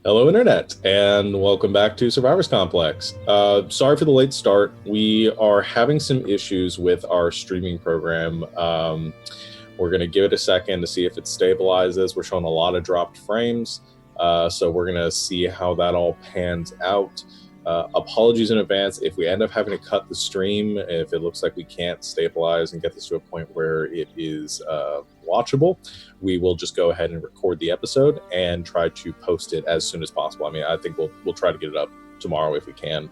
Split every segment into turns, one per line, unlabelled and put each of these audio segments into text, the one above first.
Hello, Internet, and welcome back to Survivors Complex. Sorry for the late start. We are having some issues with our streaming program. We're going to give it a second to see if it stabilizes. We're showing a lot of dropped frames, so we're going to see how that all pans out. Apologies in advance if we end up having to cut the stream, if it looks like we can't stabilize and get this to a point where it is watchable. We will just go ahead and record the episode and try to post it as soon as possible. I mean, I think we'll try to get it up tomorrow if we can,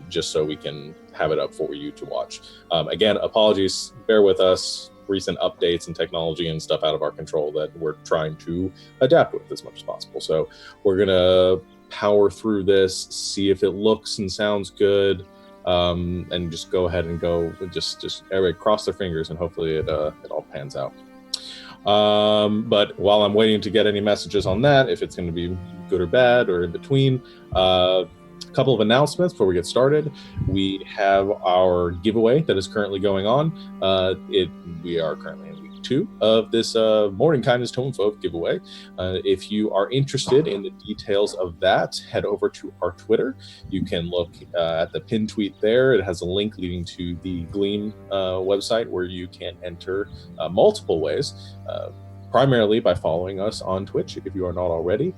just so we can have it up for you to watch. Again, apologies, bear with us. Recent updates and technology and stuff out of our control that we're trying to adapt with as much as possible. So we're gonna power through this, see if it looks and sounds good, and just go ahead and just everybody cross their fingers and hopefully it all pans out. But while I'm waiting to get any messages on that, if it's going to be good or bad or in between, a couple of announcements before we get started. We have our giveaway that is currently going on. We are currently in week 2 of this Morning Kindness to Homophobe giveaway. If you are interested in the details of that, head over to our Twitter. You can look at the pinned tweet there. It has a link leading to the Gleam website where you can enter multiple ways, primarily by following us on Twitch if you are not already.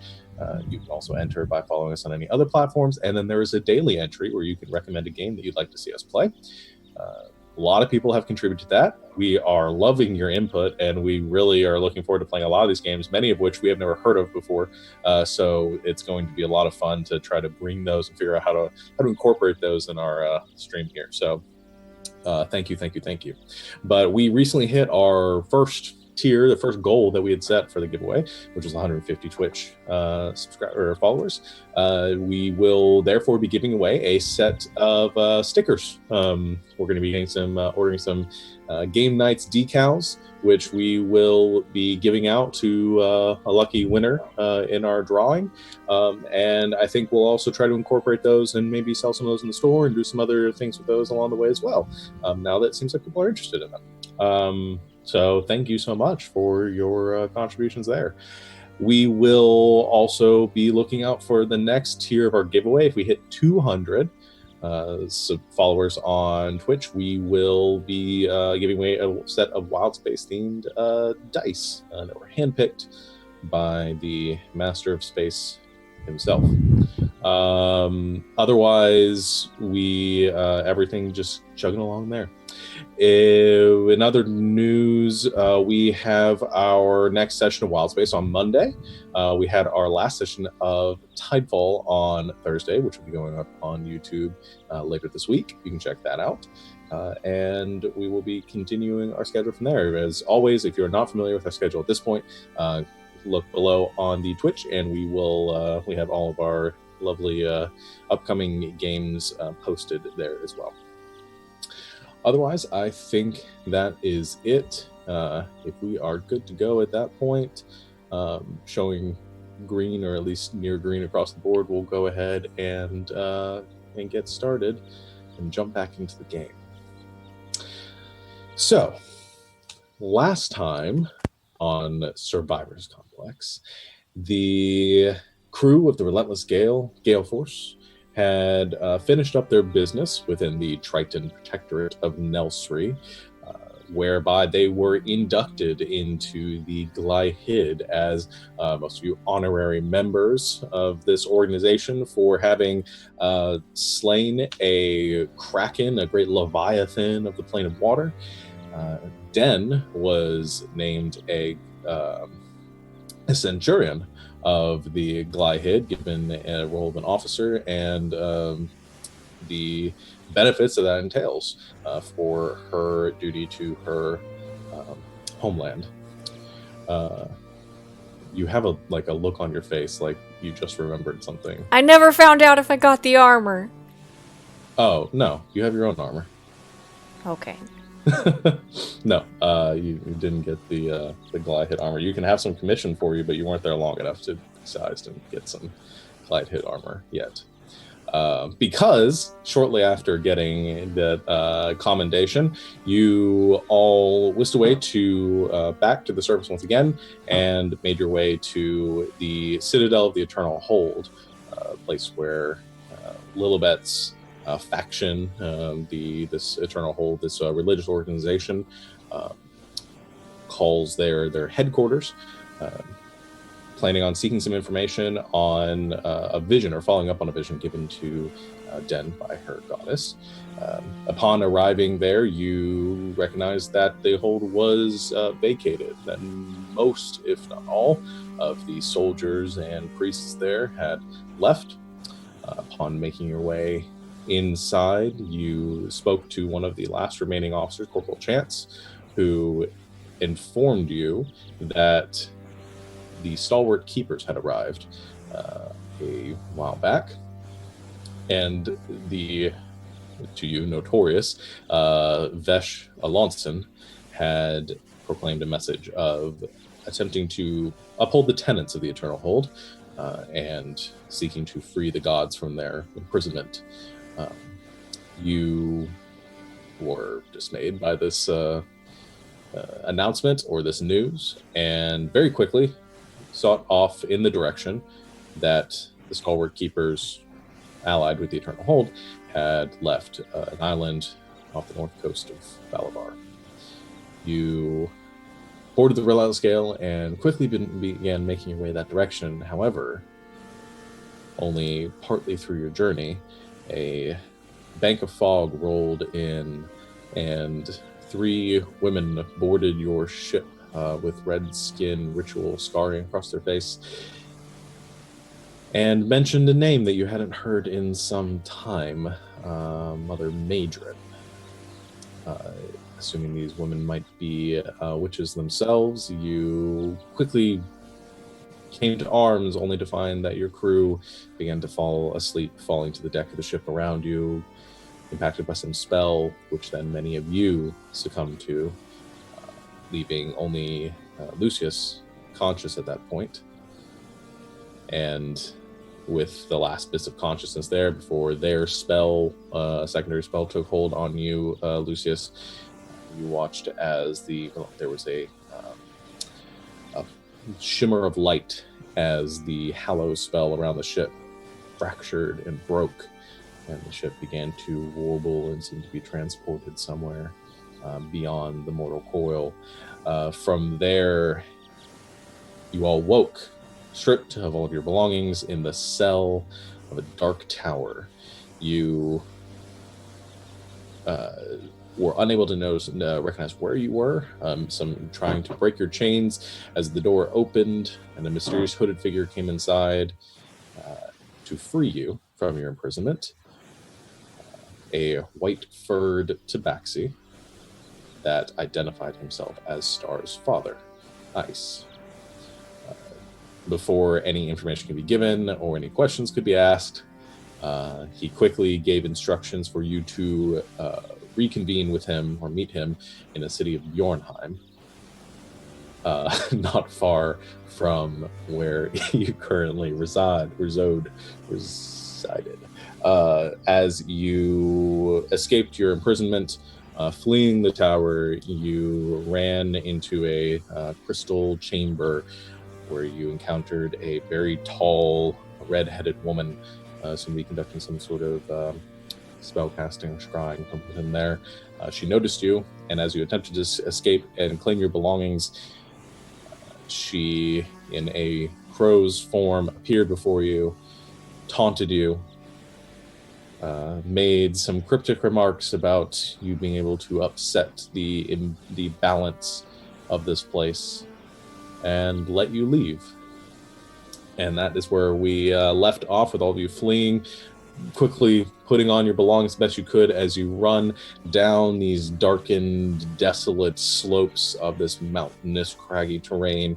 You can also enter by following us on any other platforms, and then there is a daily entry where you can recommend a game that you'd like to see us play. A lot of people have contributed to that. We are loving your input, and we really are looking forward to playing a lot of these games, many of which we have never heard of before. So it's going to be a lot of fun to try to bring those and figure out how to incorporate those in our stream here. So thank you. But we recently hit our first tier, the first goal that we had set for the giveaway, which was 150 Twitch subscriber or followers. We will therefore be giving away a set of stickers. We're going to be getting ordering some GameKnights decals, which we will be giving out to a lucky winner in our drawing. And I think we'll also try to incorporate those and maybe sell some of those in the store and do some other things with those along the way as well. Now that it seems like people are interested in them. So thank you so much for your contributions there. We will also be looking out for the next tier of our giveaway. If we hit 200 followers on Twitch, we will be giving away a set of Wild Space themed dice that were handpicked by the Master of Space himself. Otherwise, everything just chugging along there. In other news, we have our next session of Wild Space on Monday. We had our last session of Tidefall on Thursday, which will be going up on YouTube later this week. You can check that out. And we will be continuing our schedule from there. As always, if you're not familiar with our schedule at this point, look below on the Twitch, and we have all of our lovely upcoming games posted there as well. Otherwise, I think that is it. If we are good to go at that point, showing green or at least near green across the board, we'll go ahead and get started and jump back into the game. So, last time on Survivors Complex, the crew of the Relentless Gale Force had finished up their business within the Triton Protectorate of Nelsri, whereby they were inducted into the Glyhid as most of you honorary members of this organization for having slain a kraken, a great leviathan of the plane of water. Den was named a centurion of the Glyhid, given a role of an officer, and the benefits that entails for her duty to her homeland. You have a look on your face like you just remembered something.
I never found out if I got the armor.
Oh, no, you have your own armor.
Okay.
No, you didn't get the Glyhid armor. You can have some commission for you, but you weren't there long enough to be sized and get some Glyhid armor yet. because shortly after getting the commendation, you all whisked away to back to the surface once again and made your way to the Citadel of the Eternal Hold, a place where Lilibet's faction, this Eternal Hold, this religious organization, calls their headquarters, planning on seeking some information on a vision, or following up on a vision given to Den by her goddess. Upon arriving there, you recognize that the hold was vacated, and most, if not all, of the soldiers and priests there had left. Upon making your way inside, you spoke to one of the last remaining officers, Corporal Chance, who informed you that the stalwart keepers had arrived a while back, and the, to you, notorious Vesh Alonson had proclaimed a message of attempting to uphold the tenets of the Eternal Hold and seeking to free the gods from their imprisonment. You were dismayed by this announcement, or this news, and very quickly sought off in the direction that the stalwart keepers, allied with the Eternal Hold, had left an island off the north coast of Balabar. You boarded the Relial Scale and quickly began making your way that direction. However, only partly through your journey, a bank of fog rolled in, and 3 women boarded your ship with red skin, ritual scarring across their face, and mentioned a name that you hadn't heard in some time, Mother Madrin. Assuming these women might be witches themselves, you quickly came to arms, only to find that your crew began to fall asleep, falling to the deck of the ship around you, impacted by some spell, which then many of you succumbed to, leaving only Lucius conscious at that point. And with the last bits of consciousness there before their spell, secondary spell, took hold on you, Lucius, you watched as there was a shimmer of light as the Hallow spell around the ship fractured and broke, and the ship began to warble and seemed to be transported somewhere beyond the mortal coil. From there, you all woke, stripped of all of your belongings, in the cell of a dark tower. You were unable to recognize where you were, some trying to break your chains as the door opened and a mysterious hooded figure came inside to free you from your imprisonment. A white-furred tabaxi that identified himself as Star's father, Ice. Before any information could be given or any questions could be asked, he quickly gave instructions for you to reconvene with him or meet him in the city of Bjornheim, not far from where you currently resided. As you escaped your imprisonment, fleeing the tower, you ran into a crystal chamber where you encountered a very tall, red-headed woman, seemed to be conducting some sort of spellcasting scrying from within there. She noticed you, and as you attempted to escape and claim your belongings, she, in a crow's form, appeared before you, taunted you, made some cryptic remarks about you being able to upset the balance of this place, and let you leave. And that is where we left off, with all of you fleeing, quickly putting on your belongings as best you could as you run down these darkened, desolate slopes of this mountainous, craggy terrain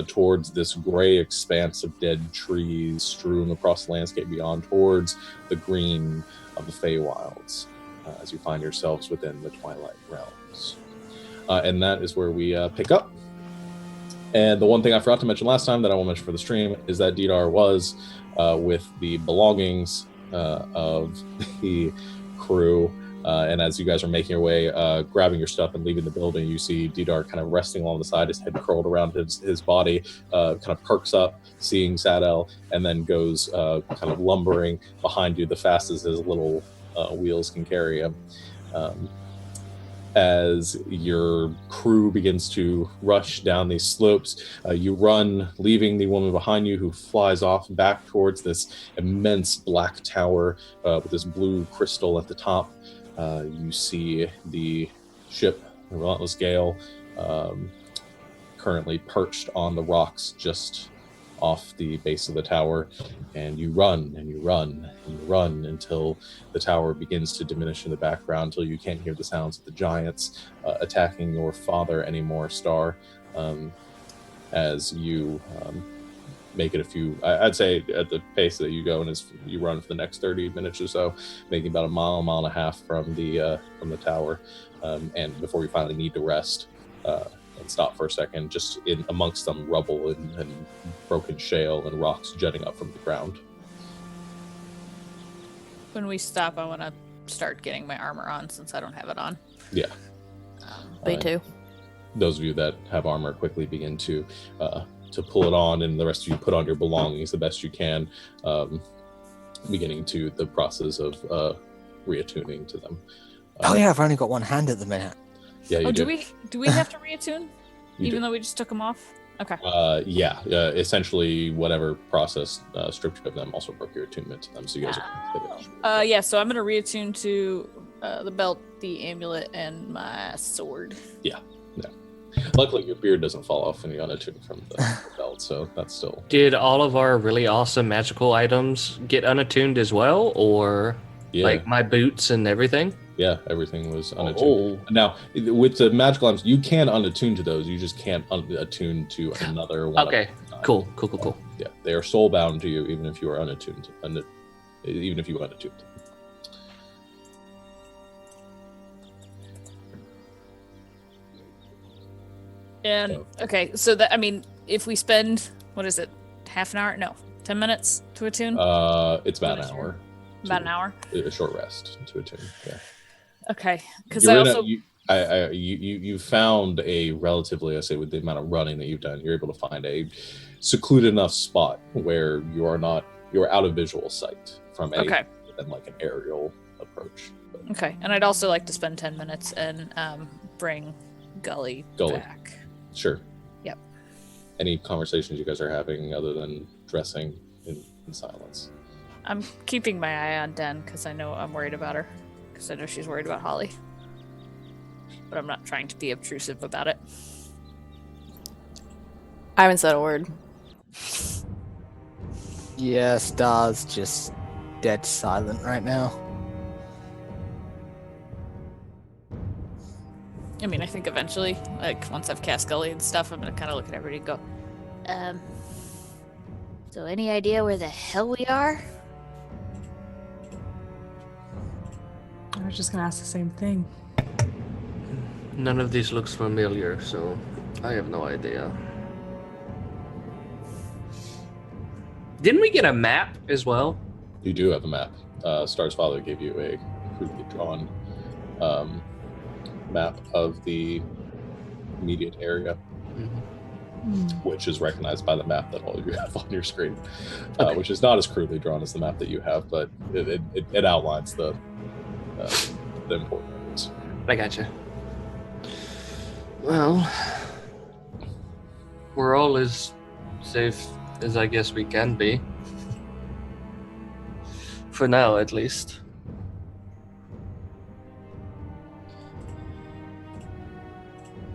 towards this gray expanse of dead trees strewn across the landscape beyond, towards the green of the Feywilds, as you find yourselves within the Twilight Realms. And that is where we pick up. And the one thing I forgot to mention last time that I will mention for the stream is that Didar was with the belongings of the crew. And as you guys are making your way, grabbing your stuff and leaving the building, you see Didar kind of resting along the side, his head curled around his body, kind of perks up, seeing Sadel, and then goes kind of lumbering behind you the fastest his little wheels can carry him. As your crew begins to rush down these slopes, you run, leaving the woman behind you, who flies off back towards this immense black tower with this blue crystal at the top. You see the ship, the Relentless Gale, currently perched on the rocks just off the base of the tower, and you run and you run and you run until the tower begins to diminish in the background, until you can't hear the sounds of the giants attacking your father anymore, Star. As you make it a few, I'd say at the pace that you go, and as you run for the next 30 minutes or so, making about a mile and a half from the tower, and before you finally need to rest and stop for a second, just in amongst some rubble and broken shale and rocks jutting up from the ground.
When we stop, I want to start getting my armor on, since I don't have it on.
Yeah.
Me too.
Those of you that have armor quickly begin to pull it on, and the rest of you put on your belongings the best you can, beginning to the process of reattuning to them.
Oh yeah, I've only got one hand at the minute.
Yeah, you
do we have to reattune? Even though we just took them off? Okay.
Essentially whatever process stripped you of them also broke your attunement to them, so you guys are
yeah, so I'm going to reattune to the belt, the amulet, and my sword.
Yeah. Luckily, your beard doesn't fall off when you unattune from the belt, so that's still...
Did all of our really awesome magical items get unattuned as well, or like my boots and everything?
Yeah, everything was unattuned. Now, with the magical items, you can unattune to those. You just can't attune to another one.
Okay, cool.
Yeah, they are soul bound to you, even if you are unattuned. Even if you unattuned.
And okay, so that, I mean, if we spend, what is it, half an hour? No, 10 minutes to attune?
It's about an hour.
About an hour?
A short rest to attune, yeah.
Okay, because I also...
You found a relatively, I say, with the amount of running that you've done, you're able to find a secluded enough spot where you're out of visual sight from anything than like an aerial approach. But.
Okay, and I'd also like to spend 10 minutes and bring Gully back.
Sure.
Yep.
Any conversations you guys are having other than dressing in silence?
I'm keeping my eye on Den because I know I'm worried about her. Because I know she's worried about Holly. But I'm not trying to be obtrusive about it.
I haven't said a word.
Yeah, Star's just dead silent right now.
I mean, I think eventually, like, once I've cast Gully and stuff, I'm gonna kind of look at everybody and go,
so any idea where the hell we are?
I was just gonna ask the same thing.
None of these looks familiar, so I have no idea. Didn't we get a map as well?
You do have a map. Star's father gave you a crudely drawn map of the immediate area, which is recognized by the map that all of you have on your screen, which is not as crudely drawn as the map that you have, but it outlines the important areas.
I gotcha. Well, we're all as safe as I guess we can be. For now, at least.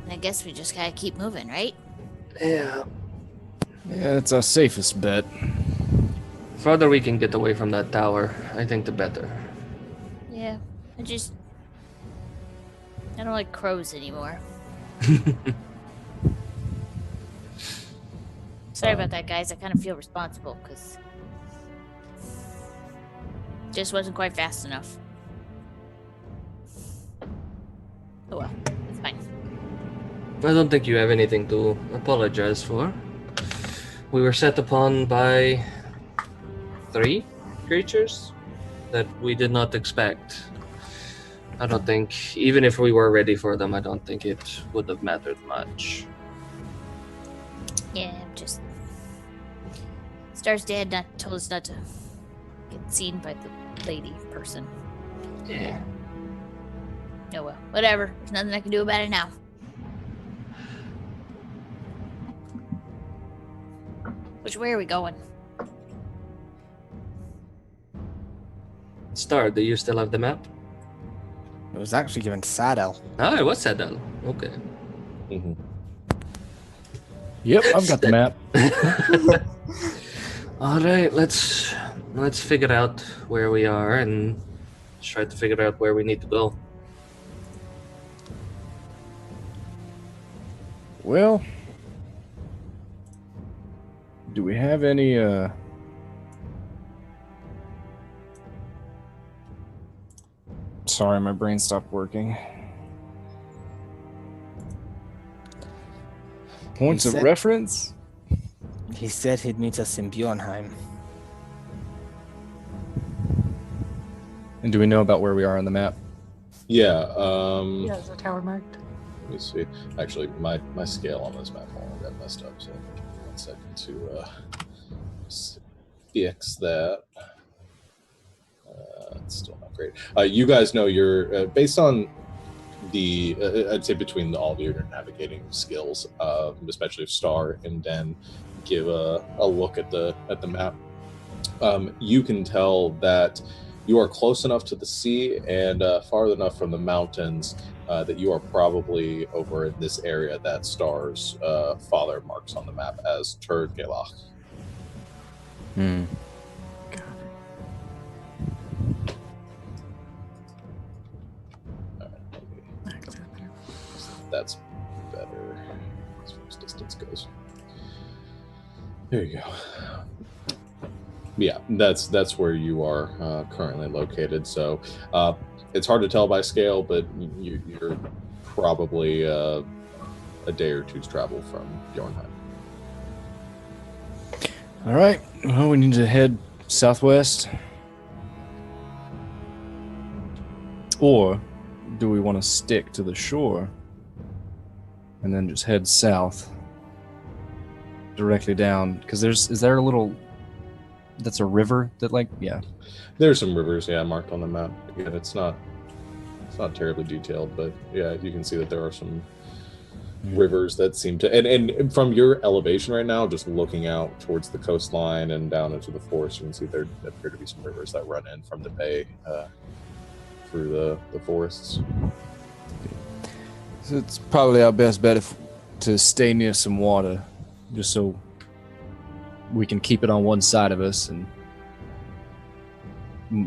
I guess we just gotta keep moving, right?
Yeah.
Yeah, it's our safest bet.
The farther we can get away from that tower, I think the better.
Yeah, I don't like crows anymore. Sorry about that, guys. I kind of feel responsible because just wasn't quite fast enough. Oh well, it's fine.
I don't think you have anything to apologize for. We were set upon by 3 creatures. that we did not expect. I don't think, even if we were ready for them, I don't think it would have mattered much.
Yeah, just Star's dad told us not to get seen by the lady person.
Yeah.
Oh well, whatever. There's nothing I can do about it now. Which way are we going?
Star, do you still have the map?
It was actually given to Sadel.
Oh, it was Sadal. Okay.
Mm-hmm.
Yep, I've got the map.
All right, let's figure out where we are and try to figure out where we need to go.
Well, do we have any Sorry, my brain stopped working. Points of reference?
He said he'd meet us in Bjornheim.
And do we know about where we are on the map?
Yeah.
Yeah, is the tower marked?
Let me see. Actually, my scale on this map all got messed up, so give me 1 second to fix that. It's still not great. You guys know you're based on the I'd say between all of your navigating skills, especially if Star and Den give a look at the map. You can tell that you are close enough to the sea and far enough from the mountains that you are probably over in this area that Star's father marks on the map as Turgelach.
Hmm.
That's better as far as distance goes. There you go. Yeah, that's where you are currently located. So it's hard to tell by scale, but you're probably a day or two's travel from Bjornheim.
All right. Well, we need to head southwest. Or do we want to stick to the shore and then just head south directly down? Because is there a little, that's a river that
There's some rivers, marked on the map. Again, it's not terribly detailed, but yeah, you can see that there are some rivers that seem to, and from your elevation right now, just looking out towards the coastline and down into the forest, you can see there appear to be some rivers that run in from the bay through the forests.
So it's probably our best bet to stay near some water, just so we can keep it on one side of us, and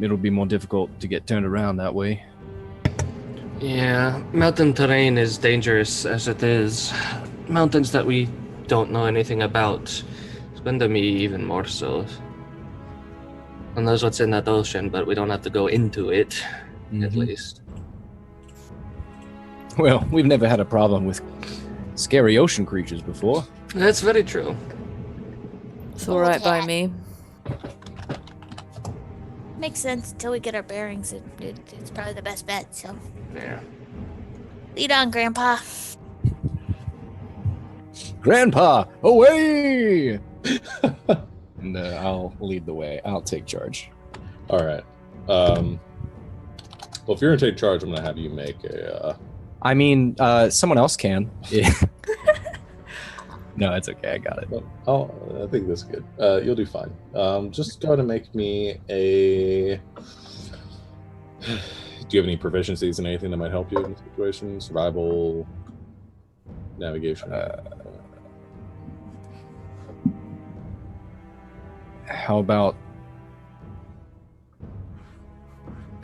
it'll be more difficult to get turned around that way.
Yeah, mountain terrain is dangerous as it is. Mountains that we don't know anything about. It's going to be even more so. Who knows what's in that ocean, but we don't have to go into it, at least.
Well, we've never had a problem with scary ocean creatures before.
That's very true.
It's all right by me.
Makes sense until we get our bearings. It's probably the best bet. So
Yeah.
lead on, Grandpa.
Grandpa, away! And I'll lead the way. I'll take charge.
All right. Well, if you're gonna take charge, I'm gonna have you make a.
I mean, someone else can. No, it's okay. I got it.
Oh, I think that's good. You'll do fine. Just go ahead and make me a. Do you have any proficiencies in anything that might help you in the situation? Survival, navigation.
How about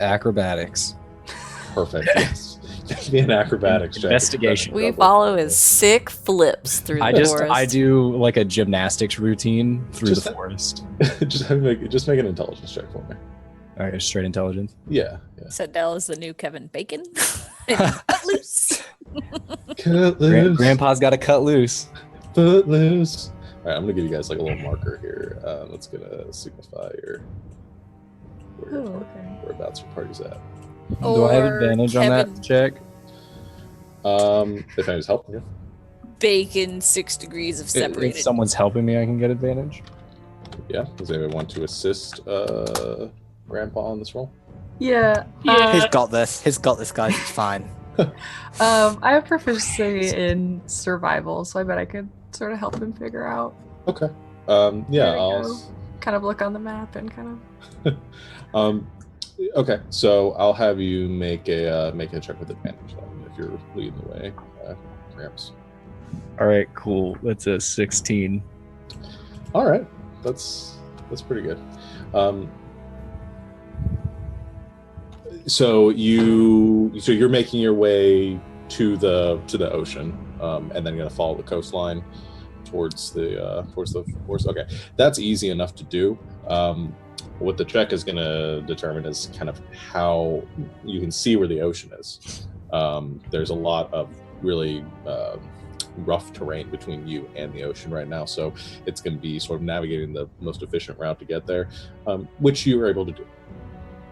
acrobatics?
Perfect. Yes. Give me an acrobatics check.
Investigation.
We follow his sick flips through the forest.
I do like a gymnastics routine through
Just
the forest.
just make an intelligence check for me.
All right, straight intelligence.
Yeah.
Sadell is the new Kevin Bacon. Cut loose.
Cut loose.
Grandpa's got to cut loose.
Foot loose. All right, I'm gonna give you guys like a little marker here. That's gonna signify your Whereabouts your party's at.
Do I have
Or
advantage on
Kevin
that check?
If I was helping you.
Bacon 6 degrees of
If
separated.
someone's helping me, I can get advantage.
Yeah. Does anyone want to assist Grandpa on this roll?
Yeah.
He's got this. He's got this, guys. It's fine.
I have proficiency in survival, so I bet I could sort of help him figure out.
Okay.
There we
I'll.
go. Kind of look on the map and kind of.
Okay, so I'll have you make a check with advantage then, if you're leading the way, Gramps.
All right, cool. That's a 16.
All right, that's pretty good. So you're making your way to the ocean, and then you're gonna follow the coastline towards the forest. Okay, that's easy enough to do. What the check is going to determine is kind of how you can see where the ocean is. There's a lot of really rough terrain between you and the ocean right now, so it's going to be sort of navigating the most efficient route to get there, which you were able to do.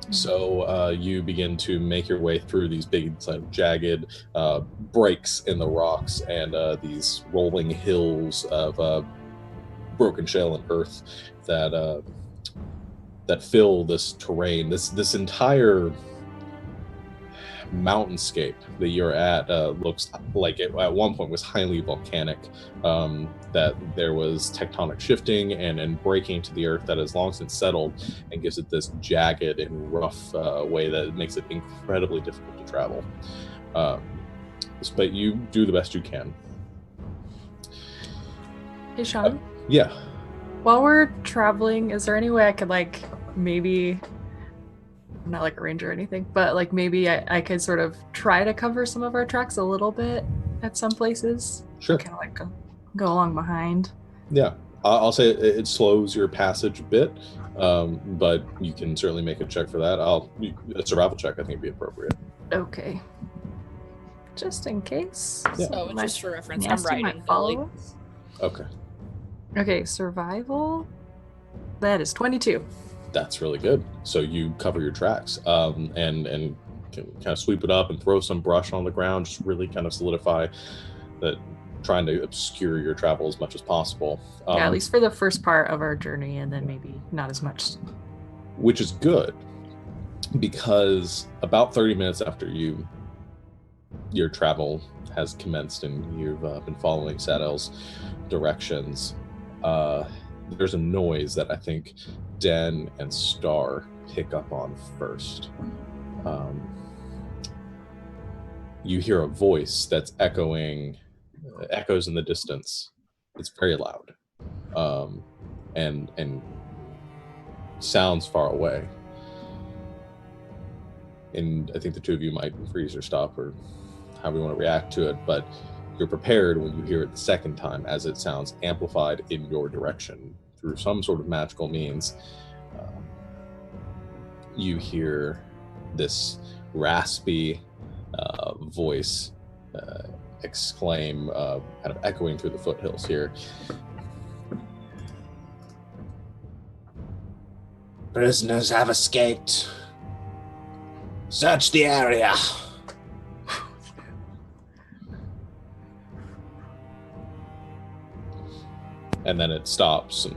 So you begin to make your way through these big, jagged breaks in the rocks and these rolling hills of broken shale and earth that fill this terrain. This entire mountainscape that you're at looks like it at one point was highly volcanic, that there was tectonic shifting and breaking to the earth that has long since settled and gives it this jagged and rough way that makes it incredibly difficult to travel. But you do the best you can.
Hey, Sean.
Yeah.
While we're traveling, is there any way I could maybe, I'm not like a ranger or anything, but maybe I could sort of try to cover some of our tracks a little bit at some places?
Sure.
Kind of go along behind.
Yeah. I'll say it slows your passage a bit, but you can certainly make a check for that. A survival check, I think, would be appropriate.
Okay. Just in case.
Yeah.
So just for reference, I'm
Nasty
riding
might
Billy.
follow us.
Okay.
Okay, survival. That is 22.
That's really good. So you cover your tracks, and can kind of sweep it up and throw some brush on the ground, just really kind of solidify that, trying to obscure your travel as much as possible.
Yeah, at least for the first part of our journey, and then maybe not as much.
Which is good, because about 30 minutes after your travel has commenced and you've been following Sadel's directions, there's a noise that I think Den and Star pick up on first. You hear a voice that's echoes in the distance. It's very loud, and sounds far away. And I think the two of you might freeze or stop or however you want to react to it, but you're prepared when you hear it the second time, as it sounds amplified in your direction through some sort of magical means. You hear this raspy voice exclaim, kind of echoing through the foothills here.
Prisoners have escaped. Search the area.
And then it stops and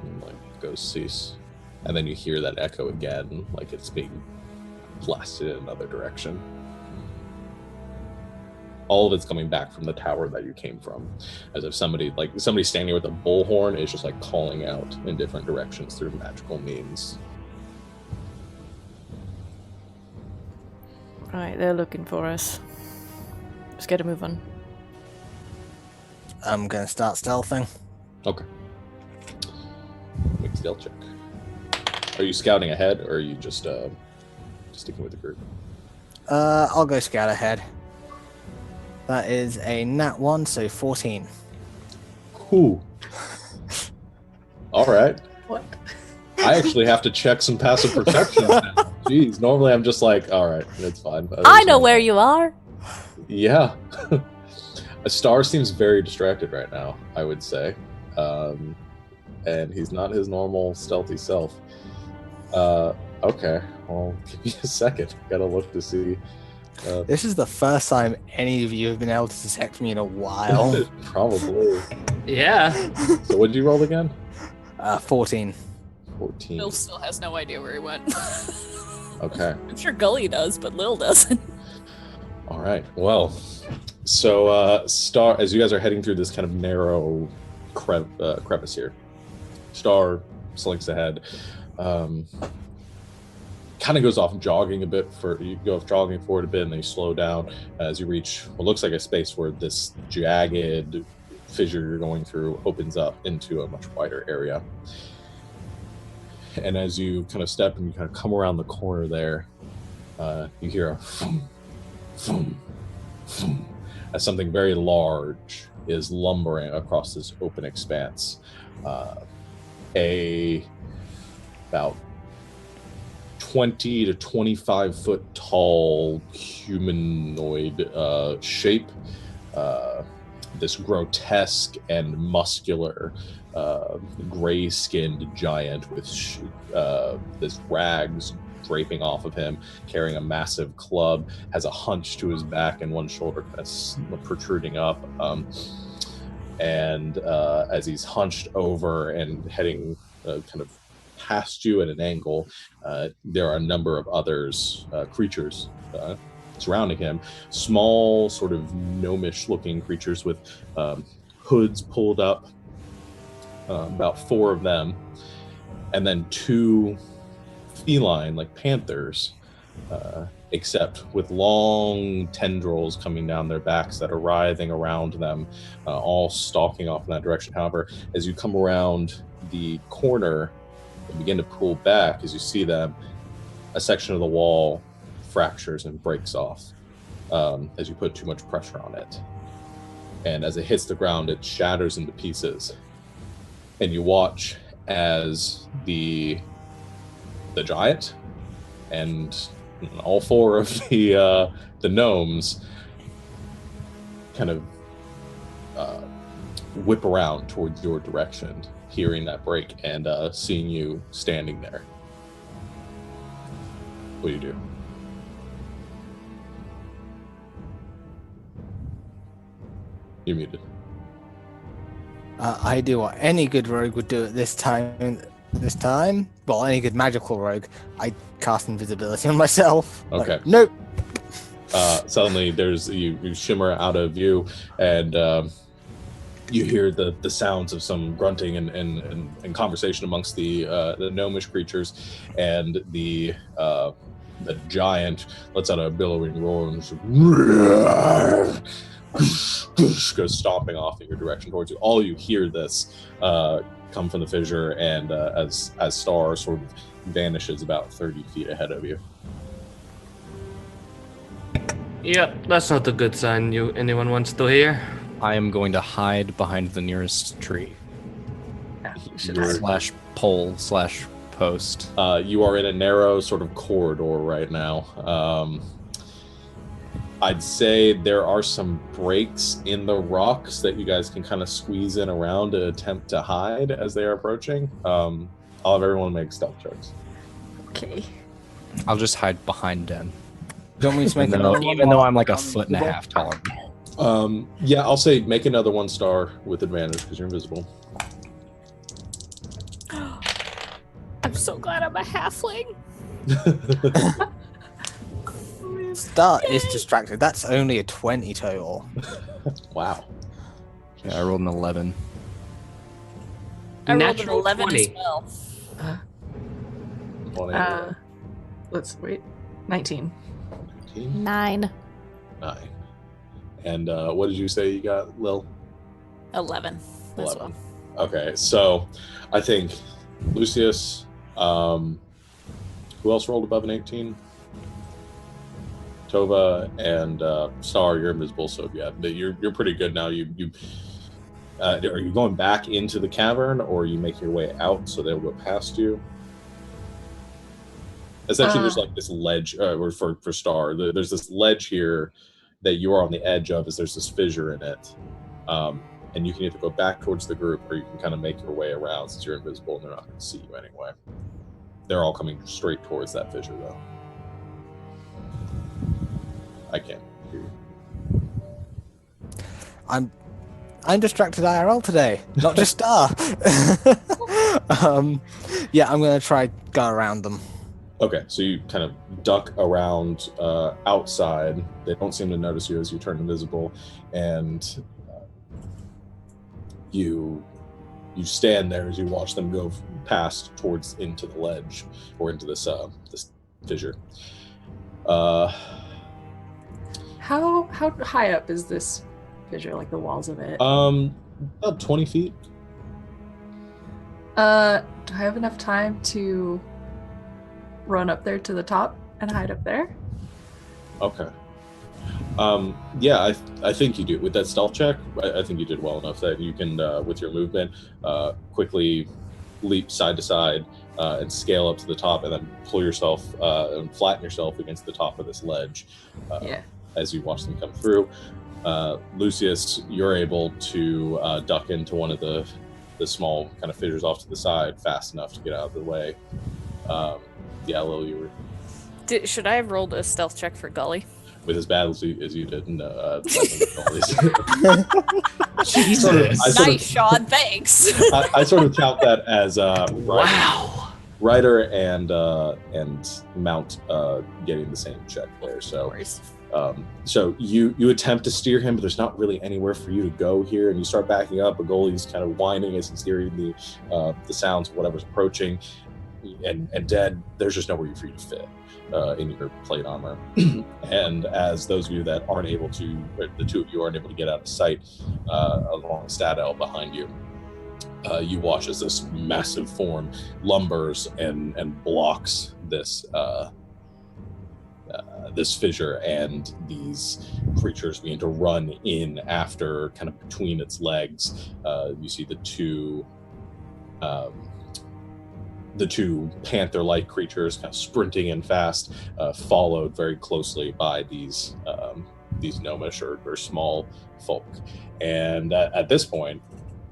goes cease. And then you hear that echo again, like it's being blasted in another direction. All of it's coming back from the tower that you came from, as if somebody standing with a bullhorn is just calling out in different directions through magical means.
Right, they're looking for us. Let's get a move on.
I'm gonna start stealthing.
Okay. Make a stealth check. Are you scouting ahead, or are you just sticking with the group?
I'll go scout ahead. That is a nat 1, so 14.
Whew. All right.
What?
I actually have to check some passive perception now. Jeez, normally I'm just all right, it's fine.
I know where you are.
Yeah. A Star seems very distracted right now, I would say. And he's not his normal stealthy self. All Okay, well, give me a second. Gotta look to see.
This is the first time any of you have been able to detect me in a while.
Probably.
Yeah.
So what did you roll again?
14.
14.
Lil still has no idea where he went.
Okay.
I'm sure Gully does, but Lil doesn't.
All right. Well, so Star, as you guys are heading through this kind of narrow crevice here, Star slinks ahead. Kind of goes off jogging a bit you go off jogging forward a bit, and then you slow down as you reach what looks like a space where this jagged fissure you're going through opens up into a much wider area. And as you kind of step and you kind of come around the corner there, you hear a thum, thum, thum, as something very large is lumbering across this open expanse. About 20 to 25 foot tall humanoid shape, this grotesque and muscular gray-skinned giant with this rags draping off of him, carrying a massive club, has a hunch to his back and one shoulder kind of protruding up, and as he's hunched over and heading kind of past you at an angle, there are a number of others, creatures surrounding him, small sort of gnomish looking creatures with hoods pulled up, about 4 of them, and then 2 feline like panthers, except with long tendrils coming down their backs that are writhing around them, all stalking off in that direction. However, as you come around the corner and begin to pull back, as you see them, a section of the wall fractures and breaks off as you put too much pressure on it. And as it hits the ground, it shatters into pieces. And you watch as the giant and all 4 of the gnomes kind of whip around towards your direction, hearing that break and seeing you standing there. What do you do? You're muted.
I do what any good rogue would do at this time. Well, any good magical rogue. I cast invisibility on myself.
Okay.
Like, nope.
Suddenly, you shimmer out of view, and you hear the sounds of some grunting and conversation amongst the gnomish creatures, and the giant lets out a billowing roar and goes stomping off in your direction towards you. All you hear this come from the fissure, and as Star sort of vanishes about 30 feet ahead of you.
Yep, that's not a good sign. Anyone wants to hear?
I am going to hide behind the nearest tree.
You're-
/ pole / post.
You are in a narrow sort of corridor right now. I'd say there are some breaks in the rocks that you guys can kind of squeeze in around to attempt to hide as they are approaching. I'll have everyone make stealth checks.
Okay.
I'll just hide behind Den.
Don't we just make another one?
Even though I'm like a foot and a half taller.
Yeah, I'll say make another 1 star with advantage because you're invisible.
I'm so glad I'm a halfling.
Star is distracted. That's only a 20 total.
Wow.
Yeah, I rolled an 11.
I rolled an
Natural
11 as
20.
well.
20,
Let's wait. 19.
19,
9.
9. And what did you say you got, Lil?
11 as
11.
well.
Okay, so I think Lucius, who else rolled above an 18? Tova and Star, you're invisible, so yeah, you're pretty good now. Are you going back into the cavern, or are you making your way out so they'll go past you? Essentially, there's like this ledge, or for Star, there's this ledge here that you are on the edge of, as there's this fissure in it. And you can either go back towards the group, or you can kind of make your way around since you're invisible and they're not going to see you anyway. They're all coming straight towards that fissure, though. I can't hear you.
I'm distracted IRL today, not just Star. Yeah, I'm gonna try go around them.
Okay, so you kind of duck around outside. They don't seem to notice you as you turn invisible, and you stand there as you watch them go past towards into the ledge or into this this fissure.
How high up is this fissure? Like the walls of it?
About 20 feet.
Do I have enough time to run up there to the top and hide up there?
Okay. Yeah, I think you do. With that stealth check, I think you did well enough that you can, with your movement, quickly leap side to side and scale up to the top, and then pull yourself and flatten yourself against the top of this ledge. As you watch them come through, Lucius, you're able to duck into one of the small kind of fissures off to the side fast enough to get out of the way. Yeah, Lil, you were.
Should I have rolled a stealth check for Gully?
With as bad as you did.
Jesus. Nice, Sean. Thanks.
I sort of count that as
wow.
Ryder and Mount getting the same check there. So you attempt to steer him, but there's not really anywhere for you to go here, and you start backing up. But Goalie's kind of whining as he's hearing the sounds of whatever's approaching, and Dead, there's just nowhere for you to fit in your plate armor. And as those of you that aren't able to, the two of you aren't able to get out of sight along Stadel behind you, you watch as this massive form lumbers and blocks this this fissure, and these creatures begin to run in after, kind of between its legs. You see the two panther-like creatures kind of sprinting in fast, followed very closely by these gnomish or small folk. And at this point,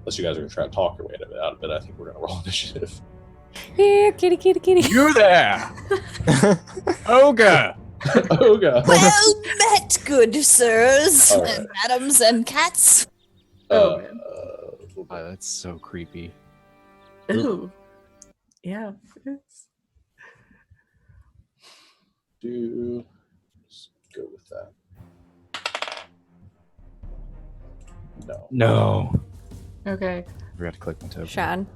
unless you guys are going to try to talk your way out of it, I think we're going to roll initiative.
Here, kitty, kitty, kitty.
You there! Ogre!
Ogre!
Well met, good sirs,
All right.
and madams and cats.
Oh, that's so creepy.
Ooh. Yeah.
Just go with that.
No.
Okay.
I forgot to click my token.
Shan.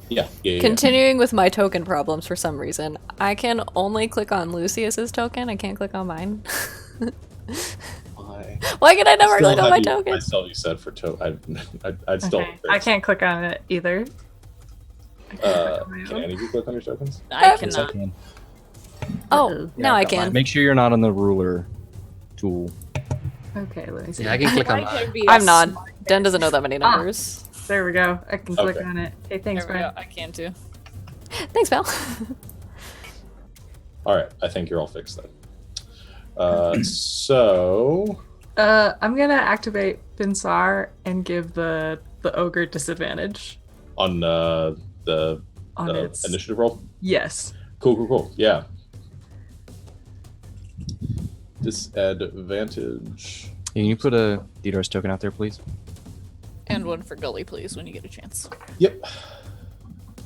Yeah.
Continuing with my token problems for some reason, I can only click on Lucius's token. I can't click on mine.
Why?
Why can I never click on my token?
I still you said for token. I'd still.
Okay. I can't click on it either.
Can any of you click on your tokens?
I
Yes,
cannot.
I can.
Oh, now I can.
Make sure you're not on the ruler tool.
Okay, let me see.
Yeah, I can click on that.
I'm not. Den doesn't know that many numbers.
There we go. I can click
Okay.
on it. Hey, thanks,
There we
man.
go. I can too.
Thanks, Val.
All right, I think you're all fixed then. So
I'm gonna activate Pinsar and give the ogre disadvantage
on the
on its
initiative roll.
Yes.
Cool. Yeah. Disadvantage.
Can you put a Dedar's token out there, please?
And one for Gully, please, when you get a chance.
Yep.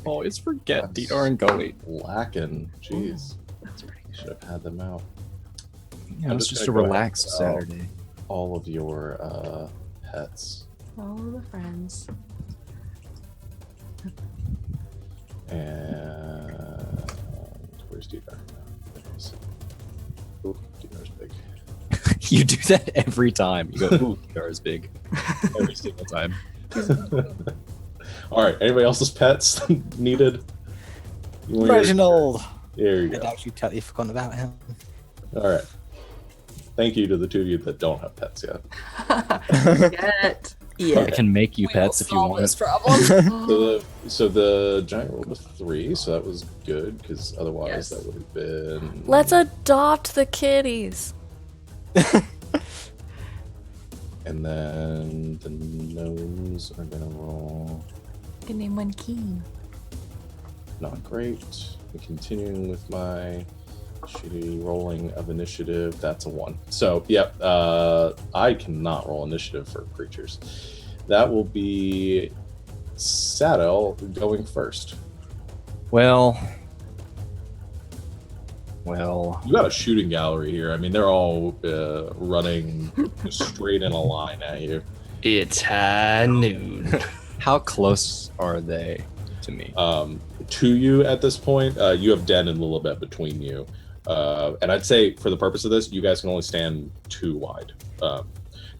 Always forget Dedar and Gully.
Lacking. Jeez. Should have had them out.
Yeah,
I'm
it's
just
just a
gonna go
relaxed
ahead and
Saturday.
All of your pets.
All the friends.
And where's Dedar? Ooh, Dedar's big.
You do that every time. You go, ooh, Dedar is big. Every single time.
All right. Anybody else's pets needed? You want your-
Reginald.
There you
I'd
go.
actually totally forgotten about him.
All right. Thank you to the two of you that don't have pets yet.
Yet.
I can make you pets if you
solve
want.
this problem.
So the giant rolled a 3, so that was good because otherwise
Yes.
that would have been.
Let's adopt the kitties.
And then the gnomes are gonna roll.
Can name one key.
Not great. Continuing with my shitty rolling of initiative, that's a 1. So, yep, I cannot roll initiative for creatures. That will be Saddle going first.
Well,
You got a shooting gallery here. I mean, they're all running straight in a line at you.
It's high noon.
how close are they to me?
To you at this point, you have Den and Lilibet between you. And I'd say for the purpose of this, you guys can only stand 2 wide.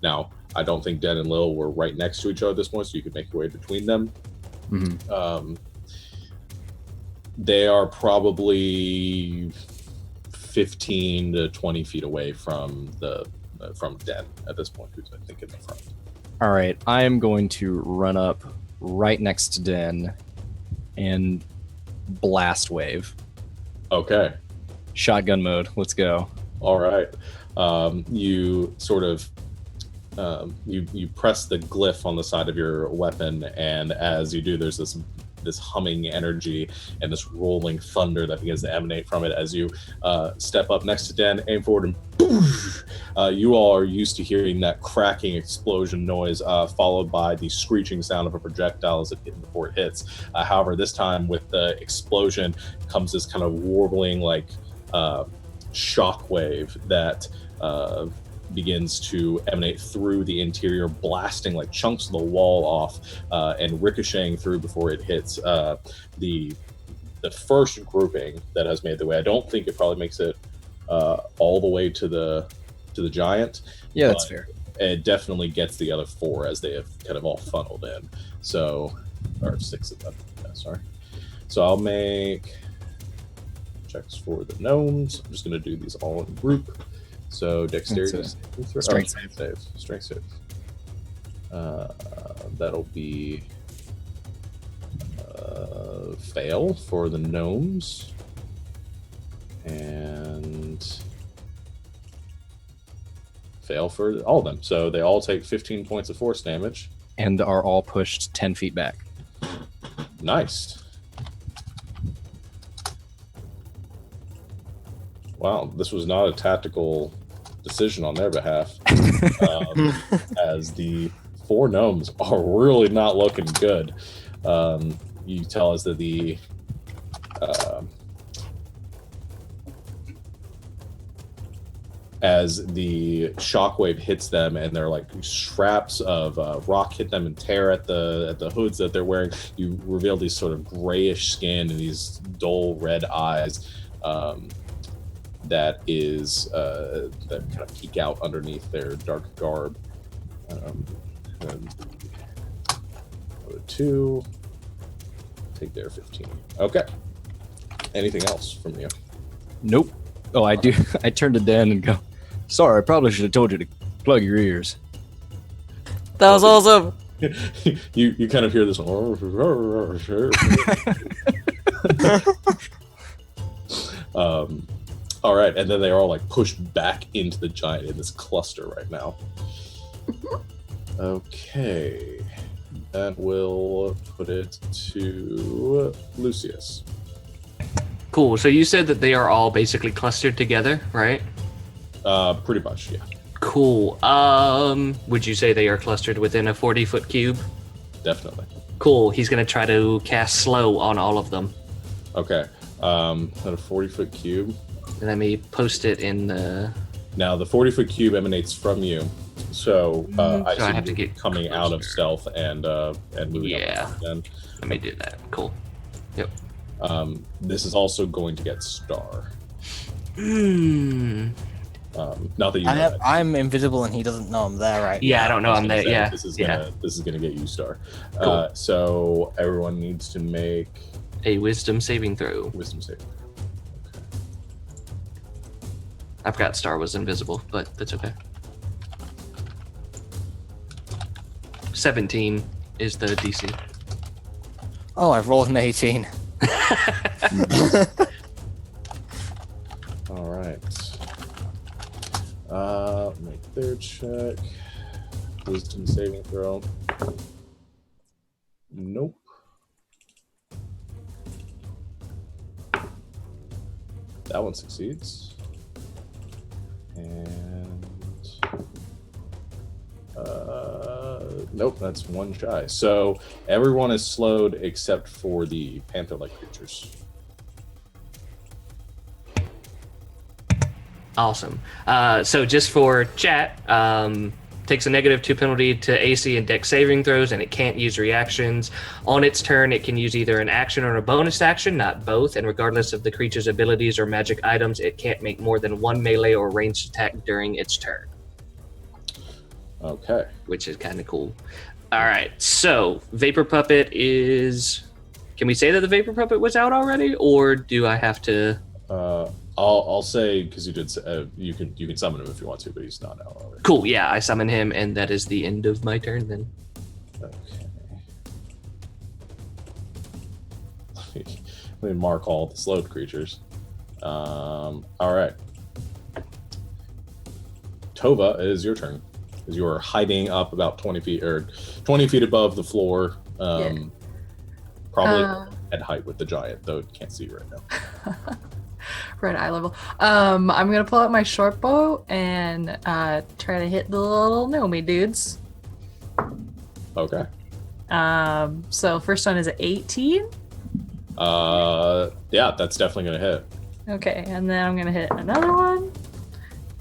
Now, I don't think Den and Lil were right next to each other at this point, so you could make your way between them.
Mm-hmm.
They are probably 15 to 20 feet away from Den at this point, who's I think in the front.
All right, I am going to run up right next to Den and blast wave.
Okay.
Shotgun mode. Let's go.
All right. You sort of you press the glyph on the side of your weapon, and as you do, there's this humming energy and this rolling thunder that begins to emanate from it as you step up next to Den, aim forward, and poof, you all are used to hearing that cracking explosion noise followed by the screeching sound of a projectile as it hits before it hits. However, this time with the explosion comes this kind of warbling like shockwave that begins to emanate through the interior, blasting like chunks of the wall off and ricocheting through before it hits the first grouping that has made the way. I don't think it probably makes it all the way to the giant.
Yeah, that's fair.
It definitely gets the other 4 as they have kind of all funneled in. So, or 6 of them. Yeah, sorry. So I'll make checks for the gnomes. I'm just going to do these all in group. So dexterity, strength save. That'll be fail for the gnomes, and fail for all of them. So they all take 15 points of force damage,
and are all pushed 10 feet back.
Nice. Wow, this was not a tactical decision on their behalf, as the 4 gnomes are really not looking good. You tell us that as the shockwave hits them and they're like straps of rock hit them and tear at the hoods that they're wearing, you reveal these sort of grayish skin and these dull red eyes that kind of peek out underneath their dark garb. And 2, take their 15. Okay. Anything else from you?
Nope. Oh, I do. I turn to Den and go, sorry, I probably should have told you to plug your ears.
That was awesome.
you kind of hear this. All right, and then they are all like pushed back into the giant in this cluster right now. Okay, that will put it to Lucius.
Cool. So you said that they are all basically clustered together, right?
Pretty much, yeah.
Cool. Would you say they are clustered within a 40-foot cube?
Definitely.
Cool. He's gonna try to cast slow on all of them.
Okay. At a 40-foot cube.
Let me post it in the.
Now the 40-foot cube emanates from you, so I
So I have
should
to
be
get
coming out of
closer.
stealth and moving.
Yeah.
Up then.
Let me do that. Cool. Yep.
This is also going to get Star.
Hmm.
Not that you know that.
I'm invisible and he doesn't know I'm there, right?
Yeah, I don't know.
I was
I'm
gonna
there.
say,
Yeah.
This is
Yeah.
gonna get you Star.
Cool.
So everyone needs to make
A wisdom saving throw.
wisdom saving.
I've got Star was invisible, but that's okay. 17 is the DC.
Oh, I've rolled an 18.
All right. Make their check. Wisdom saving throw. Nope. That one succeeds. And nope, that's one shy. So everyone is slowed except for the panther-like creatures.
Awesome. So just for chat, takes a -2 penalty to AC and Dex saving throws, and it can't use reactions. On its turn, it can use either an action or a bonus action, not both. And regardless of the creature's abilities or magic items, it can't make more than one melee or ranged attack during its turn.
Okay.
Which is kind of cool. All right. So Vapor Puppet is. Can we say that the Vapor Puppet was out already, or do I have to?
I'll say, because you did. You can summon him if you want to, but he's not out already.
Cool. Yeah, I summon him, and that is the end of my turn then.
Okay. Let me mark all the slowed creatures. All right. Tova, it is your turn. Because you are hiding up about 20 feet above the floor. Probably at height with the giant, though it can't see you right now.
Right eye level. I'm gonna pull out my short bow and try to hit the little gnomey dudes.
Okay.
So first one is an 18.
Yeah, that's definitely gonna hit.
Okay, and then I'm gonna hit another one,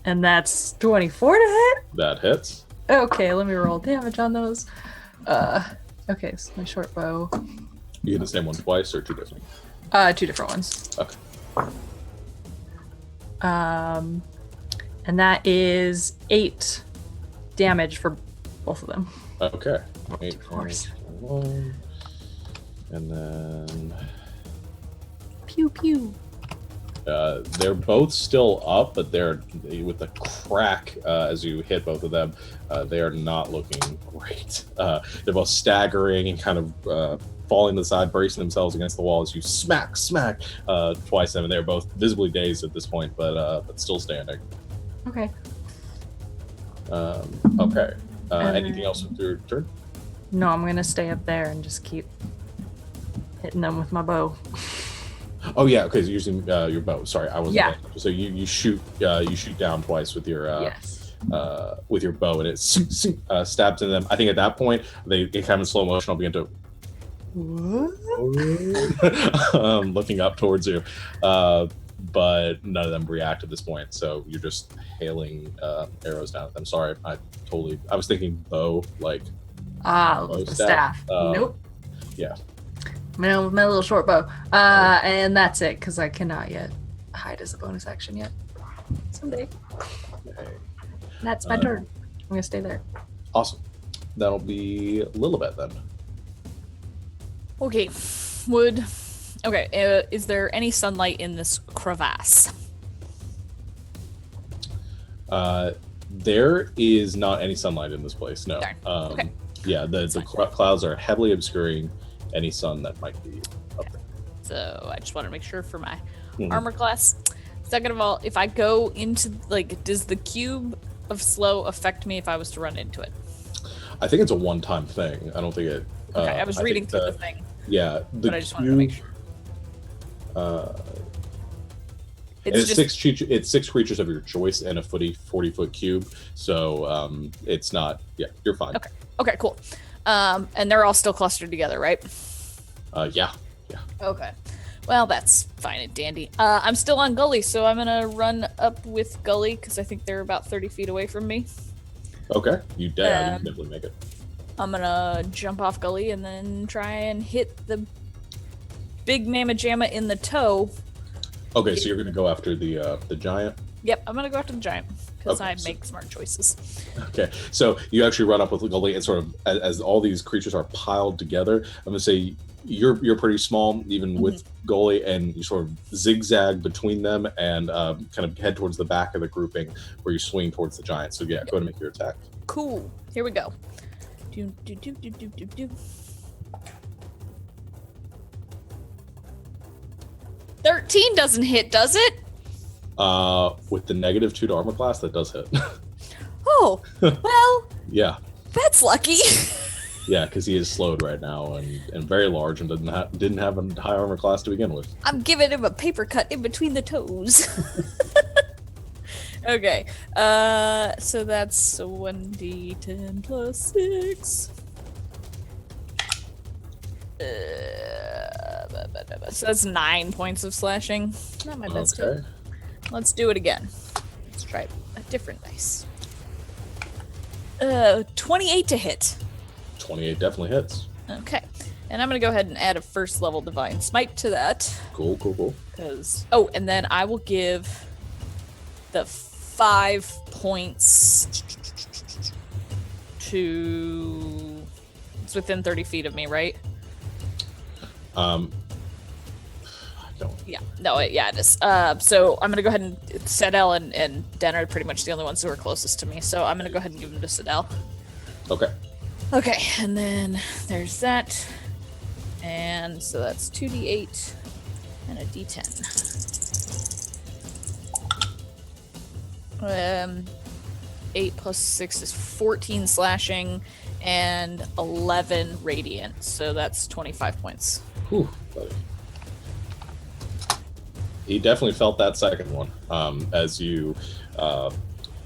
and that's 24 to hit.
That hits.
Okay, let me roll damage on those. Okay, so my short bow.
You hit the same one twice or two different?
Two different ones.
Okay.
And that is 8 damage for both of them.
Okay. 8
Of course.
damage. And then
Pew pew.
they're both still up, but they're with the crack as you hit both of them. They are not looking great. They're both staggering and kind of falling to the side, bracing themselves against the wall as you smack twice. I mean, they're both visibly dazed at this point, but still standing.
Okay.
Okay. Anything else with your turn?
No, I'm gonna stay up there and just keep hitting them with my bow.
Oh yeah, okay. So you're using your bow. Sorry, I wasn't.
Yeah.
So you shoot down twice with your
Yes.
with your bow, and it stabs into them. I think at that point they kind of in slow motion. I'll begin to looking up towards you, but none of them react at this point. So you're just hailing arrows down at them. Sorry, I was thinking bow, like
the staff. Nope.
Yeah.
My little short bow. And that's it, because I cannot yet hide as a bonus action yet. Someday.
Okay.
That's my turn. I'm gonna stay there.
Awesome. That'll be Lilibet then.
Okay, is there any sunlight in this crevasse?
There is not any sunlight in this place. No.
Darn. Okay.
Yeah, the clouds are heavily obscuring any sun that might be up there.
So I just want to make sure for my armor class. Second of all, if I go into, does the cube of slow affect me if I was to run into it?
I think it's a one-time thing. I don't think it...
Okay, I was reading through the thing.
Yeah,
but I just wanted to make sure.
It's 6 creatures of your choice in a 40-foot cube, so it's not... Yeah, you're fine.
Okay, cool. And they're all still clustered together, right?
Yeah.
Okay. Well, that's fine and dandy. I'm still on Gully, so I'm gonna run up with Gully, because I think they're about 30 feet away from me.
Okay, you can definitely make it.
I'm gonna jump off Gully and then try and hit the big mamma jamma in the toe.
Okay, so you're gonna go after the giant?
Yep, I'm gonna go after the giant, because
Okay,
I make smart choices.
Okay, so you actually run up with Gully, and sort of as all these creatures are piled together, I'm gonna say you're pretty small, even with Gully, and you sort of zigzag between them and kind of head towards the back of the grouping where you swing towards the giant. So yeah, go ahead and make your attack.
Cool. Here we go. Do. 13 doesn't hit, does it?
With the -2 to armor class, that does hit.
Oh, well,
Yeah.
that's lucky.
Yeah, because he is slowed right now and very large and didn't have a high armor class to begin with.
I'm giving him a paper cut in between the toes. Okay, so that's 1d10 plus 6. So that's 9 points of slashing. Not my best hit.
Okay.
Let's do it again. Let's try a different dice. 28 to hit.
28 definitely hits.
Okay. And I'm going to go ahead and add a first level Divine Smite to that.
Cool.
Oh, and then I will give the 5 points to... It's within 30 feet of me, right?
I don't.
Yeah. No, it is. So I'm going to go ahead and... Sedel and Den are pretty much the only ones who are closest to me. So I'm going to go ahead and give them to Sedel.
Okay.
Okay, and then there's that. And so that's 2d8 and a d10. 8 plus 6 is 14 slashing and 11 radiant. So that's 25 points.
Whew, buddy. He definitely felt that second one as you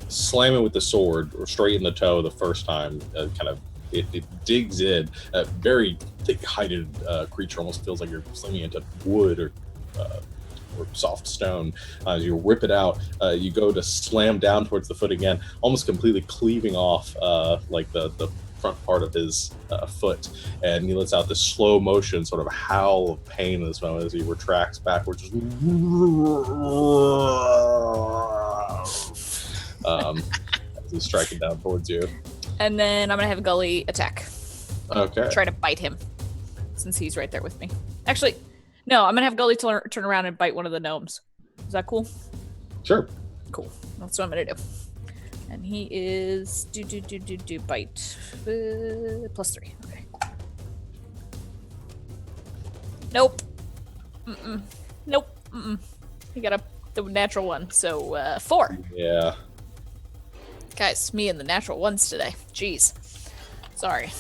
slam it with the sword or straight in the toe the first time. Kind of it digs in. A very thick-hided creature almost feels like you're slamming into wood or soft stone. As you rip it out, you go to slam down towards the foot again, almost completely cleaving off like the front part of his foot, and he lets out this slow motion sort of howl of pain in this moment as he retracts backwards. As he's striking down towards you.
And then I'm going to have Gully attack.
Okay.
Try to bite him, since he's right there with me. Actually, no, I'm going to have Gully turn around and bite one of the gnomes. Is that cool?
Sure.
Cool. That's what I'm going to do. And he is bite +3. Okay. Nope. Nope. He got the natural one. So 4.
Yeah.
Guys, me and the natural ones today. Jeez. Sorry.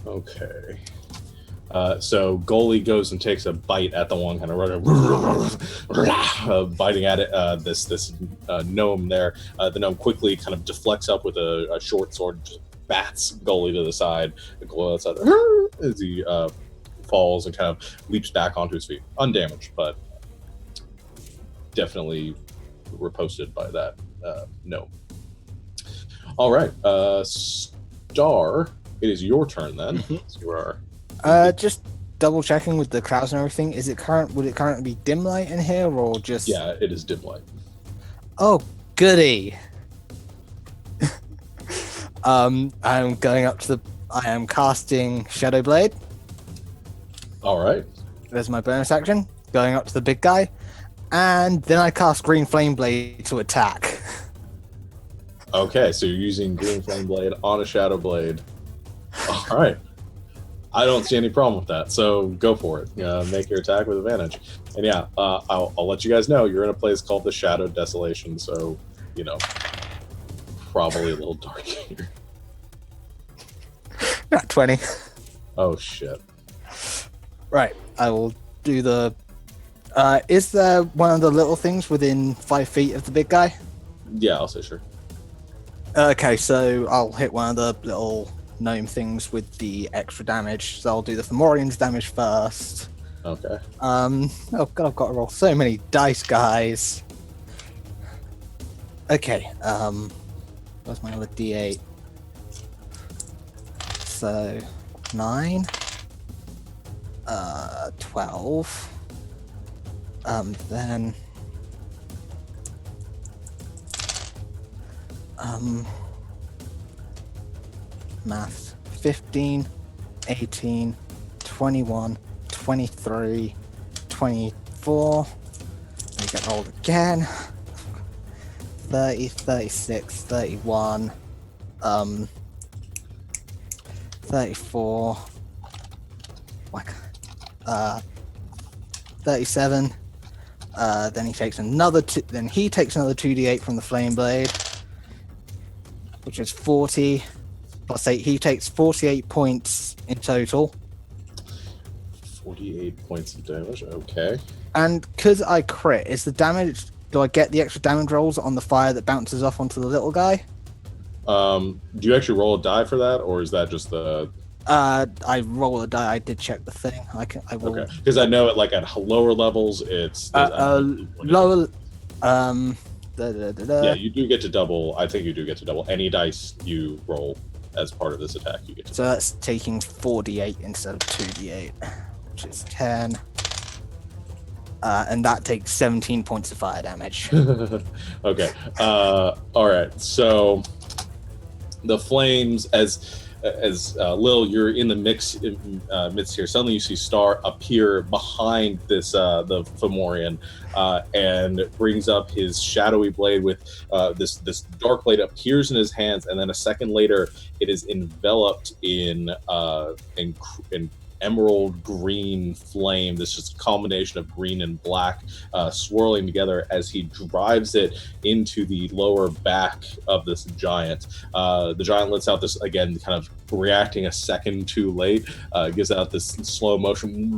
Okay. So Goalie goes and takes a bite at the one, kind of biting at it. This gnome there. The gnome quickly kind of deflects up with a short sword, just bats Goalie to the side. The Goalie outside as he falls and kind of leaps back onto his feet, undamaged, but definitely riposted by that gnome. All right, Star. It is your turn then. So you are.
Just double checking with the clouds and everything. Would it currently be dim light in here or just?
Yeah, it is dim light.
Oh, goody. I am casting Shadow Blade.
All right.
There's my bonus action. Going up to the big guy, and then I cast Green Flame Blade to attack.
Okay, so you're using Green Flame Blade on a Shadow Blade. All right. I don't see any problem with that, so go for it. Make your attack with advantage. And yeah, I'll let you guys know you're in a place called the Shadow Desolation, so, probably a little dark here.
Not 20.
Oh, shit.
Right, I will do the... is there one of the little things within 5 feet of the big guy?
Yeah, I'll say sure.
Okay, so I'll hit one of the little gnome things with the extra damage. So I'll do the Fomorian's damage first.
Okay.
Oh god, I've got to roll so many dice, guys. Okay, where's my other D8? So 9, 12, then math, 15, 18, 21, 23, 24, we get rolled again, 30, 36, 31, 34, 37, then he takes another 2d8 from the flame blade, which is 40, plus 8. He takes 48 points in total.
48 points of damage. Okay.
And because I crit, is the damage... Do I get the extra damage rolls on the fire that bounces off onto the little guy?
Do you actually roll a die for that, or is that just the...
I roll a die. I did check the thing. I will...
Okay, because I know at lower levels, it's...
lower...
Yeah, you do get to double. I think you do get to double any dice you roll as part of this attack. You get to
So that's taking 4d8 instead of 2d8, which is 10. And that takes 17 points of fire damage.
Okay. All right. So the flames, as Lil, you're in the midst here. Suddenly, you see Star appear behind this the Fomorian, and brings up his shadowy blade with this dark blade appears in his hands, and then a second later, it is enveloped in emerald green flame. This is a combination of green and black swirling together as he drives it into the lower back of this giant. The giant lets out this, again, kind of reacting a second too late, gives out this slow motion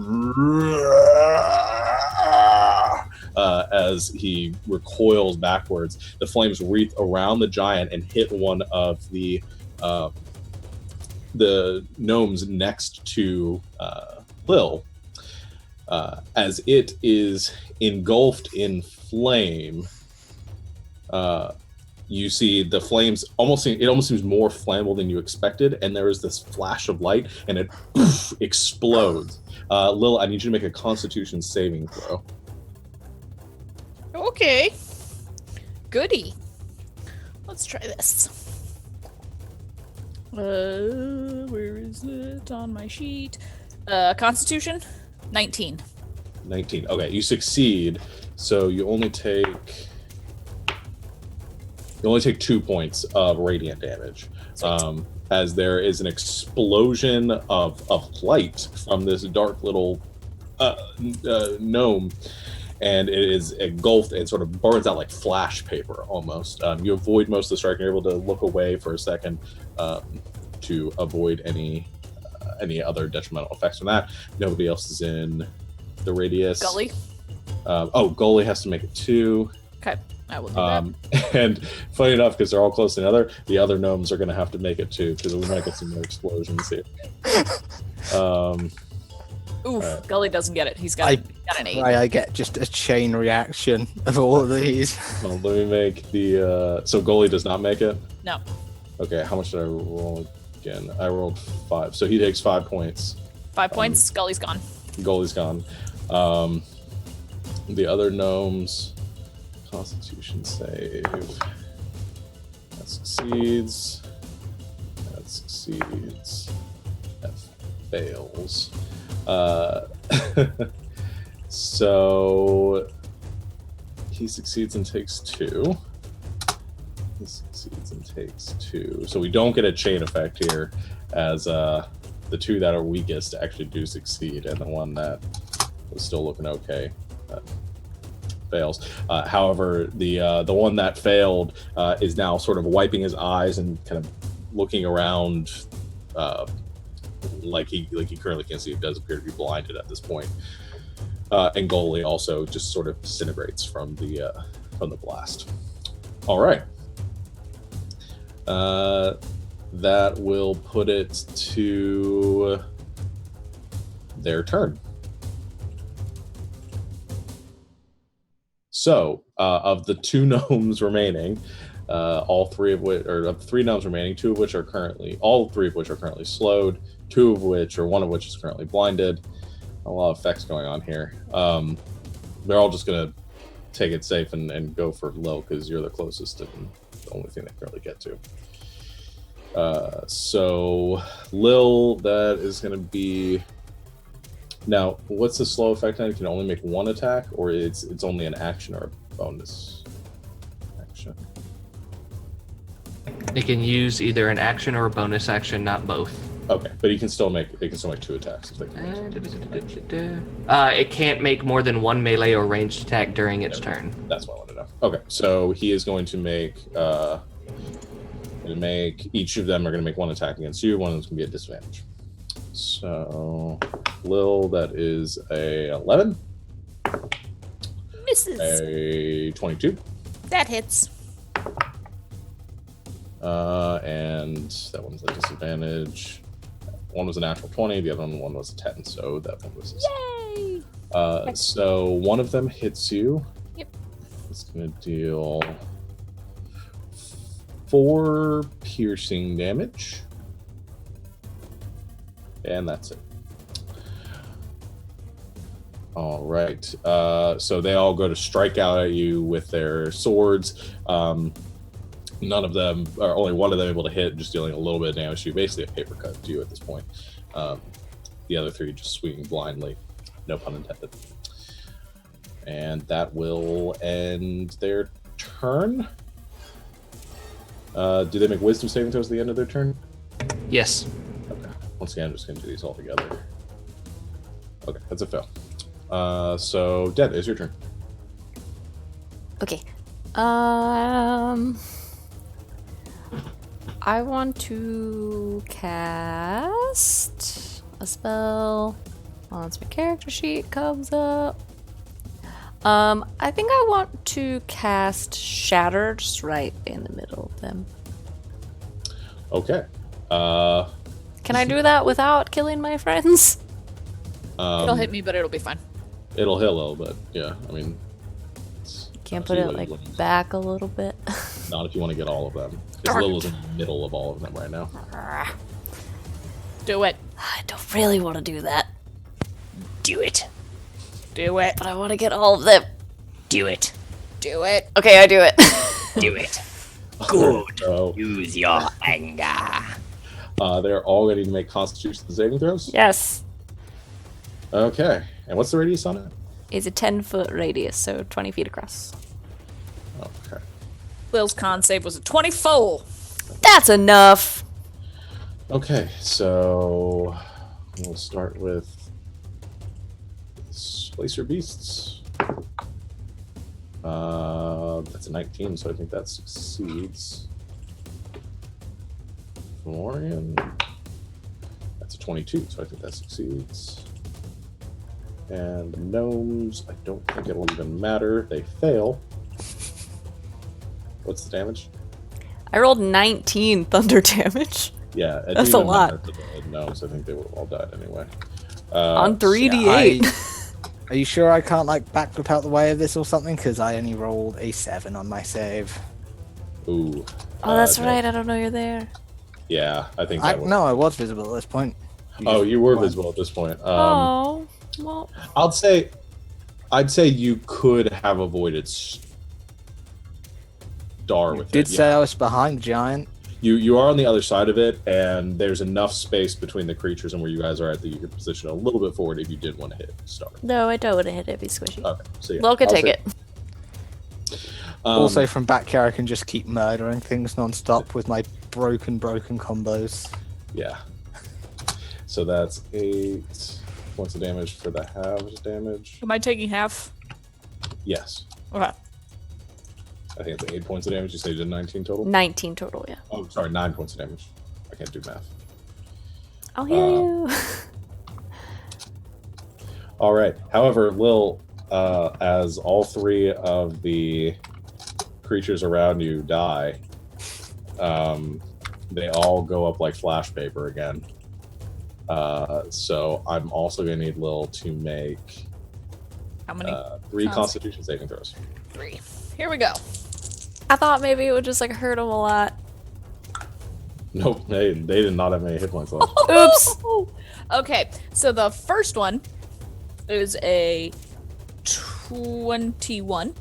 as he recoils backwards. The flames wreath around the giant and hit one of the gnomes next to Lil, as it is engulfed in flame. You see the flames it almost seems more flammable than you expected, and there is this flash of light, and it explodes. Lil, I need you to make a Constitution saving throw.
Okay. Goody. Let's try this. Where is it on my sheet? Constitution? 19.
19. Okay, you succeed. So you only take 2 points of radiant damage. As there is an explosion of light from this dark little gnome, and it is engulfed and sort of burns out like flash paper almost. You avoid most of the strike, and you're able to look away for a second to avoid any other detrimental effects from that. Nobody else is in the radius.
Gully?
Gully has to make it 2.
Okay, I will do that.
And funny enough, because they're all close to the other gnomes are going to have to make it 2, because we might get some more explosions here.
Oof, Gully doesn't get it. He's got an 8.
I get just a chain reaction of all of these.
Well, let me make the... So Gully does not make it?
No.
Okay, how much did I roll again? I rolled 5. So he takes 5 points.
5 points, Gully's gone.
Gully's gone. The other gnomes... Constitution save. That succeeds. That succeeds. That fails. So he succeeds and takes 2. He succeeds and takes 2. So we don't get a chain effect here, as the 2 that are weakest actually do succeed, and the one that was still looking okay fails. However, the one that failed is now sort of wiping his eyes and kind of looking around, like he currently can't see. It does appear to be blinded at this point. And Gully also just sort of disintegrates from the blast. All right. That will put it to their turn. So, of the 2 gnomes remaining, all 3 of which, or of the 3 gnomes remaining, all 3 of which are currently slowed, 2 of which, or 1 of which is currently blinded. A lot of effects going on here. They're all just going to take it safe and go for Lil, because you're the closest and the only thing they can really get to. So, Lil, that is going to be... Now, what's the slow effect on it? You can only make 1 attack, or it's only an action or a bonus action?
It can use either an action or a bonus action, not both.
Okay, but he can still make 2 attacks. If they can.
It can't make more than 1 melee or ranged attack during its turn.
That's what I wanted to know. Okay, so he is going to make Gonna make each of them are gonna make one attack against you. One of them's gonna be a disadvantage. So, Lil, that is a 11.
Misses.
A 22.
That hits.
And that one's a disadvantage. One was a natural 20, the other one was a 10, so that one was
Yay!
so one of them hits you.
Yep.
It's gonna deal 4 piercing damage. And that's it. All right. So they all go to strike out at you with their swords. None of them, or only one of them, able to hit, just dealing a little bit of damage to you. Basically, a paper cut to you at this point. The other 3 just swinging blindly. No pun intended. And that will end their turn. Do they make wisdom saving throws at the end of their turn?
Yes.
Okay. Once again, I'm just going to do these all together. Okay, that's a fail. So, Deb, it's your turn.
Okay. I want to cast a spell once my character sheet comes up. I think I want to cast Shatter just right in the middle of them.
Okay.
Can I do that without killing my friends?
It'll hit me, but it'll be fine.
It'll hit a little bit, yeah. I mean,
Can't put it like back a little bit.
not if you want to get all of them. Because Lil is in the middle of all of them right now.
Do it.
I don't really want to do that,
Do it.
Do it.
but I want to get all of them.
Do it.
Do it.
Okay, I do it.
Do it. Good.
So,
Use your anger.
they're all ready to make Constitution saving throws?
Yes.
Okay. And what's the radius on it?
It's a 10-foot radius, so 20 feet across.
Okay.
Lil's con save was a 24.
That's enough.
Okay, so we'll start with Placer Beasts. That's a 19, so I think that succeeds. Florian. That's a 22, so I think that succeeds. And the gnomes, I don't think it'll even matter. They fail. What's the damage?
I rolled 19 thunder damage.
Yeah, it
That's
didn't
a
even
lot.
matter to the gnomes. I think they would have all died anyway.
On 3d8.
Are you sure I can't like backflip out the way of this or something? Because I only rolled a 7 on my save.
Ooh.
Oh, that's
no.
right. I don't know you're there.
Yeah, I think that would.
No, I was visible at this point.
You were
weren't.
visible at this point.
Oh, well.
I'd say you could have avoided Star with
Did
it.
say I was behind the giant.
You are on the other side of it, and there's enough space between the creatures and where you guys are at that you could position a little bit forward if you did want to hit Star.
No, I don't want to hit it. It'd be squishy.
Okay, so yeah,
Well, could
I'll
take
say-
it.
Also, from back here, I can just keep murdering things non-stop with my broken combos.
Yeah. So that's 8 points of damage for the halves damage.
Am I taking half?
Yes.
Okay.
I think it's 8 points of damage. You say you did 19 total?
19 total, yeah.
Oh, sorry, 9 points of damage. I can't do math.
I'll hear you.
All right. However, Lil, as all 3 of the creatures around you die, they all go up like flash paper again. So I'm also going to need Lil to make
How many?
3 Constitution saving throws.
3. Here we go.
I thought maybe it would just like hurt him a lot.
Nope, they did not have any hit points left.
Oops.
Okay, so the first one is a 21.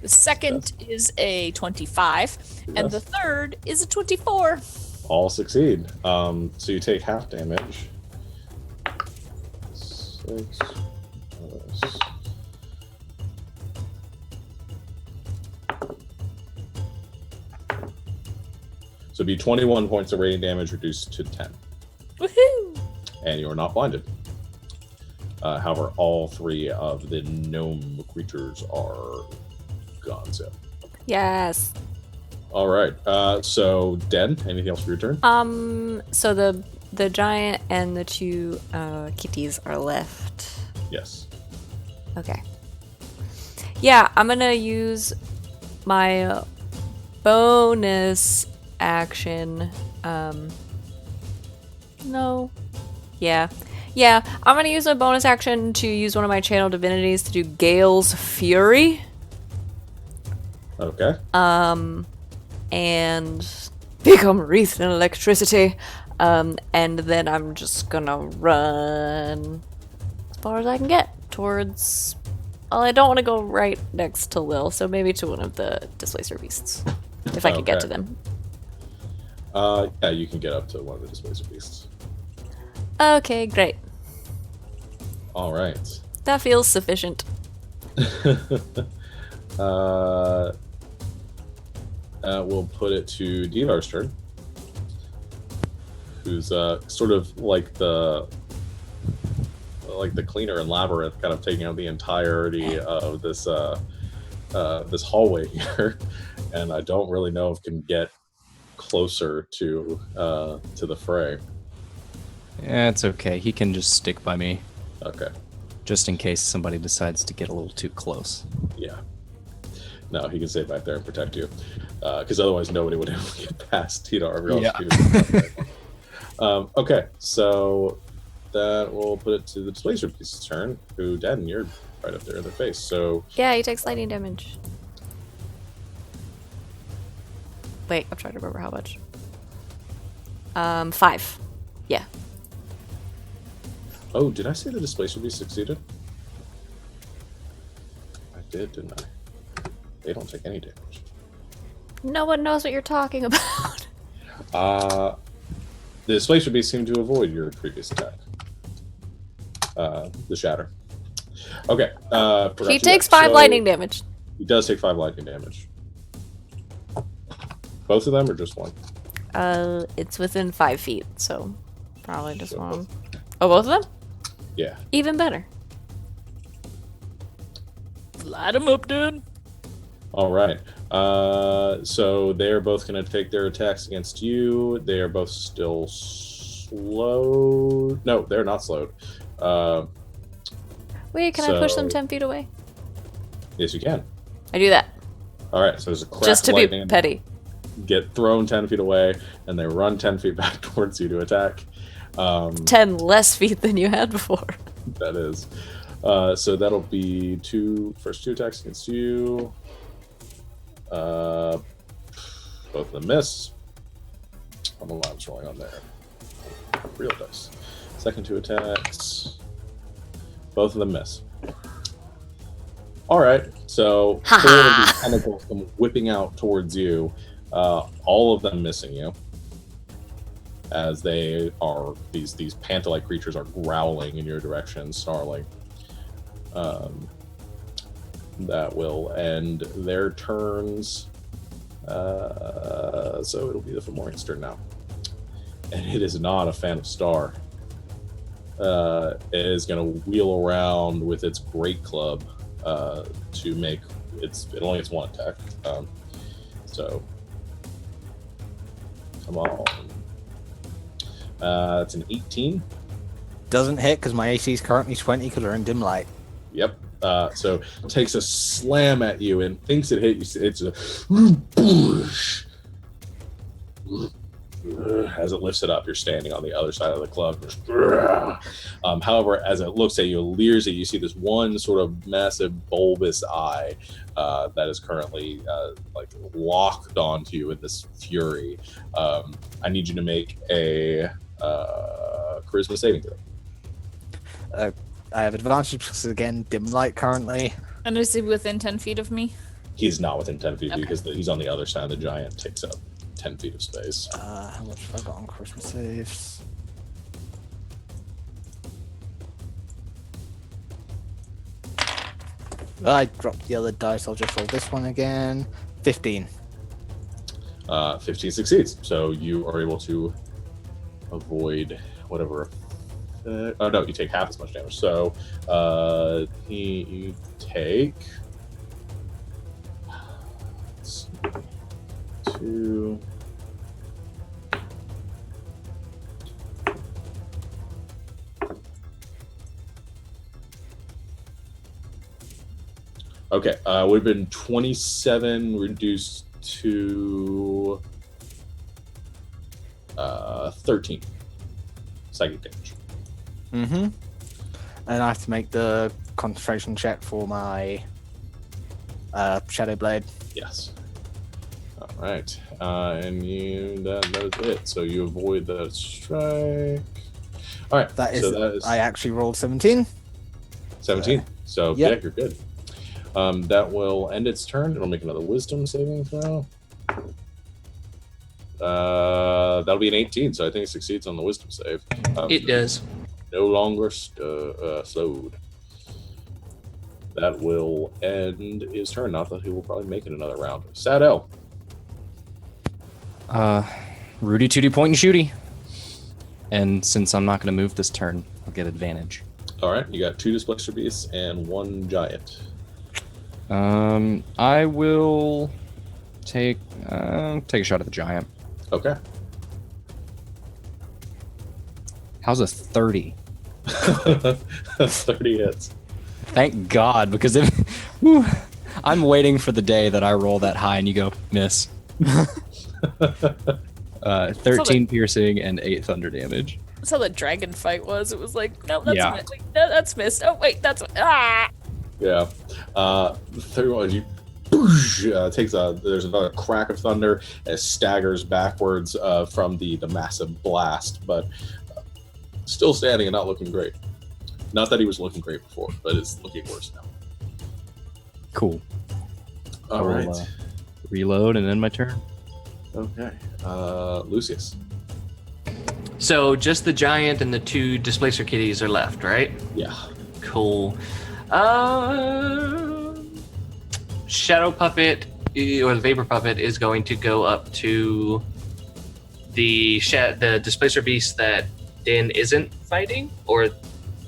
The second is a 25. And
Yes.
the third is a 24.
All succeed. So you take half damage. 6 plus- So it'd be 21 points of radiant damage reduced to 10.
Woohoo!
And you are not blinded. However, all 3 of the gnome creatures are gone. So,
Yes.
All right. So, Den, anything else for your turn?
So the giant and the two kitties are left.
Yes.
Okay. Yeah, I'm gonna use my bonus action. No. Yeah. Yeah, I'm gonna use a bonus action to use one of my channel divinities to do Gale's Fury.
Okay.
And become wreathed in electricity. And then I'm just gonna run as far as I can get towards. Well, I don't want to go right next to Lil, so maybe to one of the displacer beasts, if I can get to them.
Yeah, you can get up to one of the displacer beasts.
Okay, great.
All right.
That feels sufficient.
We'll put it to Divar's turn, who's sort of like the cleaner in Labyrinth, kind of taking out the entirety of this this hallway here, and I don't really know if can get closer to the fray.
Yeah, it's okay. He can just stick by me,
Okay.
just in case somebody decides to get a little too close.
Yeah. No, he can stay back there and protect you, because otherwise nobody would ever get past everyone else. Okay, so that will put it to the displacer piece's turn. Who, Den, you're right up there in their face. So
Yeah, he takes lightning damage. Wait, I'm trying to remember how much. 5. Yeah.
oh, did I say the displacer beast succeeded? I did, didn't I? They don't take any damage.
No one knows what you're talking about.
The displacer beast seemed to avoid your previous attack. The shatter. Okay.
He takes 5 lightning damage.
He does take 5 lightning damage. Both of them or just one?
It's within 5 feet, so probably just one. Oh, both of them?
Yeah.
Even better.
Light him up, dude.
All right. So they're both going to take their attacks against you. They are both still slowed. No, they're not slowed.
Wait, can I push them 10 feet away?
Yes, you can.
I do that.
All right. So there's a crack
Just to
of
be
lightning.
petty.
Get thrown 10 feet away, and they run 10 feet back towards you to attack.
10 less feet than you had before.
That is. So that'll be first two attacks against you. Both of them miss. I don't know why I was rolling on there. Real dice. Second 2 attacks. Both of them miss. All right. So 4 of these tentacles come whipping out towards you. All of them missing you. As they are, these panther-like creatures are growling in your direction, snarling. That will end their turns. So it'll be the Fomorian's turn now. And it is not a fan of Star. It is going to wheel around with its great club to make it only gets 1 attack. So come on. It's an 18.
Doesn't hit because my AC is currently 20 because we're in dim light.
Yep. So takes a slam at you and thinks it hit you. It's a as it lifts it up, you're standing on the other side of the club. However, as it looks at you, leers at you, see this one sort of massive bulbous eye that is currently like locked onto you in this fury. I need you to make a charisma saving throw.
I have advantage because, again, dim light currently.
And is he within 10 feet of me?
He is not within 10 feet
Okay.
because he's on the other side. The giant takes up 10 feet of space.
How much have I got on charisma saves? I dropped the other dice. I'll just roll this one again. 15.
15 succeeds. So you are able to avoid whatever. Oh no, you take half as much damage. So you take 2, Okay, would have been 27 reduced to 13 psychic damage.
Mm-hmm. And I have to make the concentration check for my Shadow Blade.
Yes. All right, and that is it. So you avoid that strike. All right,
That is,
so that is
I actually rolled 17.
17. So
Yep.
yeah, you're good. That will end its turn. It'll make another Wisdom saving throw. That'll be an 18, so I think it succeeds on the Wisdom save.
It does.
No longer slowed. That will end his turn. Not that he will probably make it another round. Sadell.
Rudy Tooty point and shooty. And since I'm not going to move this turn, I'll get advantage.
All right, you got 2 Displacer Beasts and 1 Giant.
I will take a shot at the giant.
Okay.
How's a 30?
30 hits.
Thank God, because I'm waiting for the day that I roll that high and you go miss. 13 piercing and 8 thunder damage.
That's how the dragon fight was. It was like, no, that's
Yeah.
missed. Wait, no, that's missed. Oh wait, that's
Yeah. 31. You there's another crack of thunder as staggers backwards from the massive blast, but still standing and not looking great. Not that he was looking great before, but it's looking worse now.
Cool.
All right.
Reload and end my turn.
Okay. Lucius.
So just the giant and the 2 displacer kitties are left, right?
Yeah.
Cool. Shadow Puppet or the Vapor Puppet is going to go up to the Displacer Beast that Din isn't fighting, or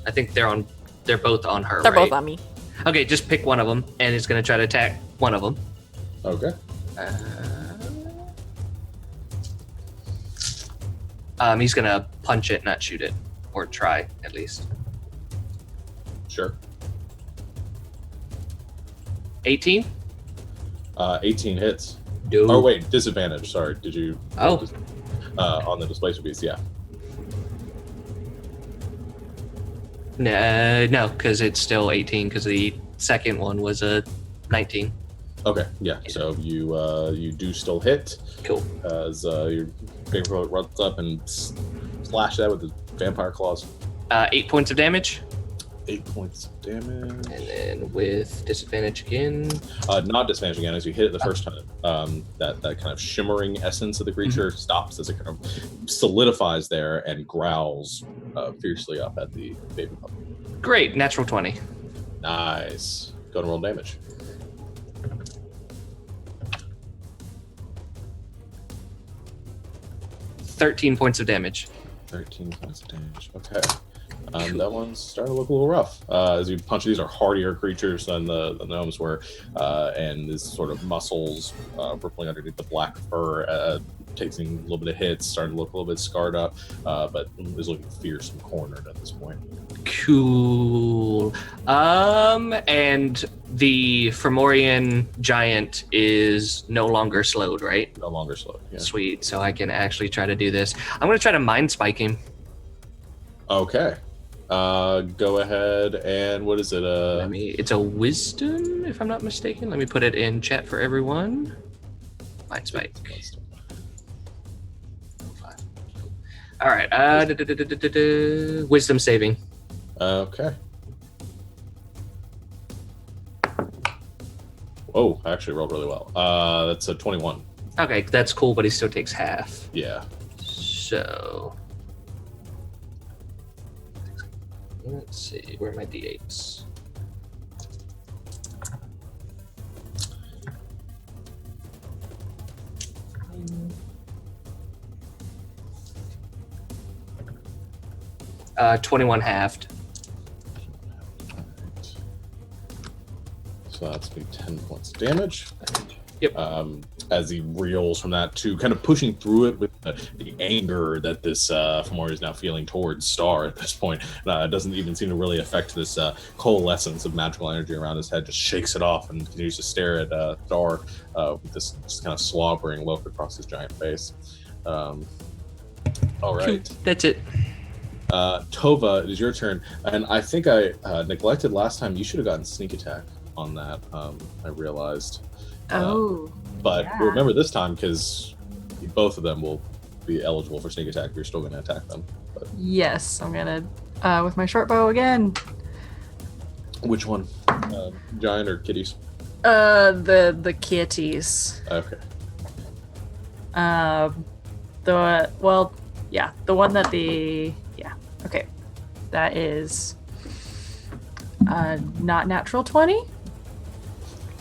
I think they're both on her.
They're
right?
both on me.
Okay, just pick one of them, and it's going to try to attack one of them.
Okay.
He's going to punch it, not shoot it, or try at least.
Sure.
18.
18 hits.
Dude.
Oh wait, disadvantage. Sorry, did you?
Oh.
On the Displacer Beast, yeah.
No, because it's still 18. Because the second one was a 19.
Okay, yeah. So you do still hit.
Cool.
As your Vapor runs up and slash that with his vampire claws.
8 points of damage.
8 points of damage.
And then with disadvantage again.
Not disadvantage again. As you hit it the first time, that kind of shimmering essence of the creature stops as it kind of solidifies there and growls fiercely up at the Vapor Puppet.
Great, natural 20.
Nice. Go and roll damage.
$13 points of damage.
13 points of damage. Okay. That one's starting to look a little rough. As you punch, these are hardier creatures than the gnomes were, and this sort of muscles rippling underneath the black fur, taking a little bit of hits, starting to look a little bit scarred up, but is looking fierce and cornered at this point.
Cool. And the Fomorian giant is no longer slowed, right?
No longer slowed. Yeah.
Sweet. So I can actually try to do this. I'm going to try to mind spike him.
Okay. Go ahead and what is it?
It's a wisdom, if I'm not mistaken. Let me put it in chat for everyone. Mind spike. All right. Wisdom saving.
Okay. Oh, I actually rolled really well. That's a 21.
Okay, that's cool, but he still takes half.
Yeah.
So let's see, where are my d8s? Uh, 21 halved.
So that's be 10 points of damage.
Yep.
As he reels from that to kind of pushing through it with the anger that this Fomori is now feeling towards Star at this point. Doesn't even seem to really affect this coalescence of magical energy around his head. Just shakes it off and continues to stare at Star with this just kind of slobbering look across his giant face. All right.
That's it.
Tova, it is your turn. And I think I neglected last time. You should have gotten sneak attack on that, I realized. But remember this time, because both of them will be eligible for sneak attack. You're still going to attack them. But.
Yes, I'm going to, with my short bow again.
Which one? Giant or kitties?
The kitties.
Okay.
The one that okay. That is not natural 20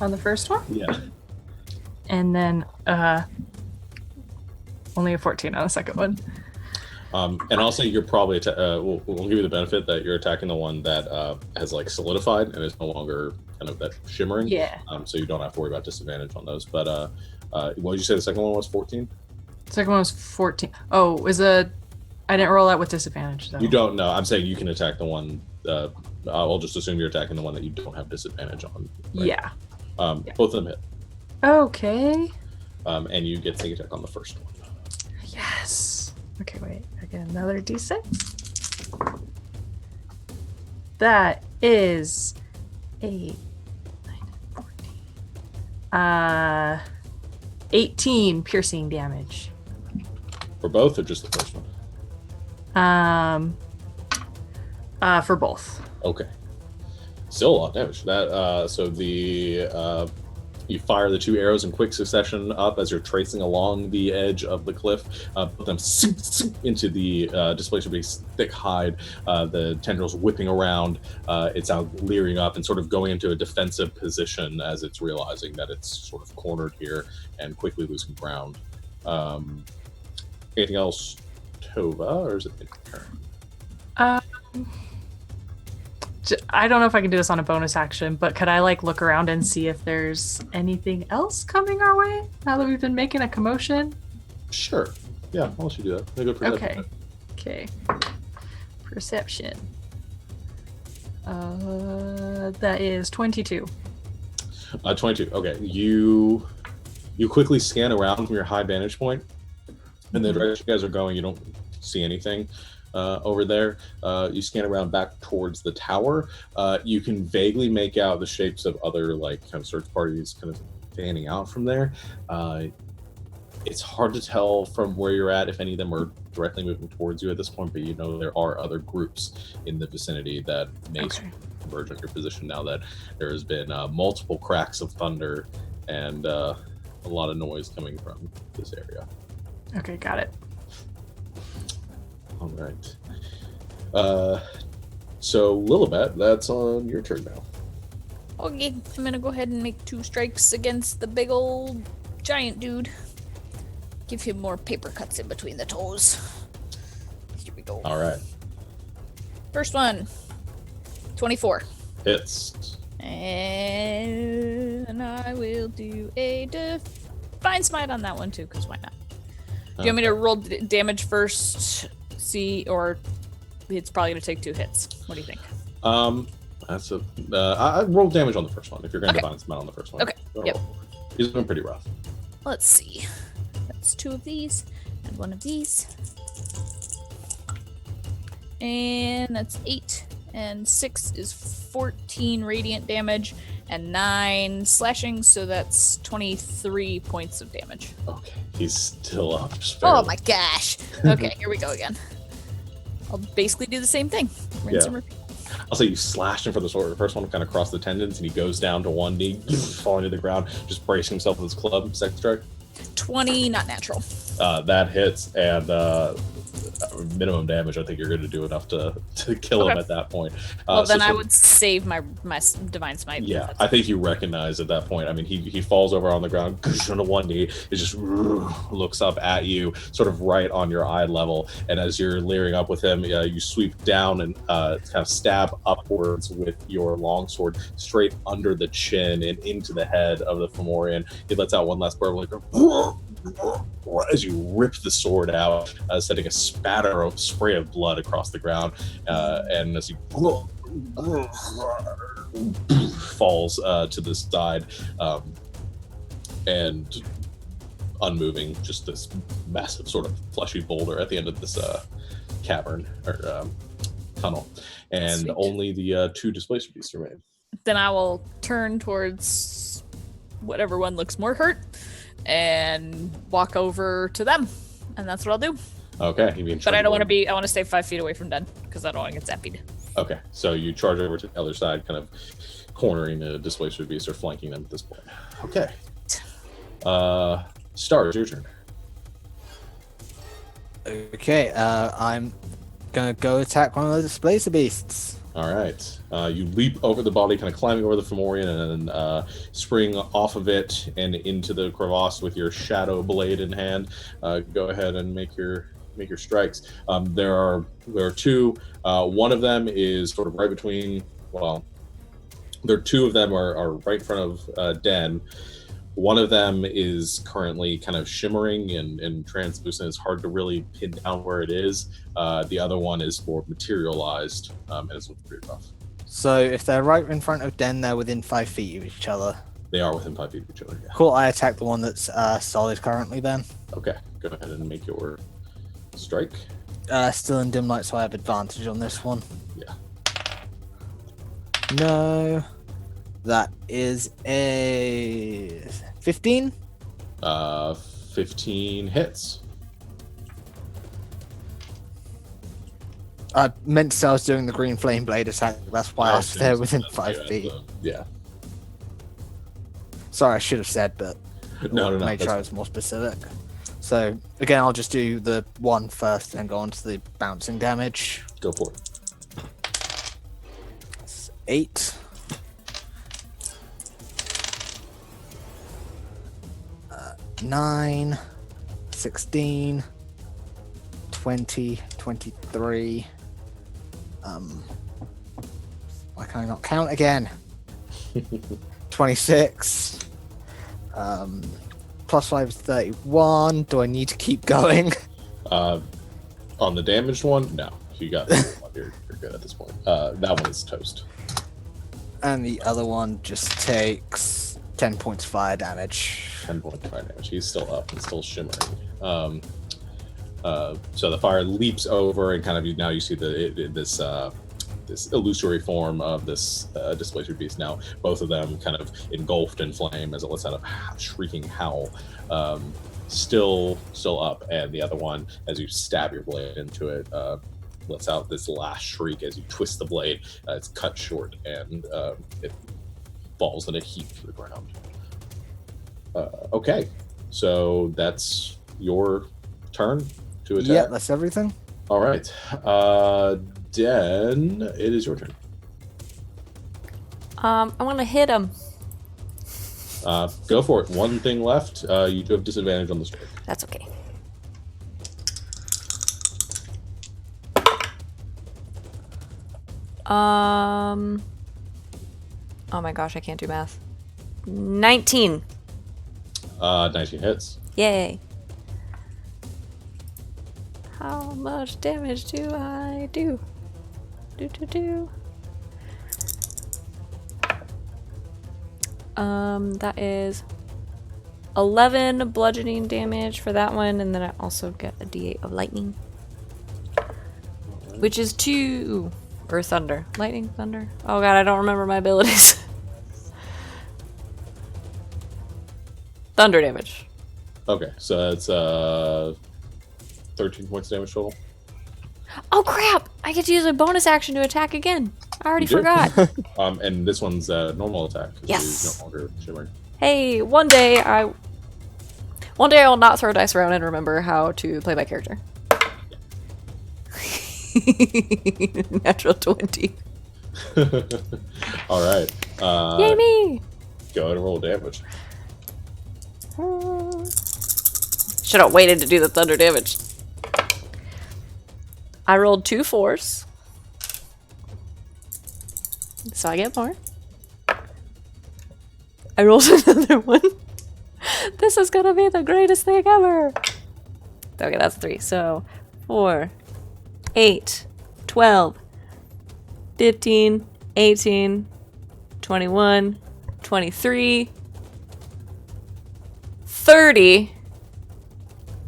on the first one.
Yeah.
And then only a 14 on the second one.
And also, you're probably we'll give you the benefit that you're attacking the one that has like solidified and is no longer kind of that shimmering.
Yeah.
So you don't have to worry about disadvantage on those. But what did you say the second one was? 14?
The second one was 14. Oh, I didn't roll out with disadvantage though.
You don't know. I'm saying you can attack the one. I'll just assume you're attacking the one that you don't have disadvantage on. Right?
Yeah.
Both of them hit.
Okay.
And you get sneak attack on the first one.
Yes. Okay, wait. I get another d6. That is 8, 9, 14. 18 piercing damage.
For both or just the first one?
For both.
Okay. Still a lot of damage. That so the you fire the two arrows in quick succession up as you're tracing along the edge of the cliff, put them into the displacer beast's thick hide. The tendrils whipping around. It's out leering up and sort of going into a defensive position as it's realizing that it's sort of cornered here and quickly losing ground. Anything else, Tova, or is it your turn?
I don't know if I can do this on a bonus action, but could I look around and see if there's anything else coming our way now that we've been making a commotion?
Sure. Yeah, I'll let you do that. Make a perception.
Okay. Perception. That is 22.
22. Okay. You quickly scan around from your high vantage point, and the direction you guys are going, you don't see anything. Over there, you scan around back towards the tower. You can vaguely make out the shapes of other kind of search parties kind of fanning out from there. It's hard to tell from where you're at if any of them are directly moving towards you at this point, but there are other groups in the vicinity that may converge on your position now that there has been multiple cracks of thunder and a lot of noise coming from this area.
Okay, got it.
All right. So Lilibet, that's on your turn now.
Okay, I'm gonna go ahead and make 2 strikes against the big old giant dude. Give him more paper cuts in between the toes. Here we go.
All right.
First one, 24.
Hits.
And I will do a Divine Smite on that one too, because why not? Do you want me to roll damage first? See, or it's probably gonna take 2 hits. What do you think?
That's I rolled damage on the first one. If you're gonna divine smite on the first one,
Okay. Yep.
He's been pretty rough.
Let's see. That's 2 of these and 1 of these, and that's 8 and 6 is 14 radiant damage and 9 slashing. So that's 23 points of damage.
Okay, he's still up.
Oh my gosh. Okay, here we go again. I'll basically do the same thing. Rinse and repeat.
I'll say you slashed him for the sword. The first one kind of crossed the tendons, and he goes down to one knee, falling to the ground, just bracing himself with his club. Second strike.
20, not natural.
That hits, and minimum damage. I think you're going to do enough to kill him at that point.
Well, then I would save my divine smite.
Yeah, I think you recognize at that point. I mean, he falls over on the ground on one knee. It just looks up at you, sort of right on your eye level. And as you're leering up with him, you sweep down and kind of stab upwards with your longsword straight under the chin and into the head of the Fomorian. He lets out one last burble, like, as you rip the sword out, setting a spatter of spray of blood across the ground, and as he falls to the side, and unmoving, just this massive sort of fleshy boulder at the end of this cavern or tunnel, and
Sweet.
only the 2 displacer beasts remain.
Then I will turn towards whatever one looks more hurt and walk over to them, and that's what I'll do.
Okay, you mean?
But I don't want to be. I want to stay 5 feet away from Den because I don't want to get zappied.
Okay, so you charge over to the other side, kind of cornering the displacer beast or flanking them at this point. Okay. Star, it's your turn.
Okay, I'm gonna go attack one of the displacer beasts.
All right. You leap over the body, kind of climbing over the Fomorian, and then spring off of it and into the crevasse with your shadow blade in hand. Go ahead and make your strikes. There are 2. One of them is sort of right between. Well, there are 2 of them are right in front of Den. One of them is currently kind of shimmering and translucent. It's hard to really pin down where it is. The other one is more materialized and it's looking pretty rough.
So if they're right in front of Den, they're within 5 feet of each other.
They are within 5 feet of each other. Yeah.
Cool. I attack the one that's solid currently. Then.
Okay. Go ahead and make your strike.
Still in dim light, so I have advantage on this one.
Yeah.
No. That is a 15.
15 hits.
I meant to say I was doing the green flame blade attack. That's why I was there within 5 feet.
Yeah.
Sorry, I should have said, but
No.
made sure I was more specific. So again, I'll just do the one first, then go on to the bouncing damage.
Go for it.
It's 8. 9, 16, 20, 23. Why can I not count again? 26. Plus 5 is 31. Do I need to keep going?
On the damaged one, no. You got that one. You're good at this point. That one is toast.
And the other one just takes 10 points of fire damage.
10 points of fire damage. He's still up and still shimmering. So the fire leaps over, and kind of now you see this illusory form of this displacer beast. Now both of them kind of engulfed in flame as it lets out a shrieking howl. Still up, and the other one, as you stab your blade into it, lets out this last shriek as you twist the blade. It's cut short, and it falls in a heap to the ground. Okay, so that's your turn to attack.
Yeah, that's everything.
All right, Den, it is your turn.
I want to hit him.
Go for it. One thing left. You do have disadvantage on the strike.
That's okay. Oh my gosh, I can't do math. 19.
19 hits.
Yay. How much damage do I do? That is 11 bludgeoning damage for that one, and then I also get a d8 of lightning. Which is 2. Or thunder. Lightning, thunder. Oh god, I don't remember my abilities. Thunder damage.
Okay, so that's 13 points of damage total.
Oh crap! I get to use a bonus action to attack again. I already
You do?
forgot.
And this one's a normal attack.
Yes.
He's no longer shimmering.
Hey, one day I will not throw dice around and remember how to play my character. Natural 20.
All right.
Yay me!
Go ahead and roll damage.
Should have waited to do the thunder damage. I rolled 2 4s. So I get more. I rolled another one. This is gonna be the greatest thing ever. Okay, that's 3. So 4, 8, 12, 15, 18, 21, 23, 30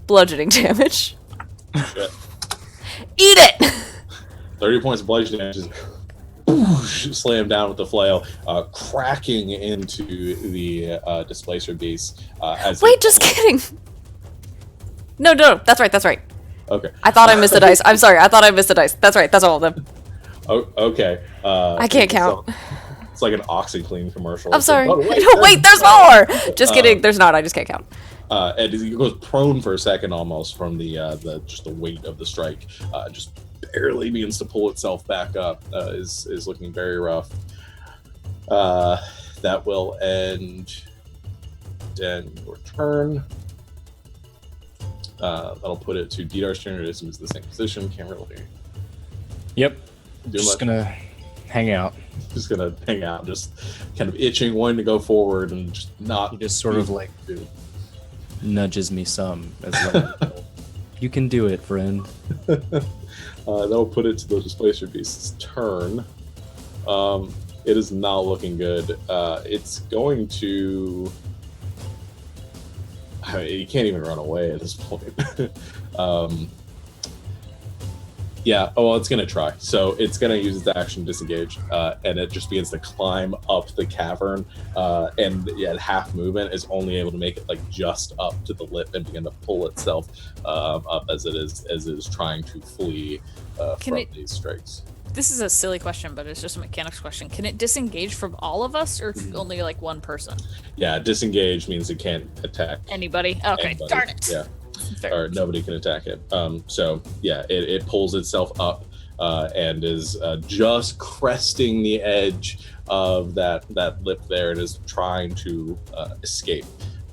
bludgeoning damage.
Shit.
Eat it!
30 points of bludgeoning damage. Slam down with the flail, cracking into the displacer beast.
Wait, just kidding. No, that's right.
Okay.
I thought I missed a dice. I'm sorry, I thought I missed a dice. That's right, that's all of them.
Oh, okay.
I can't count.
It's like an OxyClean commercial.
I'm
It's like,
sorry.
"Oh,
Wait, there's more! Just kidding, there's not, I just can't count.
And he goes prone for a second almost from the just the weight of the strike. Just barely begins to pull itself back up. Is looking very rough. That will end your turn. That'll put it to Didar's turn. It is the same position. Can't really.
Yep.
Do
Just
much.
gonna hang out.
Just gonna hang out, just kind of itching, wanting to go forward, and just not.
He just sort of like nudges me some as like, you can do it, friend.
That'll put it to the displacer beast's turn. It is not looking good. It's going to. I mean, you can't even run away at this point. Yeah, oh, well, it's going to try. So it's going to use its action disengage, and it just begins to climb up the cavern. And at half movement, is only able to make it like just up to the lip and begin to pull itself up as it is trying to flee from these strikes.
This is a silly question, but it's just a mechanics question. Can it disengage from all of us, or only like one person?
Yeah, disengage means it can't attack
Anybody? Okay,
anybody.
darn it.
Yeah.
Fair.
Or nobody can attack it. So yeah, it pulls itself up and is just cresting the edge of that lip there. It is trying to escape,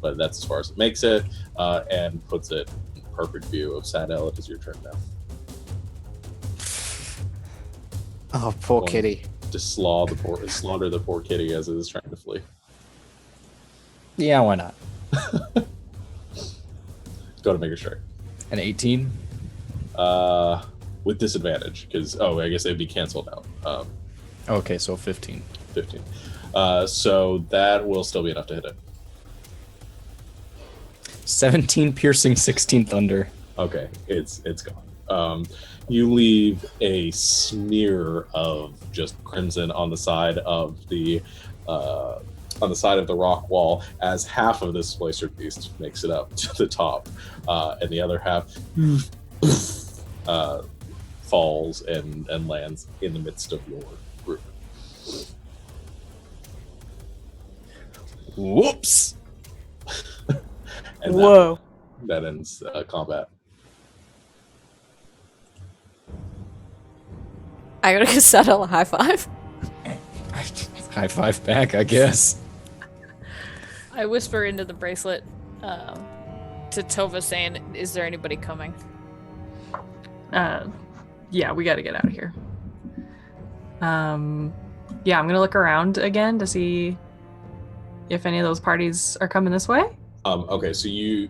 but that's as far as it makes it, and puts it in perfect view of Sadell. It is your turn now.
Oh, poor
Going
kitty.
To slaughter the poor kitty as it is trying to flee.
Yeah, why not?
Go to make a strike.
An 18?
With disadvantage, because I guess it'd be canceled out.
Okay, so 15.
15. So that will still be enough to hit it.
17 piercing, 16 thunder.
Okay, it's gone. You leave a smear of just crimson on the side of the rock wall as half of this displacer beast makes it up to the top, and the other half falls and lands in the midst of your group.
Whoops!
And
Whoa.
That ends combat.
I gotta give Sadell a high five.
High five back, I guess.
I whisper into the bracelet to Tova, saying, "Is there anybody coming?"
Yeah, we got to get out of here. Yeah, I'm gonna look around again to see if any of those parties are coming this way.
Okay, so you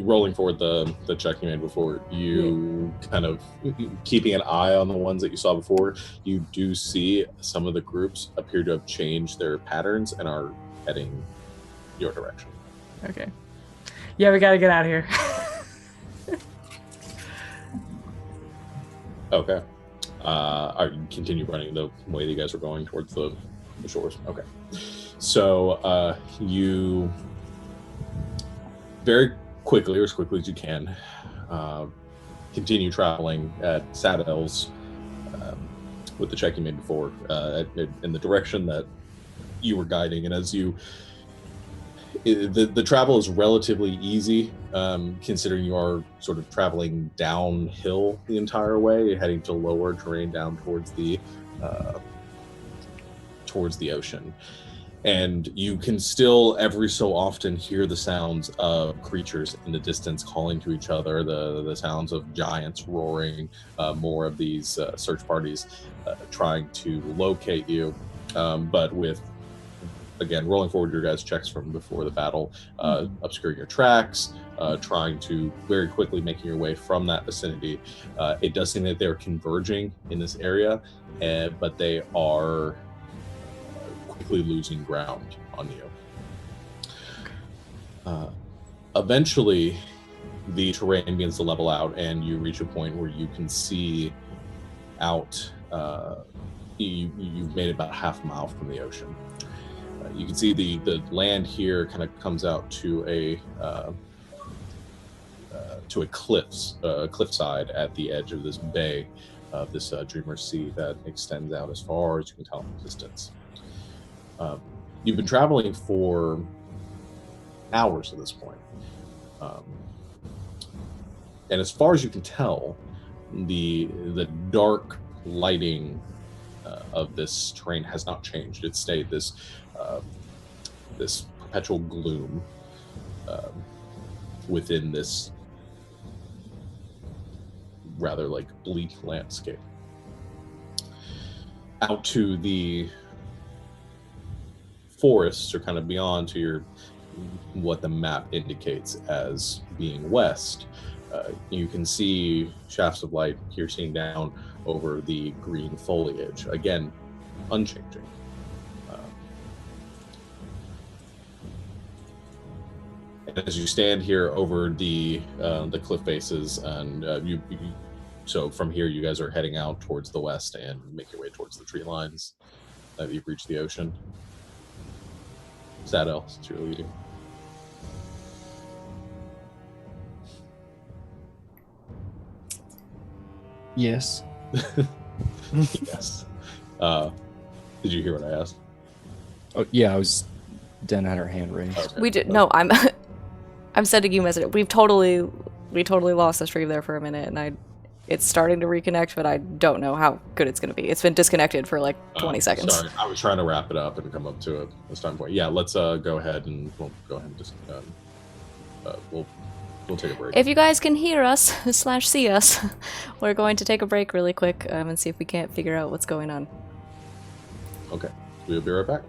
rolling forward the check you made before, you kind of keeping an eye on the ones that you saw before, you do see some of the groups appear to have changed their patterns and are heading your direction.
Okay. Yeah, we got to get out of here.
Okay. Continue running the way that you guys are going towards the shores. Okay. So you very quickly, or as quickly as you can, continue traveling at Sadell's with the check you made before in the direction that you were guiding. And as you The travel is relatively easy, considering you are sort of traveling downhill the entire way, heading to lower terrain down towards the ocean. And you can still every so often hear the sounds of creatures in the distance calling to each other, the sounds of giants roaring, more of these search parties trying to locate you, but with, again, rolling forward your guys' checks from before the battle, obscuring your tracks, trying to very quickly making your way from that vicinity. It does seem that they're converging in this area, but they are quickly losing ground on you. Eventually, the terrain begins to level out, and you reach a point where you can see out. You've made about half a mile from the ocean. You can see the land here kind of comes out to a cliffside at the edge of this bay of this Dreamer Sea that extends out as far as you can tell in the distance. You've been traveling for hours at this point. And as far as you can tell, the dark lighting of this terrain has not changed. It's stayed this perpetual gloom within this rather like bleak landscape. Out to the forests, or kind of beyond to your what the map indicates as being west, you can see shafts of light piercing down over the green foliage, again unchanging. And as you stand here over the cliff faces, and so from here you guys are heading out towards the west and make your way towards the tree lines. You've reached the ocean. Sadel, since you're leading.
Yes.
Yes. Did you hear what I asked?
Oh, yeah, I was. Dan had her hand raised.
Okay.
We did. No, I'm sending you a message. We totally lost the stream there for a minute, and it's starting to reconnect, but I don't know how good it's going to be. It's been disconnected for like 20 seconds.
Sorry, I was trying to wrap it up and come up to a starting point. Yeah, let's go ahead and we'll go ahead and just we'll take a break.
If you guys can hear us / see us, we're going to take a break really quick and see if we can't figure out what's going on.
Okay, we'll be right back.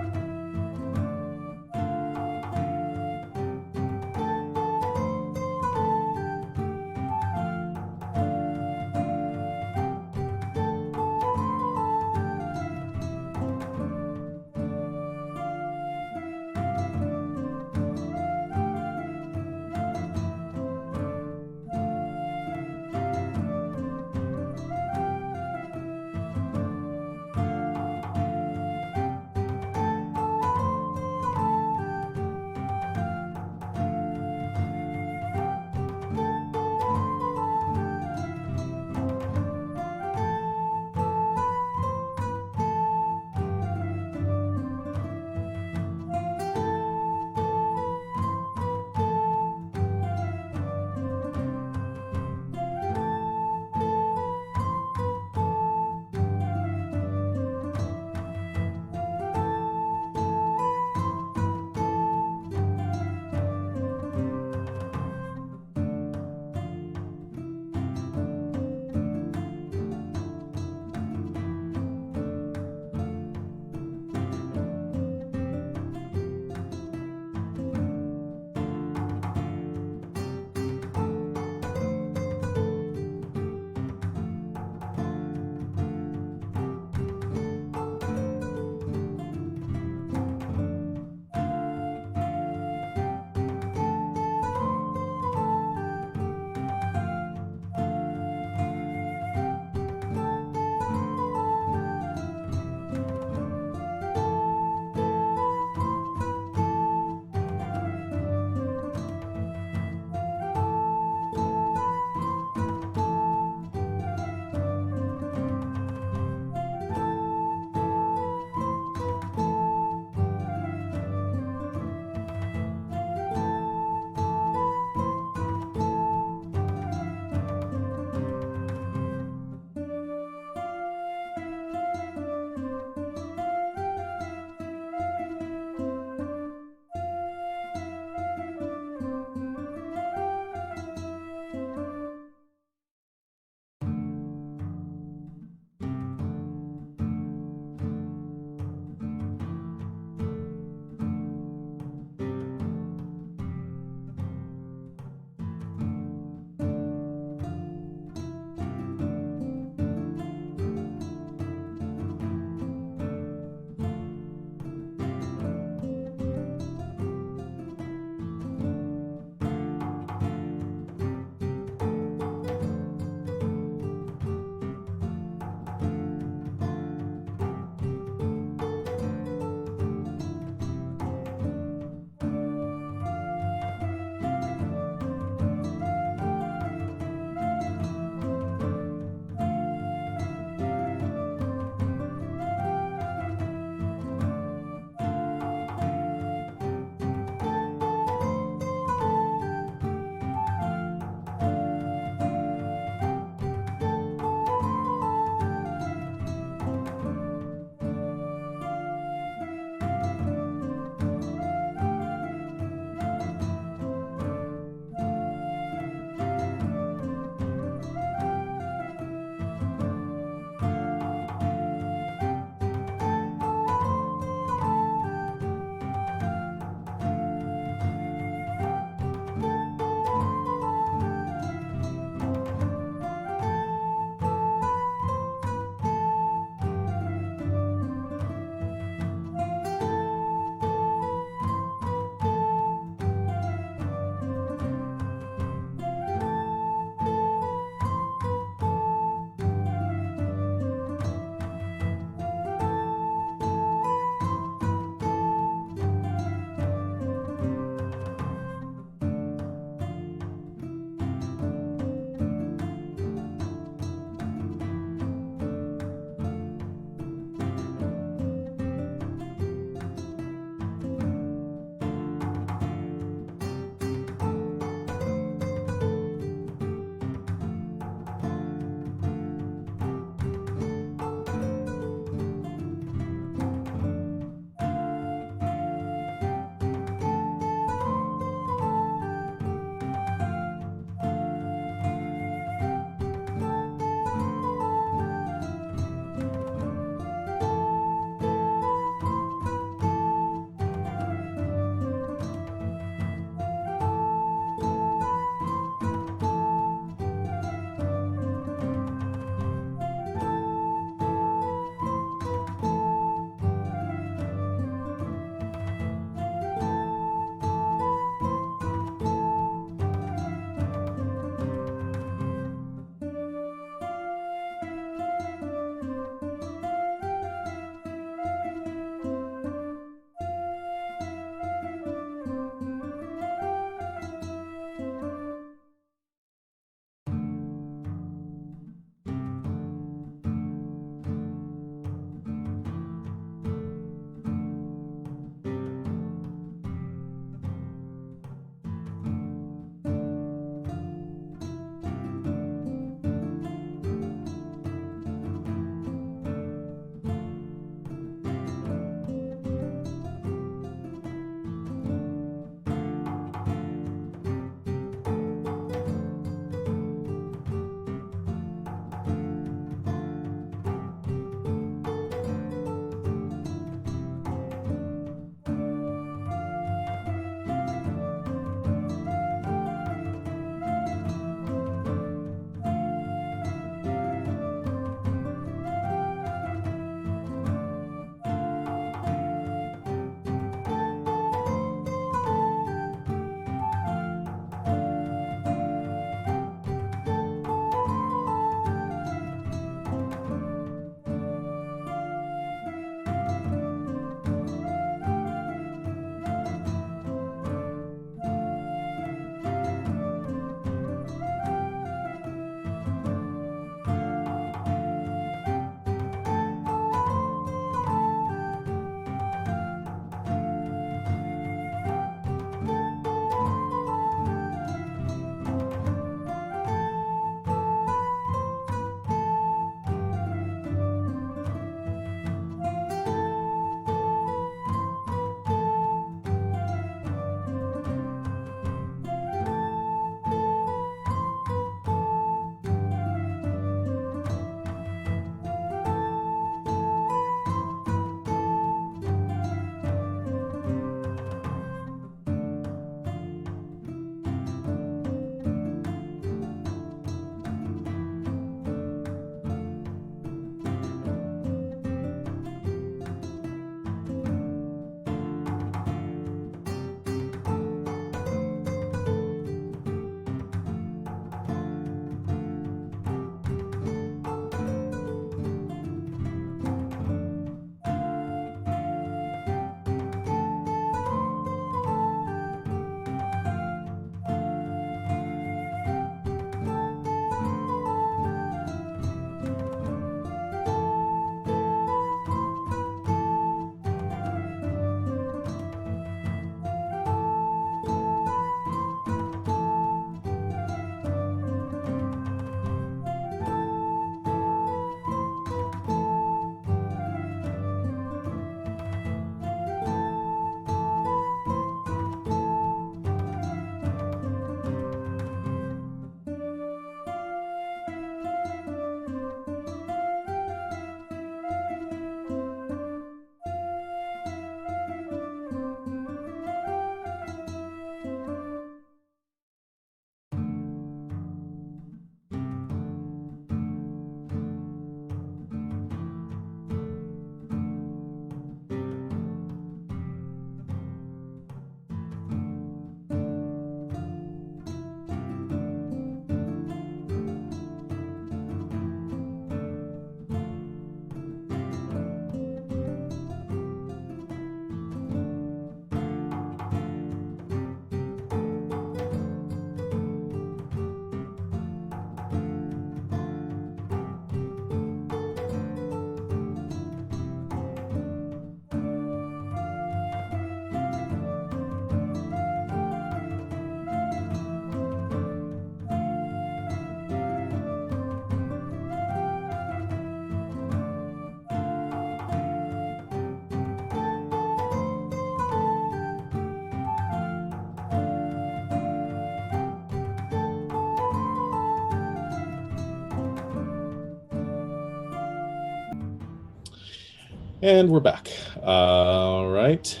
And we're back. All right.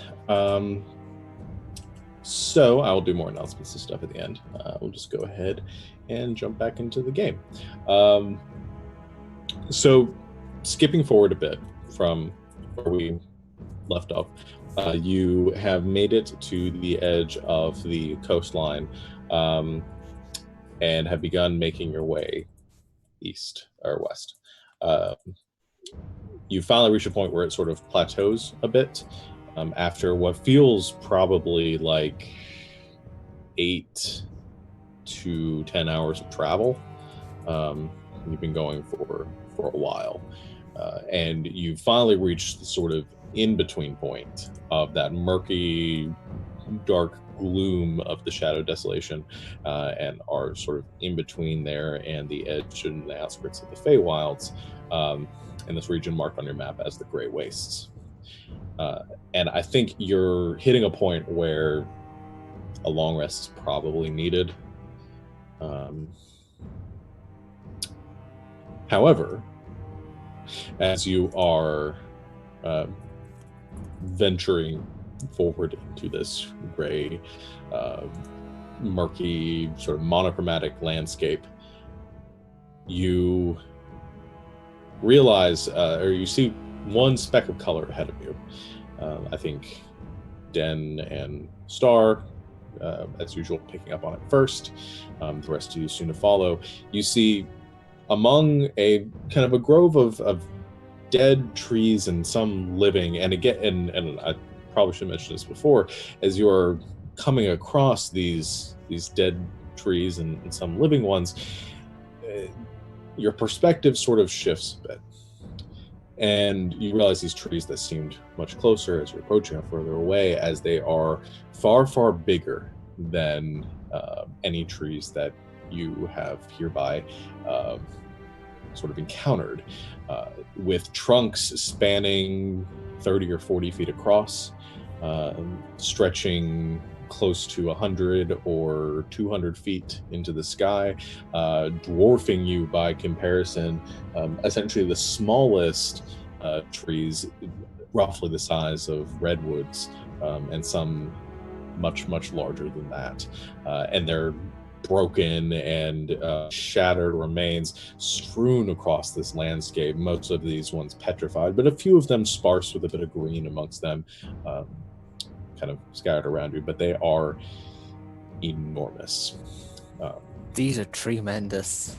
So I'll do more announcements and stuff at the end. We'll just go ahead and jump back into the game. So skipping forward a bit from where we left off, you have made it to the edge of the coastline and have begun making your way east or west. You finally reach a point where it sort of plateaus a bit after what feels probably like 8 to 10 hours of travel. You've been going for a while, and you finally reached the sort of in-between point of that murky, dark gloom of the Shadow Desolation, and are sort of in between there and the edge and the outskirts of the Feywilds, in this region marked on your map as the Grey Wastes. And I think you're hitting a point where a long rest is probably needed. However, as you are venturing forward into this gray, murky, sort of monochromatic landscape, you realize, or you see one speck of color ahead of you. I think Den and Star, as usual, picking up on it first. The rest of you soon to follow. You see among a kind of a grove of dead trees and some living, and again, and I probably should mention this before, as you are coming across these dead trees and some living ones, your perspective sort of shifts a bit. And you realize these trees that seemed much closer as you're approaching are further away, as they are far, far bigger than any trees that you have hereby sort of encountered, with trunks spanning 30 or 40 feet across, stretching close to 100 or 200 feet into the sky, dwarfing you by comparison. Essentially the smallest trees, roughly the size of redwoods, and some much, much larger than that. And they're broken and shattered remains strewn across this landscape, most of these ones petrified, but a few of them sparse with a bit of green amongst them, kind of scattered around you, but they are enormous.
These are tremendous.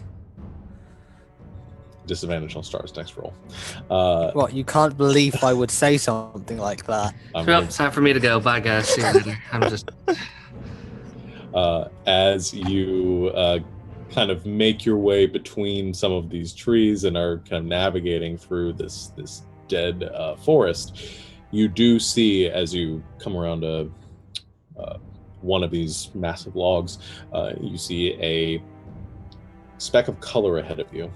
Disadvantage on Star's next roll.
What, you can't believe I would say something like that.
Well, it's time for me to go. Bye, guys. See you later. I'm just...
As you kind of make your way between some of these trees and are kind of navigating through this dead forest, you do see, as you come around one of these massive logs, you see a speck of color ahead of you,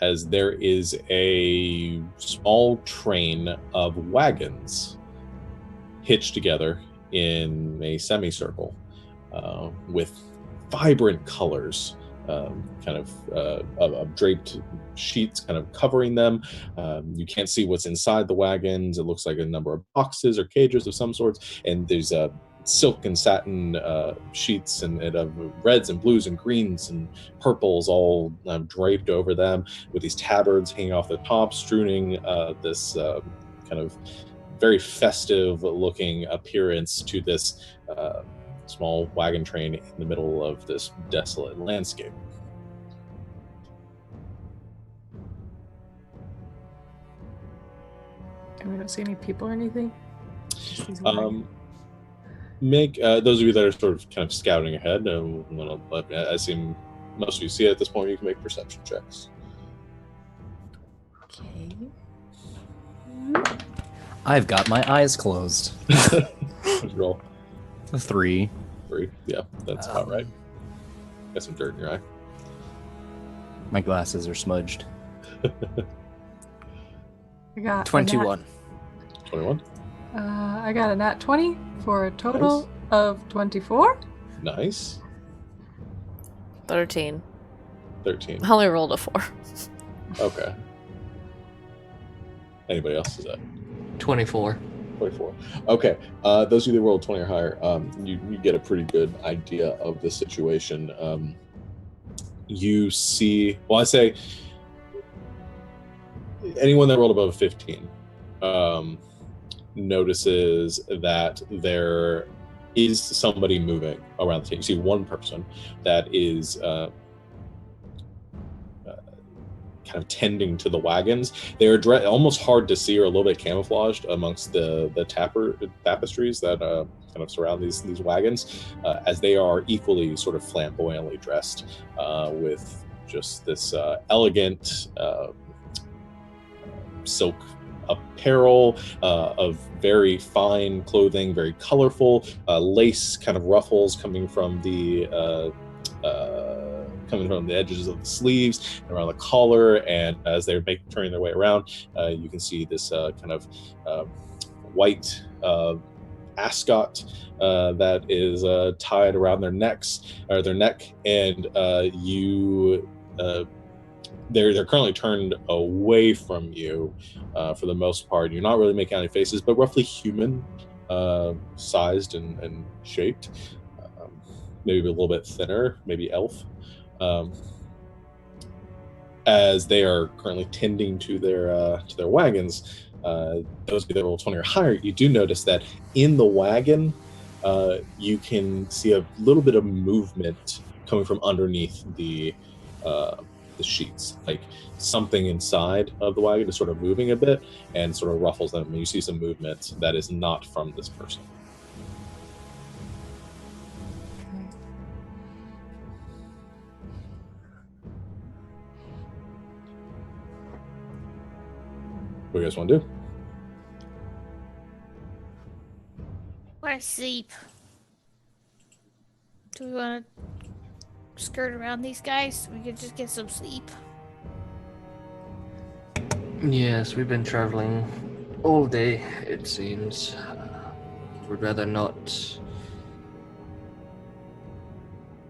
as there is a small train of wagons hitched together in a semicircle, with vibrant colors, kind of draped sheets kind of covering them. You can't see what's inside the wagons. It looks like a number of boxes or cages of some sorts, and there's silk and satin sheets and of reds and blues and greens and purples all draped over them, with these tabards hanging off the top, strewing this kind of very festive looking appearance to this small wagon train in the middle of this desolate landscape.
And we don't see any people or anything?
Make those of you that are sort of kind of scouting ahead, I assume most of you see it at this point, you can make perception checks.
Okay.
I've got my eyes closed.
Roll.
A 3.
3. Yeah, that's about right. Got some dirt in your eye.
My glasses are smudged.
I got
21.
21.
I got a nat 20 for a total of 24.
Nice.
13.
13.
I only rolled a 4.
Okay. Anybody else is that?
24.
24. Okay. Those of you that rolled 20 or higher, you get a pretty good idea of the situation. You see, well, I say anyone that rolled above a 15 notices that there is somebody moving around the table. You see one person that is kind of tending to the wagons. They're almost hard to see or a little bit camouflaged amongst the tapestries that kind of surround these wagons, as they are equally sort of flamboyantly dressed with just this elegant silk apparel of very fine clothing, very colorful, lace kind of ruffles coming from the edges of the sleeves and around the collar, and as they're turning their way around, you can see this kind of white ascot that is tied around their neck, and they're currently turned away from you for the most part. You're not really making any faces, but roughly human sized and shaped, maybe a little bit thinner, maybe elf. As they are currently tending to their wagons, those of you that roll 20 or higher, you do notice that in the wagon, you can see a little bit of movement coming from underneath the sheets, like something inside of the wagon is sort of moving a bit and sort of ruffles them, and you see some movement that is not from this person. What do you guys want to do?
Want to sleep? Do we want to skirt around these guys? We could just get some sleep.
Yes, we've been traveling all day, it seems. Would rather not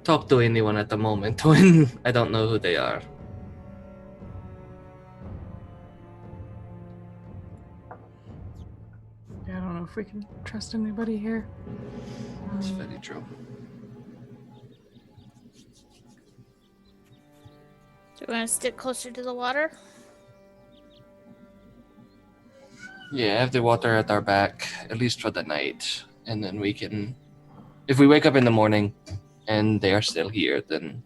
talk to anyone at the moment when I don't know who they are.
Yeah, I don't know if we can trust anybody here.
That's very true.
Do we want to stick closer to the water?
Yeah, have the water at our back, at least for the night. And then we can, if we wake up in the morning and they are still here, then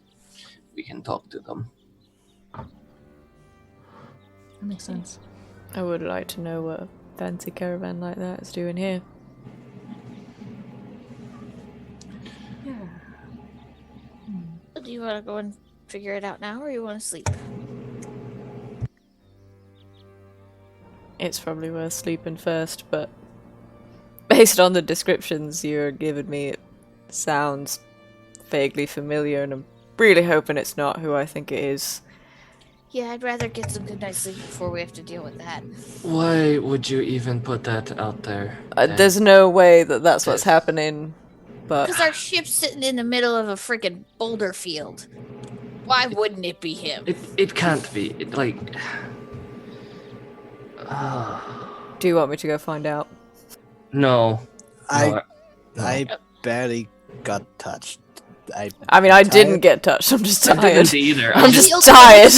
we can talk to them.
That makes sense.
I would like to know what a fancy caravan like that is doing here.
Yeah.
Do you want to go and figure it out now, or you want to sleep?
It's probably worth sleeping first, but based on the descriptions you're giving me, it sounds vaguely familiar, and I'm really hoping it's not who I think it is.
Yeah, I'd rather get some good night's sleep before we have to deal with that.
Why would you even put that out there?
There's no way that that's what's happening, but...
Because our ship's sitting in the middle of a freaking boulder field. Why wouldn't it be him?
It can't be.
Do you want me to go find out?
No.
I barely got touched.
I mean, I didn't get touched. I'm just
I
tired.
didn't either.
I'm just
Feel
tired.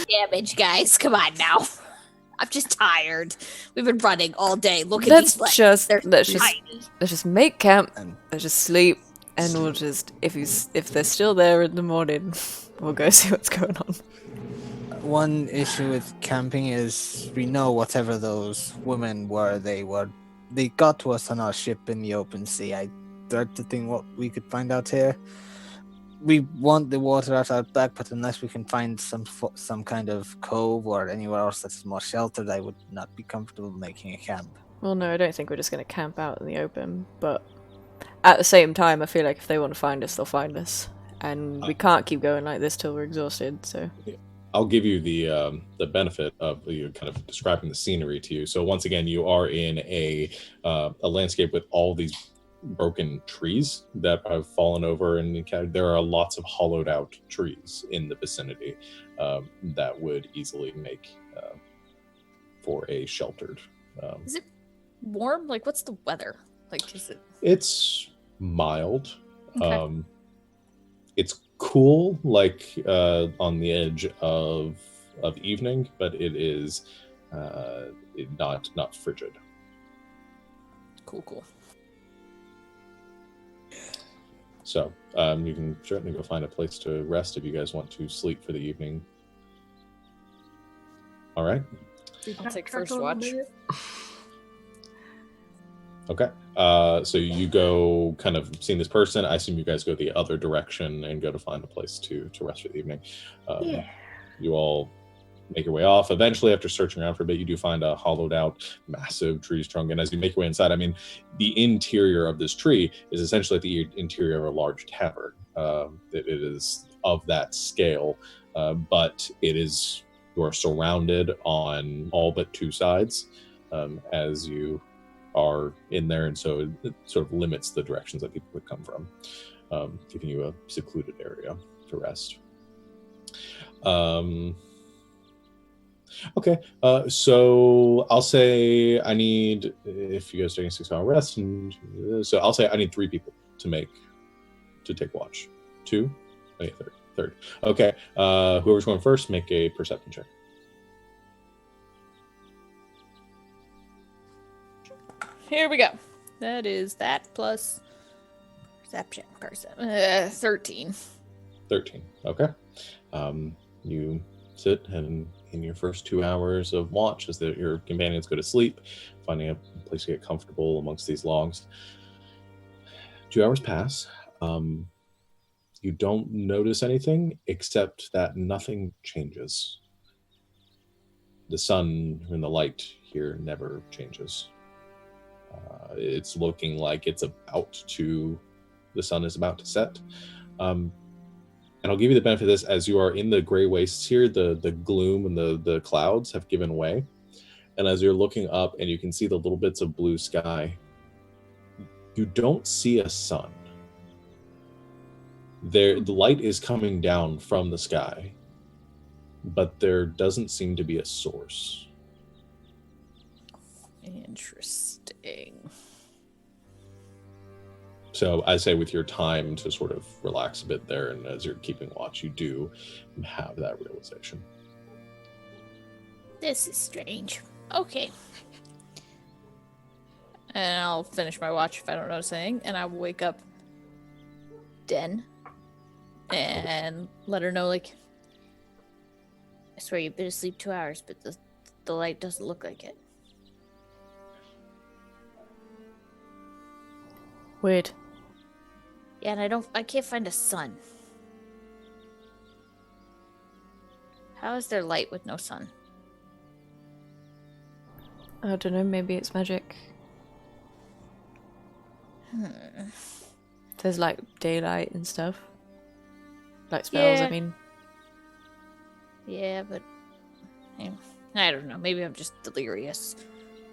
Damage, guys. Come on now. I'm just tired. We've been running all day. Look at
Let's
these legs.
just
They're
let's
tiny.
just make camp. Let's just sleep, and we'll just if they're still there in the morning, we'll go see what's going on.
One issue with camping is we know whatever those women were, they got to us on our ship in the open sea. I doubt to think what we could find out here. We want the water at our back, but unless we can find some kind of cove or anywhere else that is more sheltered, I would not be comfortable making a camp.
Well, no, I don't think we're just going to camp out in the open, but at the same time, I feel like if they want to find us, they'll find us. And we can't keep going like this till we're exhausted, so...
I'll give you the benefit of you kind of describing the scenery to you. So once again, you are in a landscape with all these broken trees that have fallen over, and there are lots of hollowed out trees in the vicinity that would easily make for a sheltered.
Is it warm? Like, what's the weather? Like, is it?
It's mild.
Okay.
It's cool, like on the edge of evening, but it is not frigid.
Cool.
So you can certainly go find a place to rest if you guys want to sleep for the evening. All right.
I'll take first watch.
Okay. So you go kind of seeing this person. I assume you guys go the other direction and go to find a place to rest for the evening. You all make your way off. Eventually, after searching around for a bit, you do find a hollowed out, massive tree trunk. And as you make your way inside, I mean, the interior of this tree is essentially the interior of a large tavern. It is of that scale, but you are surrounded on all but two sides as you are in there, and so it sort of limits the directions that people would come from, giving you a secluded area to rest. Okay, so I'll say I need, if you guys are taking a 6-hour rest, and so I'll say I need 3 people to take watch. 2? Okay, third. Okay, whoever's going first, make a perception check.
Here we go. That is that plus perception. 13.
13. Okay. You sit, and in your first 2 hours of watch, as your companions go to sleep, finding a place to get comfortable amongst these logs. 2 hours pass. You don't notice anything except that nothing changes. The sun and the light here never changes. It's looking like the sun is about to set. And I'll give you the benefit of this, as you are in the gray wastes here, the gloom and the clouds have given way. And as you're looking up and you can see the little bits of blue sky, you don't see a sun. The light is coming down from the sky, but there doesn't seem to be a source.
Interesting.
So I say, with your time to sort of relax a bit there, and as you're keeping watch, you do have that realization.
This is strange. Okay.
And I'll finish my watch if I don't notice anything, and I will wake up Den and let her know, like,
I swear you've been asleep 2 hours, but the light doesn't look like it.
Weird.
Yeah, and I can't find a sun. How is there light with no sun?
I don't know, maybe it's magic. There's like daylight and stuff. Like spells,
Yeah.
I mean.
Yeah, but I don't know. Maybe I'm just delirious.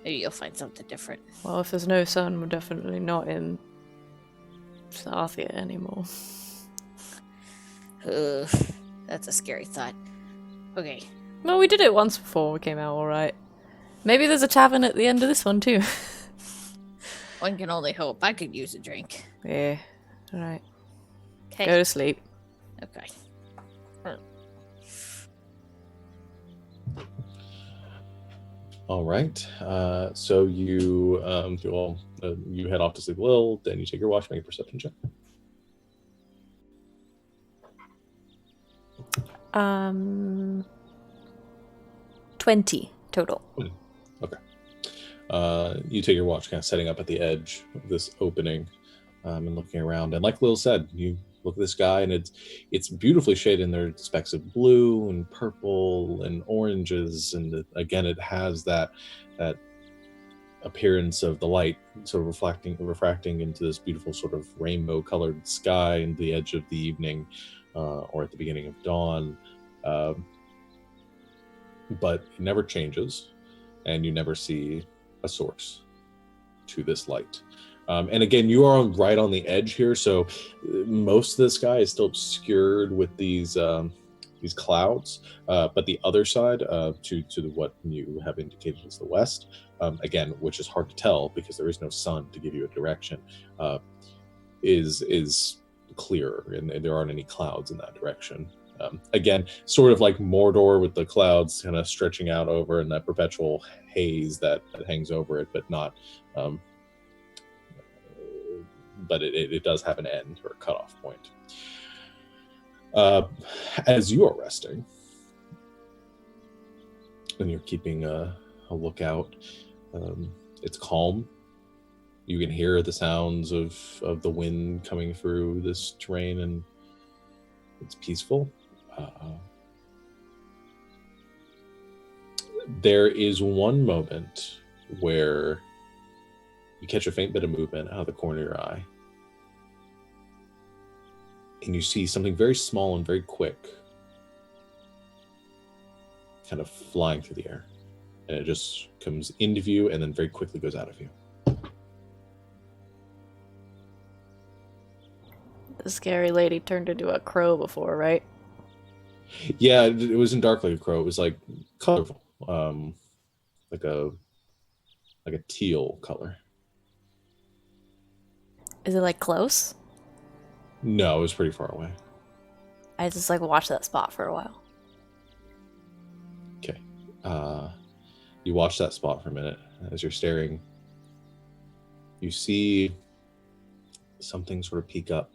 Maybe you'll find something different.
Well, if there's no sun, we're definitely not in Sarthia anymore.
Ugh, that's a scary thought. Okay.
Well, we did it once before, we came out alright. Maybe there's a tavern at the end of this one too.
One can only hope. I could use a drink.
Yeah, alright.
Okay.
Go to sleep.
Okay.
All right. So you you head off to sleep a little, then you take your watch, make a perception check.
20 total.
Okay. You take your watch, kind of setting up at the edge of this opening, and looking around. And like Lil said, you look at this guy, and it's beautifully shaded in there, specks of blue and purple and oranges, and again, it has that appearance of the light sort of refracting into this beautiful sort of rainbow colored sky in the edge of the evening, or at the beginning of dawn. But it never changes, and you never see a source to this light. And again, you are right on the edge here, so most of the sky is still obscured with these clouds, but the other side, to what you have indicated as the west, again, which is hard to tell because there is no sun to give you a direction, is clearer, and there aren't any clouds in that direction. Again, sort of like Mordor with the clouds kind of stretching out over and that perpetual haze that hangs over it, but not. But it does have an end or a cutoff point. As you are resting, and you're keeping a lookout, it's calm. You can hear the sounds of the wind coming through this terrain, and it's peaceful. There is one moment where you catch a faint bit of movement out of the corner of your eye, and you see something very small and very quick kind of flying through the air, and it just comes into view and then very quickly goes out of view.
The scary lady turned into a crow before, right?
Yeah, it wasn't dark like a crow. It was like colorful, like a teal color.
Is it like close?
No, it was pretty far away.
I just like watched that spot for a while.
Okay. You watch that spot for a minute. As you're staring, you see something sort of peek up.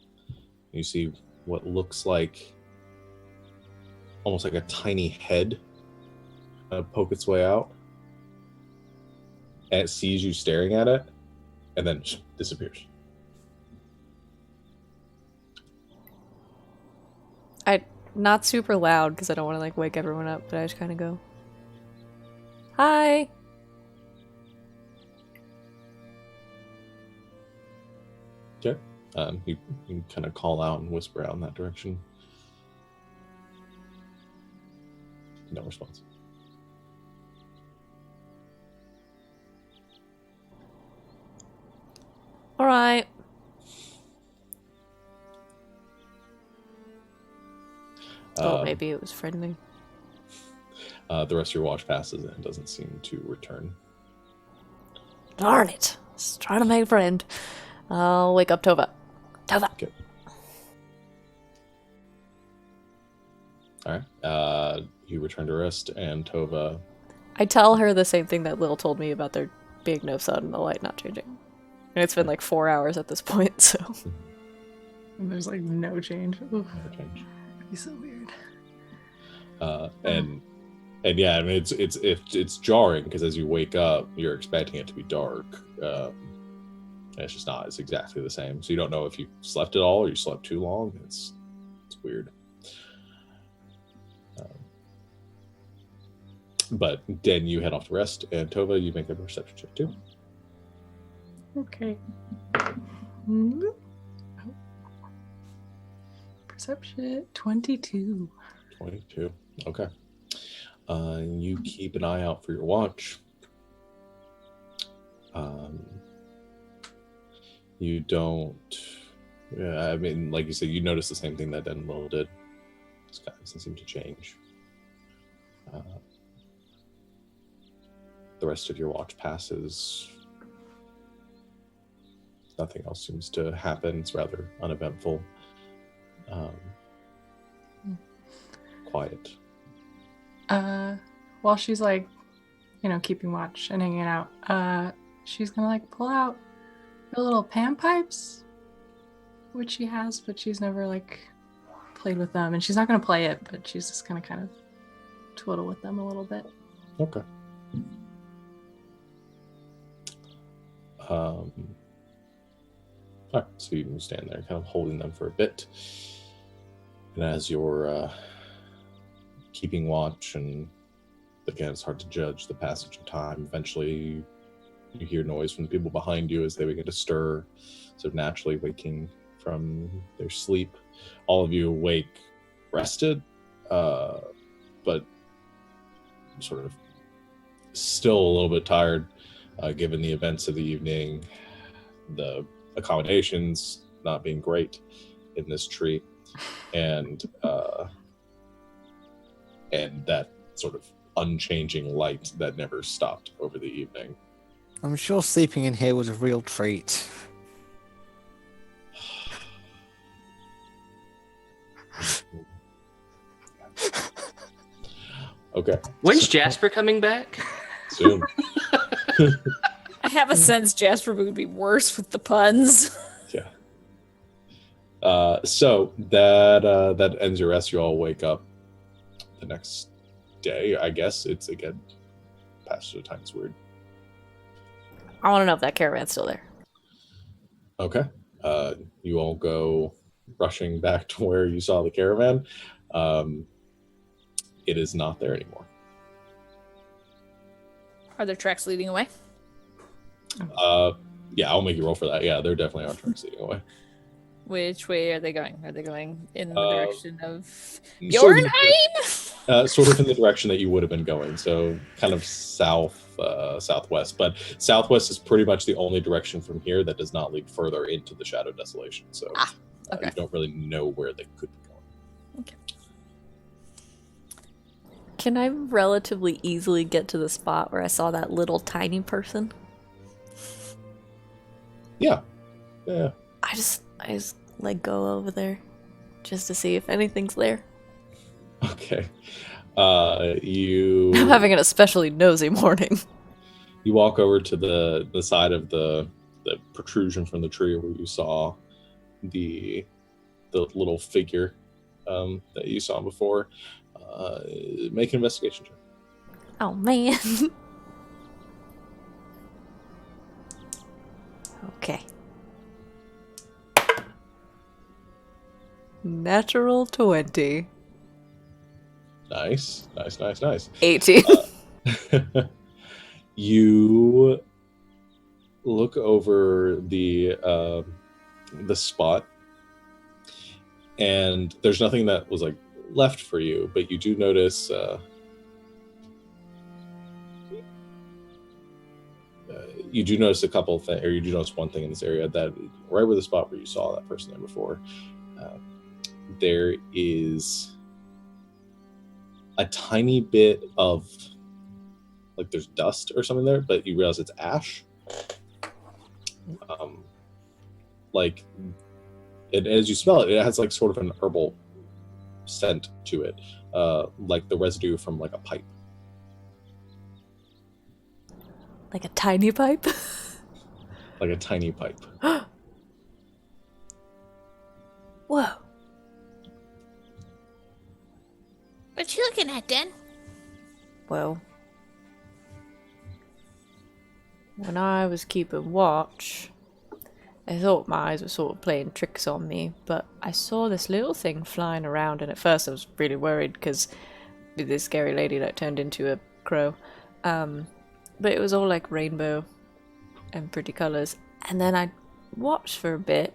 You see what looks like almost like a tiny head poke its way out. And it sees you staring at it, and then disappears.
Not super loud because I don't want to like wake everyone up, but I just kind of go, "Hi."
Okay. You kind of call out and whisper out in that direction. No response.
All right. Maybe it was friendly.
The rest of your watch passes and it doesn't seem to return.
Darn it. Just trying to make a friend. I'll wake up Tova. Tova.
Okay. All right. You return to rest, and Tova.
I tell her the same thing that Lil told me about there being no sun and the light not changing. And it's been like 4 hours at this point, so.
And there's like no change. Oof.
No change.
It'd be so weird.
And yeah, I mean it's jarring because as you wake up, you're expecting it to be dark. And it's just not. It's exactly the same. So you don't know if you slept at all or you slept too long. It's weird. But then you head off to rest, and Tova, you make a perception check too.
Okay. Perception 22.
22. Okay. You keep an eye out for your watch. You don't. Yeah, I mean, like you said, you notice the same thing that Den Lil did. This guy doesn't seem to change. The rest of your watch passes. Nothing else seems to happen. It's rather uneventful. Quiet.
While she's like, keeping watch and hanging out, she's gonna like pull out her little pan pipes, which she has, but she's never like played with them, and she's not gonna play it, but she's just gonna kind of twiddle with them a little bit.
Okay. All right, so you can stand there kind of holding them for a bit. And as you're keeping watch, and again, it's hard to judge the passage of time, eventually you hear noise from the people behind you as they begin to stir, sort of naturally waking from their sleep. All of you awake, rested, but sort of still a little bit tired, given the events of the evening, the accommodations not being great in this tree, and and that sort of unchanging light that never stopped over the evening.
I'm sure sleeping in here was a real treat.
Okay.
When's Jasper coming back?
Soon.
I have a sense Jasper would be worse with the puns.
Yeah. So that ends your rest. You all wake up the next day. I guess it's again past the time. It's weird.
I want to know if that caravan's still there.
Okay. You all go rushing back to where you saw the caravan. It is not there anymore.
Are there tracks leading away?
Yeah, I'll make you roll for that. Yeah, they're definitely on tracks leading away.
Which way are they going? Are they going in the direction of
Sort of,
Bjornheim?
sort of in the direction that you would have been going, so kind of southwest. But southwest is pretty much the only direction from here that does not lead further into the Shadow Desolation. So
okay.
You don't really know where they could be going.
Okay.
Can I relatively easily get to the spot where I saw that little tiny person?
Yeah.
I just like go over there just to see if anything's there.
Okay.
I'm
You
having an especially nosy morning.
you walk over to the side of the protrusion from the tree where you saw the little figure that you saw before. Make an investigation check.
Oh man. Okay. Natural 20.
Nice.
18.
You look over the spot, and there's nothing that was like left for you, but you do notice a couple of things, or you do notice one thing in this area, that right where the spot where you saw that person there before, there is a tiny bit of, like, there's dust or something there, but you realize it's ash. Like, and as you smell it, it has like sort of an herbal scent to it, like the residue from like a pipe.
Like a tiny pipe?
Like a tiny pipe.
Whoa.
What you looking at, Den?
Well, when I was keeping watch, I thought my eyes were sort of playing tricks on me, but I saw this little thing flying around, and at first I was really worried because this scary lady that turned into a crow. But it was all like rainbow and pretty colors. And then I watched for a bit,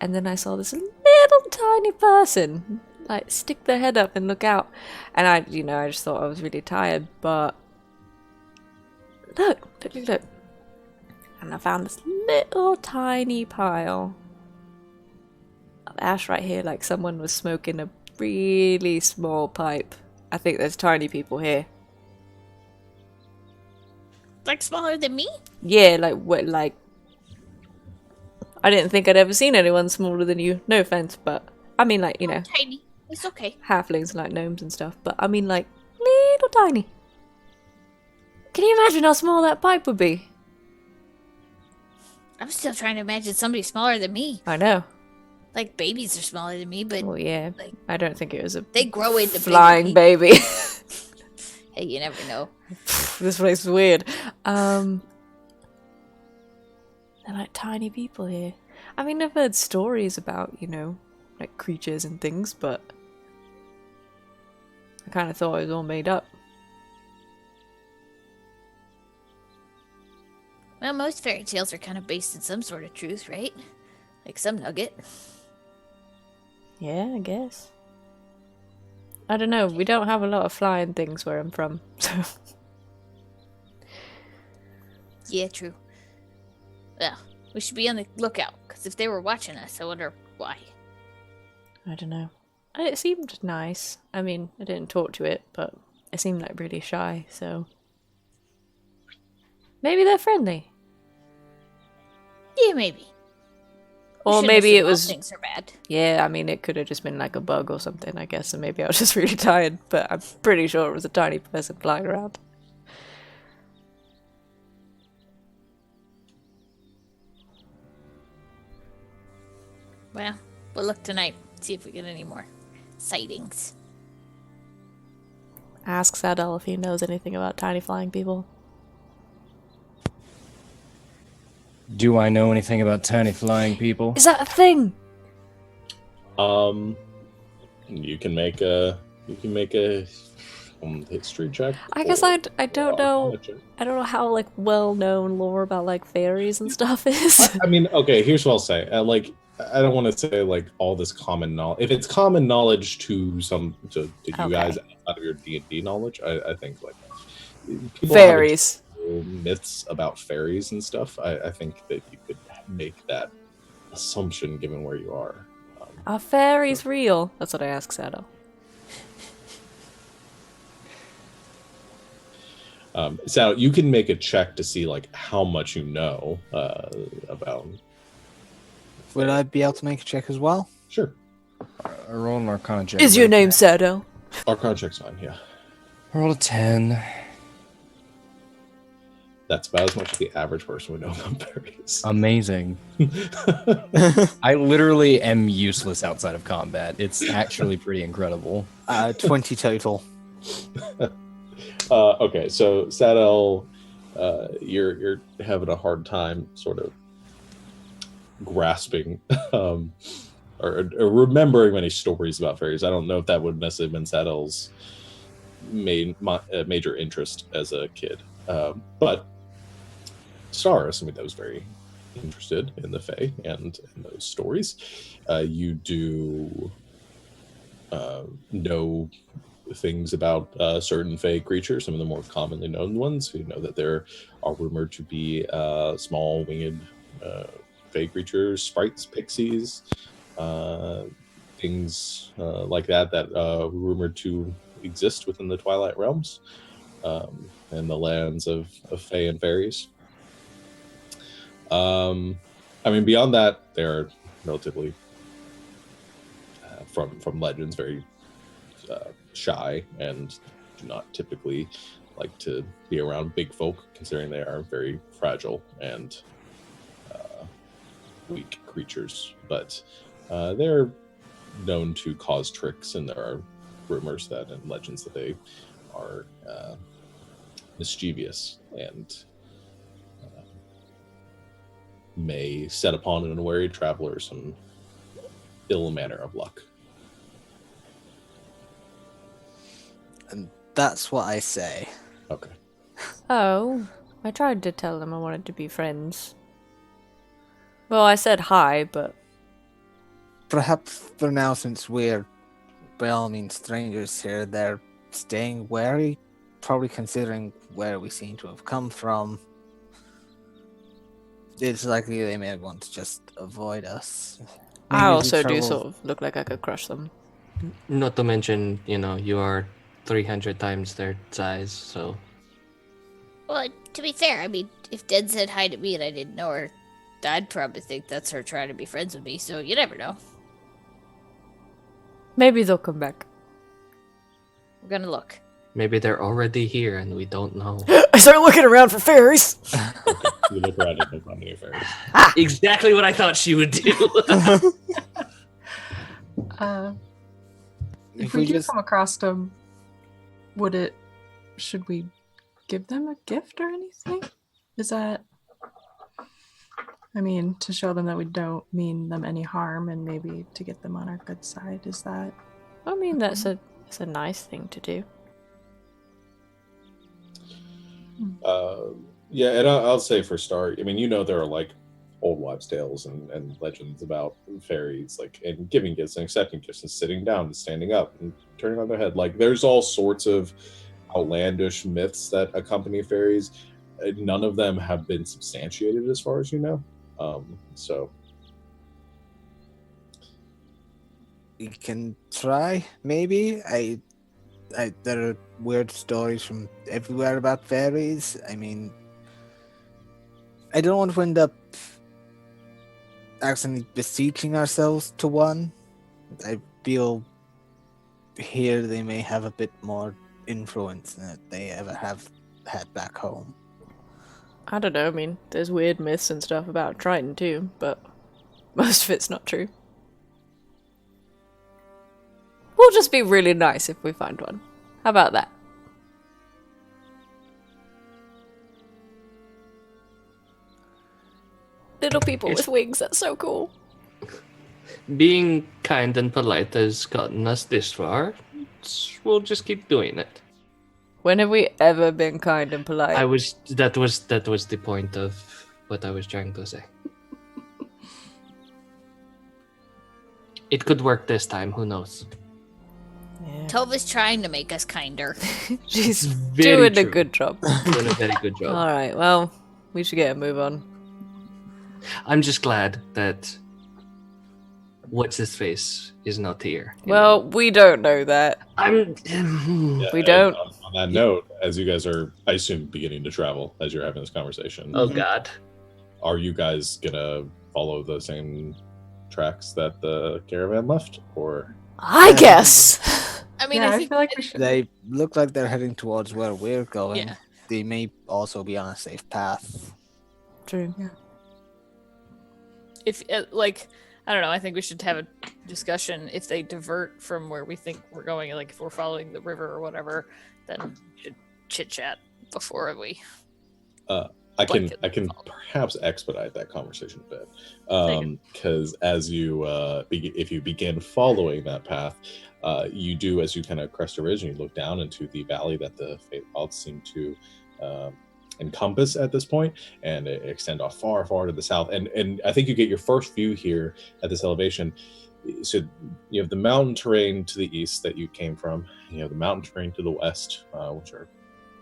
and then I saw this little tiny person like stick their head up and look out. And I just thought I was really tired, but look. And I found this little tiny pile of ash right here, like someone was smoking a really small pipe. I think there's tiny people here.
Like smaller than me?
Yeah, like I didn't think I'd ever seen anyone smaller than you. No offense, but I mean, like,
Tiny. It's okay.
halflings like gnomes and stuff. But I mean, like, little tiny. Can you imagine how small that pipe would be?
I'm still trying to imagine somebody smaller than me.
I know.
Like babies are smaller than me, but
Well, yeah.
like,
I don't think it was a
they grow into
flying
bigger
baby.
Hey, you never know.
This place is weird. They're like tiny people here. I mean, I've heard stories about, like creatures and things, but I kind of thought it was all made up.
Well, most fairy tales are kind of based in some sort of truth, right? Like some nugget.
Yeah, I guess. I don't know. We don't have a lot of flying things where I'm from, so.
Yeah, true. Well, we should be on the lookout, because if they were watching us, I wonder why.
I don't know. And it seemed nice. I mean, I didn't talk to it, but it seemed like really shy, so maybe they're friendly.
Yeah, maybe.
Or
Shouldn't
maybe
assume
it
all
was,
things are bad.
yeah, I mean, it could have just been like a bug or something, I guess, and maybe I was just really tired, but I'm pretty sure it was a tiny person flying around.
Well, we'll look tonight. See if we get any more sightings.
Ask Sadell if he knows anything about tiny flying people.
Do I know anything about tiny flying people?
Is that a thing?
You can make a history check.
I guess
or,
I don't know.
arcana check.
I don't know how like well known lore about like fairies and stuff is.
I mean, okay. Here's what I'll say. I don't want to say like all this common knowledge. If it's common knowledge to you guys outside of your D&D knowledge, I think like people have
Fairies.
myths about fairies and stuff. I think that you could make that assumption given where you are.
Are fairies real? That's what I asked Sadell.
So you can make a check to see like how much you know about.
Would I be able to make a check as well?
Sure.
I roll an Arcana check.
Is your name Sadell?
Arcana check's fine. Yeah.
I rolled a 10.
That's about as much as the average person would know about fairies.
Amazing. I literally am useless outside of combat. It's actually pretty incredible.
20 total.
Okay, so Sadell, you're having a hard time sort of grasping or remembering many stories about fairies. I don't know if that would necessarily have been Sadell's major interest as a kid, but Saris, I mean, that was very interested in the Fae and in those stories. You do know things about certain Fae creatures, some of the more commonly known ones. You know that there are rumored to be small winged Fae creatures, sprites, pixies, things like that rumored to exist within the Twilight Realms and the lands of Fae and fairies. I mean, beyond that, they're relatively from legends very shy and do not typically like to be around big folk, considering they are very fragile and weak creatures. But they're known to cause tricks, and there are rumors that and legends that they are mischievous and may set upon an unwary traveler some ill manner of luck.
And that's what I say.
Okay.
Oh, I tried to tell them I wanted to be friends. Well, I said hi, but
Perhaps for now, since we're by all means strangers here, they're staying wary, probably considering where we seem to have come from. It's likely they may want to just avoid us.
I
Maybe we
also do
travel-
sort of look like I could crush them.
Not to mention, you are 300 times their size, so
Well, to be fair, I mean, if Dad said hi to me and I didn't know her, I'd probably think that's her trying to be friends with me, so you never know.
Maybe they'll come back.
We're gonna look.
maybe they're already here and we don't know.
I start looking around for fairies.
Okay. You look around and don't find any fairies.
Exactly what I thought she would do.
If we do come across them, should we give them a gift or anything? Is that, I mean, to show them that we don't mean them any harm and maybe to get them on our good side, is that?
I mean, that's a nice thing to do.
Yeah, and I'll say for start, I mean, there are like old wives' tales and legends about fairies, like, and giving gifts and accepting gifts and sitting down and standing up and turning on their head. Like, there's all sorts of outlandish myths that accompany fairies. None of them have been substantiated as far as you know. So
We can try, maybe. There are weird stories from everywhere about fairies. I mean, I don't want to end up accidentally beseeching ourselves to one. I feel here they may have a bit more influence than they ever have had back home.
I don't know, I mean, there's weird myths and stuff about Triton too, but most of it's not true. We'll just be really nice if we find one. How about that? Little people with wings, that's so cool.
Being kind and polite has gotten us this far. We'll just keep doing it.
When have we ever been kind and polite?
That was the point of what I was trying to say. It could work this time, who knows?
Yeah.
Tova's trying to make us kinder.
She's
Very
doing a
true.
good job.
Doing a very good job.
Alright, well, we should get a move on.
I'm just glad that what's his face is not here.
Well, we don't know that.
I'm.
Yeah,
We
and
don't-
On that note, as you guys are, I assume, beginning to travel as you're having this conversation,
Oh God.
are you guys gonna follow the same tracks that the caravan left, or?
I guess!
I mean,
Yeah,
I
I
think
feel like we should.
They look like they're heading towards where we're going.
Yeah.
They may also be on a safe path.
True.
if I don't know, I think we should have a discussion. If they divert from where we think we're going, like if we're following the river or whatever, then we should chit chat before we.
I can
Blanket involved.
perhaps expedite that conversation a bit,
Take
because as you if you begin following that path, you do, as you kind of crest a ridge and you look down into the valley that the Fate Wilds seem to encompass at this point, and it extend off far to the south. And I think you get your first view here at this elevation. So you have the mountain terrain to the east that you came from. You have the mountain terrain to the west, which are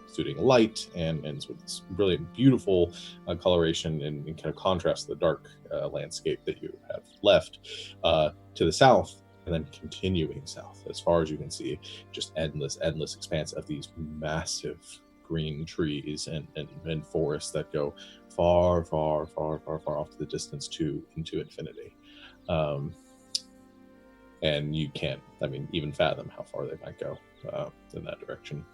suiting light and with this brilliant, beautiful coloration and kind of contrast to the dark landscape that you have left to the south, and then continuing south as far as you can see, just endless expanse of these massive green trees and forests that go far off to the distance into infinity. And you can't, even fathom how far they might go in that direction.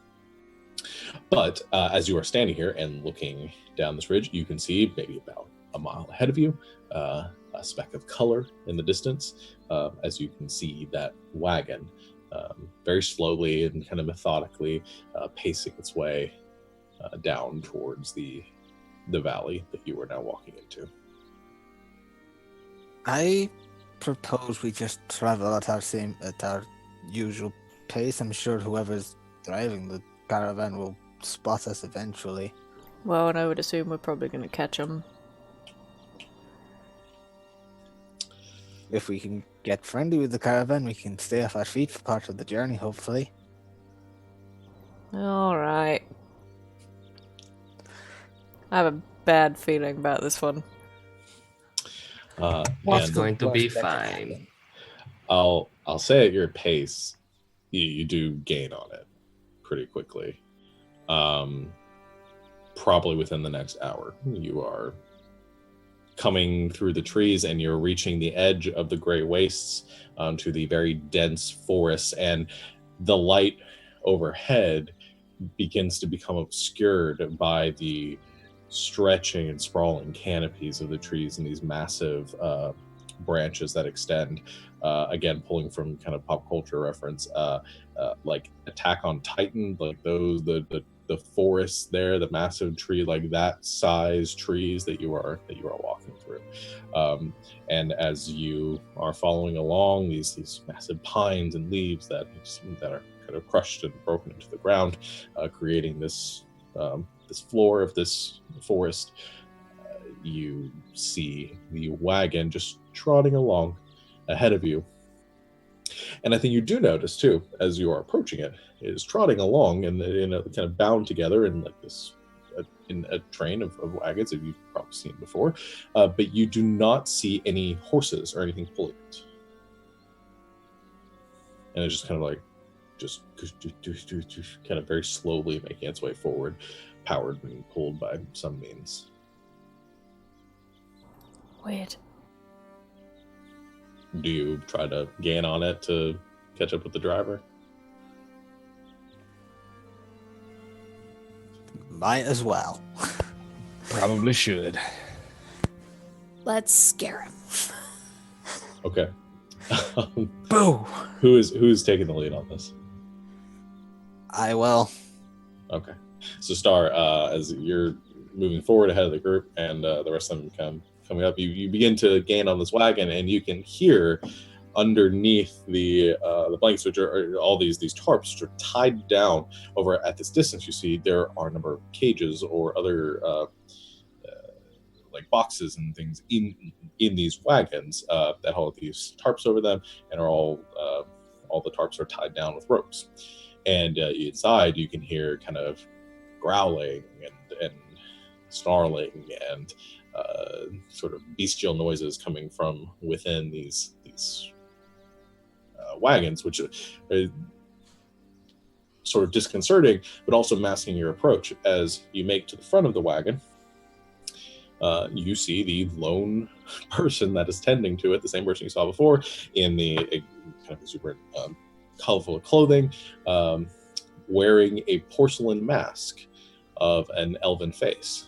But as you are standing here and looking down this ridge, you can see maybe about a mile ahead of you a speck of color in the distance, as you can see that wagon very slowly and kind of methodically pacing its way down towards the valley that you are now walking into.
I propose we just travel at our usual pace. I'm sure whoever's driving the caravan will spot us eventually.
Well, and I would assume we're probably going to catch them.
If we can get friendly with the caravan, we can stay off our feet for part of the journey, hopefully.
Alright. I have a bad feeling about this one.
It's
And
going to be
Worst that can
fine.
happen.
I'll say at your pace, you do gain on it pretty quickly. Probably within the next hour, you are coming through the trees and you're reaching the edge of the Great Wastes onto the very dense forests, and the light overhead begins to become obscured by the stretching and sprawling canopies of the trees and these massive branches that extend. Again, pulling from kind of pop culture reference, like Attack on Titan, like those the forests there, the massive tree, like that size trees that you are walking through. And as you are following along, these massive pines and leaves that are kind of crushed and broken into the ground, creating this floor of this forest, you see the wagon just trotting along ahead of you. And I think you do notice too, as you are approaching it, is trotting along in a kind of bound together in like this, in a train of wagons that you've probably seen before, but you do not see any horses or anything pulling it. and it's just kind of like, just kind of very slowly making its way forward, powered and pulled by some means.
Weird.
Do you try to gain on it to catch up with the driver?
Might as well.
Probably should.
Let's scare him.
Okay.
Boo!
Who's taking the lead on this?
I will.
Okay. So Star, as you're moving forward ahead of the group and the rest of them coming up, you begin to gain on this wagon, and you can hear underneath the blankets, which are all these tarps, which are tied down over at this distance. You see there are a number of cages or other like boxes and things in these wagons that hold these tarps over them, and are all the tarps are tied down with ropes. And inside, you can hear kind of growling and snarling and sort of bestial noises coming from within these wagons, which are sort of disconcerting, but also masking your approach. As you make to the front of the wagon, you see the lone person that is tending to it, the same person you saw before, in the kind of super colorful clothing, wearing a porcelain mask of an elven face.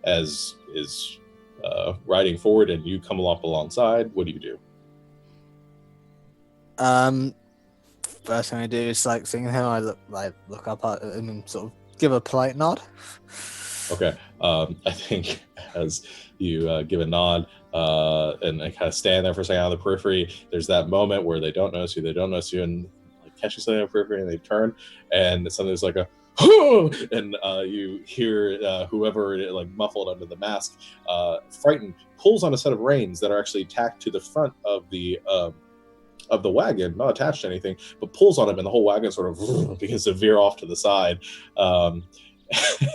As is riding forward, and you come up alongside, what do you do?
First thing I do is like seeing him. I look up at him and sort of give a polite nod.
Okay. I think as you give a nod and I kind of stand there for a second on the periphery, there's that moment where they don't notice you, and like catch you something on the periphery, and they turn, and something's like a and you hear whoever like muffled under the mask, frightened, pulls on a set of reins that are actually tacked to the front of the wagon, not attached to anything, but pulls on them, and the whole wagon sort of begins to veer off to the side.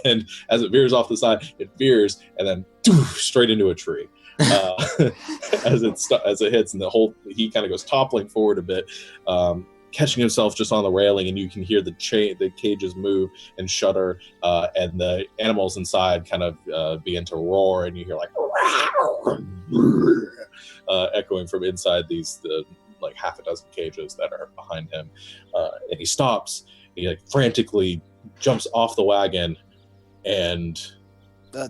And as it veers off the side, it veers and then straight into a tree. As it hits, and he kind of goes toppling forward a bit, catching himself just on the railing, and you can hear the cages move and shudder, and the animals inside kind of begin to roar, and you hear like echoing from inside these like half a dozen cages that are behind him. And he stops, and he like frantically jumps off the wagon, and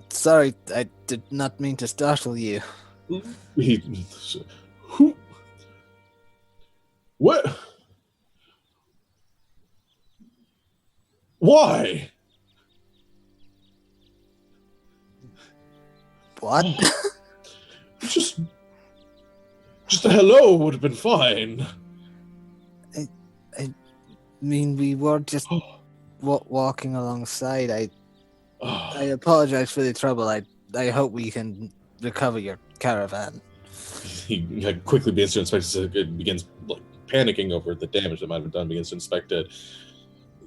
sorry, I did not mean to startle you.
What? Why?
What?
Just a hello would have been fine.
I mean, we were just walking alongside. I apologize for the trouble. I hope we can recover your caravan.
He quickly begins to inspect it. It begins like panicking over the damage that might have been done. Begins to inspect it.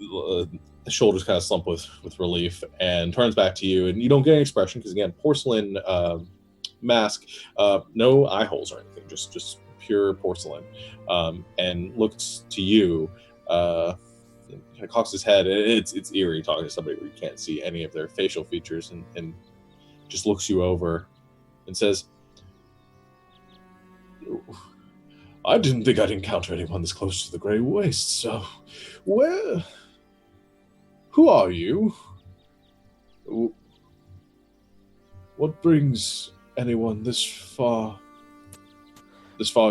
The shoulders kind of slump with relief, and turns back to you. And you don't get any expression because, again, porcelain mask, no eye holes or anything, just pure porcelain. And looks to you. Kind of cocks his head. It's eerie talking to somebody where you can't see any of their facial features, and just looks you over and says, I didn't think I'd encounter anyone this close to the Grey Waste, so who are you? What brings anyone this far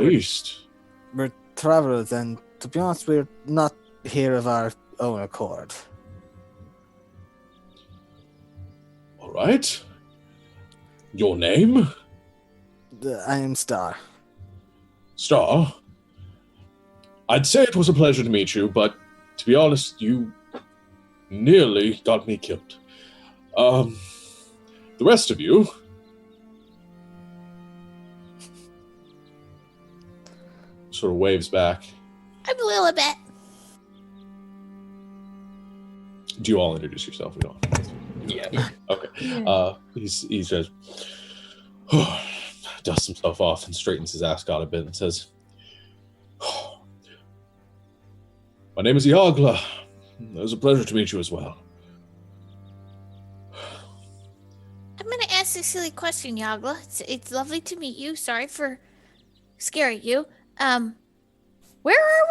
east?
We're travelers, and to be honest, we're not here of our own accord.
All right. Your name?
I am Star.
Star? I'd say it was a pleasure to meet you, but to be honest, you nearly got me killed. The rest of you... sort of waves back.
I'm Lilibet.
Do you all introduce yourself? We don't.
Yeah.
Okay. He says, dusts himself off and straightens his ascot a bit and says, My name is Yagla. It was a pleasure to meet you as well.
I'm going to ask a silly question, Yagla. It's lovely to meet you. Sorry for scaring you. Where are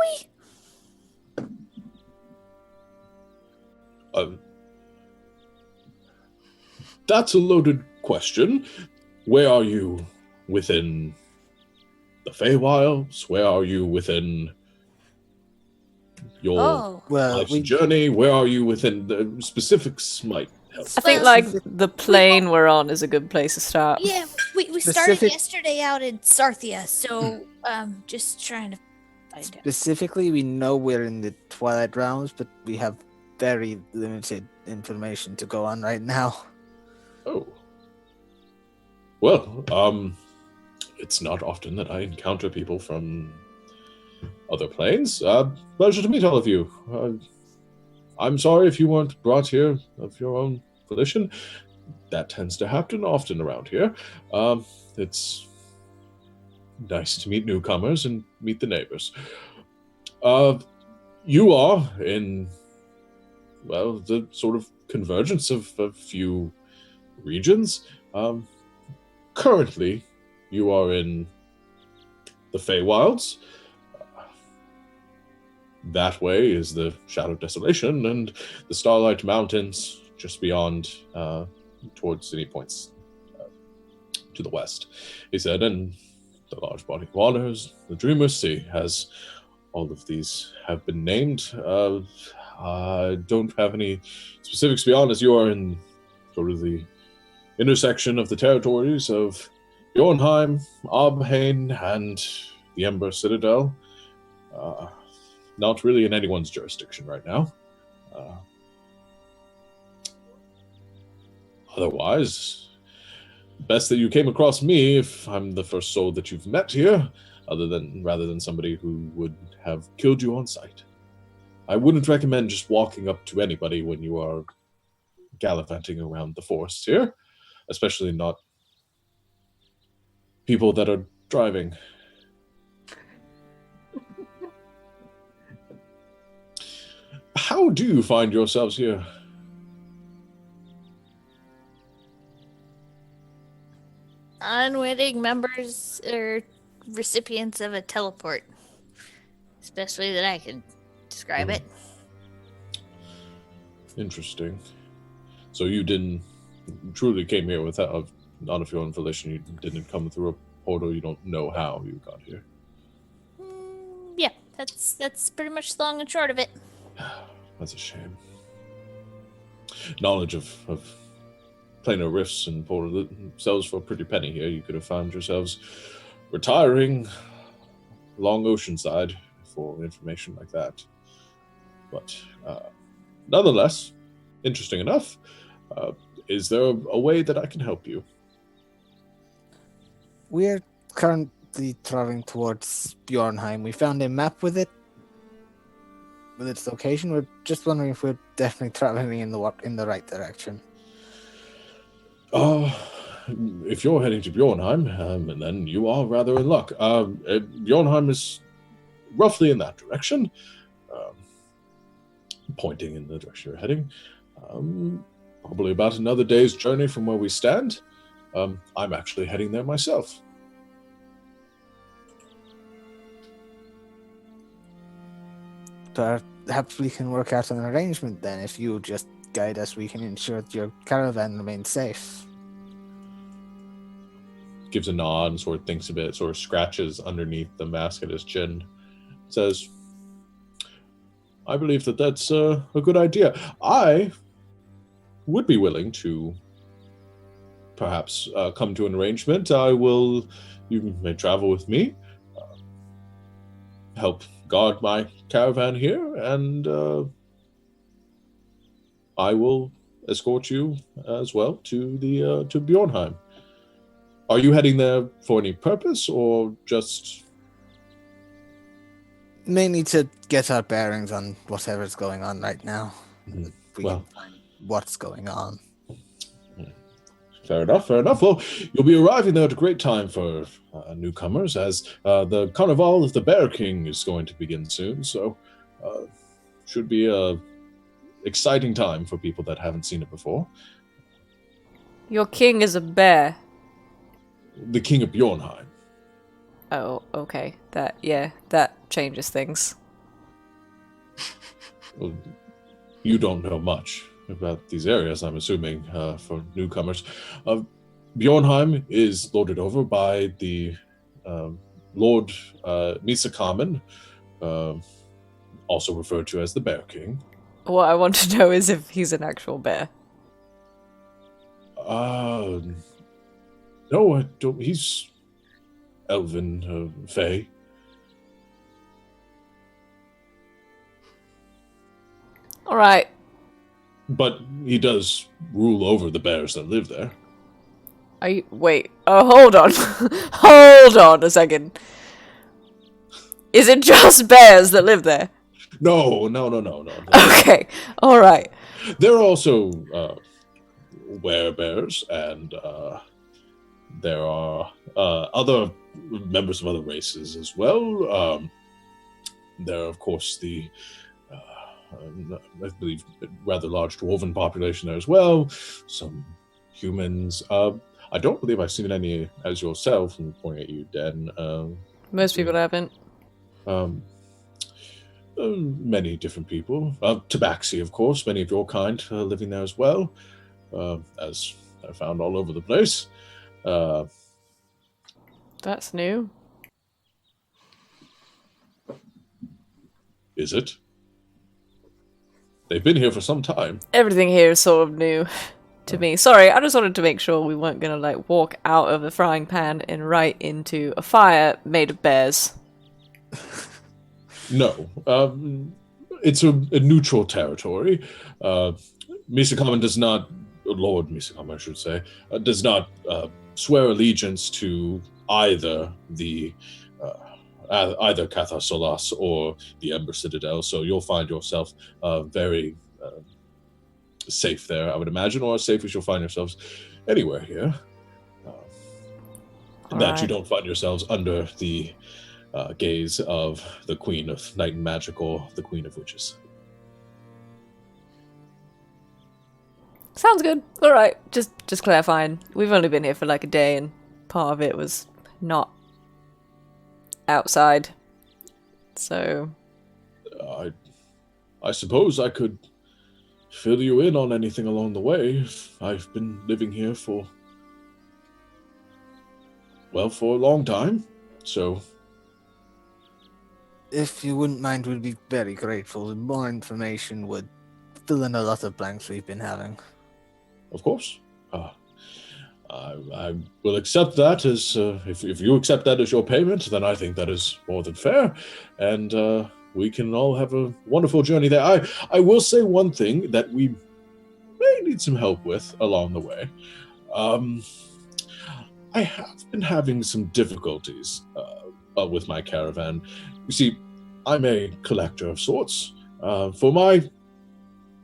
we?
That's a loaded question. Where are you within the Feywilds? Where are you within your life's journey? Where are you within the specifics might help.
I think like the plane we're on is a good place to start.
Yeah, we started yesterday out in Sarthia, so just trying to find out.
Specifically, we know we're in the Twilight Realms, but we have very limited information to go on right now.
Oh. Well, it's not often that I encounter people from other planes. Pleasure to meet all of you. I'm sorry if you weren't brought here of your own volition. That tends to happen often around here. It's nice to meet newcomers and meet the neighbors. You are in, well, the sort of convergence of a few regions. Currently, you are in the Feywilds. That way is the Shadow Desolation and the Starlight Mountains just beyond, towards any points to the west. He said, and the large body of waters, the Dreamer's Sea, as all of these have been named. I don't have any specifics beyond, as you are in sort of the intersection of the territories of Bjornheim, Obhain, and the Ember Citadel. Not really in anyone's jurisdiction right now. Otherwise, best that you came across me if I'm the first soul that you've met here, rather than somebody who would have killed you on sight. I wouldn't recommend just walking up to anybody when you are gallivanting around the forest here, especially not people that are driving. How do you find yourselves here?
Unwitting members or recipients of a teleport. Especially that I can describe it.
Interesting. So you truly came here without, not of your own volition, you didn't come through a portal, you don't know how you got here.
Yeah, that's pretty much the long and short of it.
That's a shame. Knowledge of planar rifts and portal sells for a pretty penny here. You could have found yourselves retiring along Oceanside for information like that. But nonetheless, interesting enough. Is there a way that I can help you?
We're currently traveling towards Bjornheim. We found a map with its location. We're just wondering if we're definitely traveling in the right direction.
If you're heading to Bjornheim, and then you are rather in luck. Bjornheim is roughly in that direction, pointing in the direction you're heading. Probably about another day's journey from where we stand. I'm actually heading there myself.
Perhaps we can work out an arrangement then. If you just guide us, we can ensure that your caravan remains safe.
Gives a nod and sort of thinks a bit, sort of scratches underneath the mask at his chin. Says, I believe that that's a good idea. I would be willing to perhaps come to an arrangement. You may travel with me, help guard my caravan here, and I will escort you as well to Bjornheim. Are you heading there for any purpose, or just...
Mainly to get our bearings on whatever's going on right now. We can find what's going on.
Fair enough. Well, you'll be arriving there at a great time for newcomers, as the Carnival of the Bear King is going to begin soon, so should be a exciting time for people that haven't seen it before.
Your king is a bear.
The King of Bjornheim.
Oh, okay. That changes things.
Well, you don't know much about these areas, I'm assuming, for newcomers. Bjornheim is lorded over by the Lord Misakamen, also referred to as the Bear King.
What I want to know is if he's an actual bear.
No, I don't. He's elven, fey.
All right.
But he does rule over the bears that live there.
Wait. Oh, hold on. Hold on a second. Is it just bears that live there?
No.
Okay. All right.
There are also werebears, and there are other members of other races as well. There are, of course, the I believe rather large dwarven population there as well. Some humans. I don't believe I've seen any as yourself. I'm pointing at you, Den.
Most people haven't.
Many different people. Tabaxi, of course, many of your kind living there as well, as I found all over the place.
That's new.
Is it? They've been here for some time.
Everything here is sort of new to me. Sorry, I just wanted to make sure we weren't gonna like walk out of the frying pan and right into a fire made of bears.
No. It's a neutral territory. Misakamen does not, Lord Misakamen, I should say, does not swear allegiance to either the either Cathar Solas or the Ember Citadel, so you'll find yourself very safe there, I would imagine, or as safe as you'll find yourselves anywhere here. That you don't find yourselves under the gaze of the Queen of Night and Magic or the Queen of Witches.
Sounds good. All right, just clarifying. We've only been here for like a day, and part of it was not outside. So,
I suppose I could fill you in on anything along the way. I've been living here for a long time, so.
If you wouldn't mind, we'd be very grateful. More information would fill in a lot of blanks we've been having.
Of course. I will accept that as, if you accept that as your payment, then I think that is more than fair. And we can all have a wonderful journey there. I will say one thing that we may need some help with along the way. I have been having some difficulties with my caravan. You see, I'm a collector of sorts. For my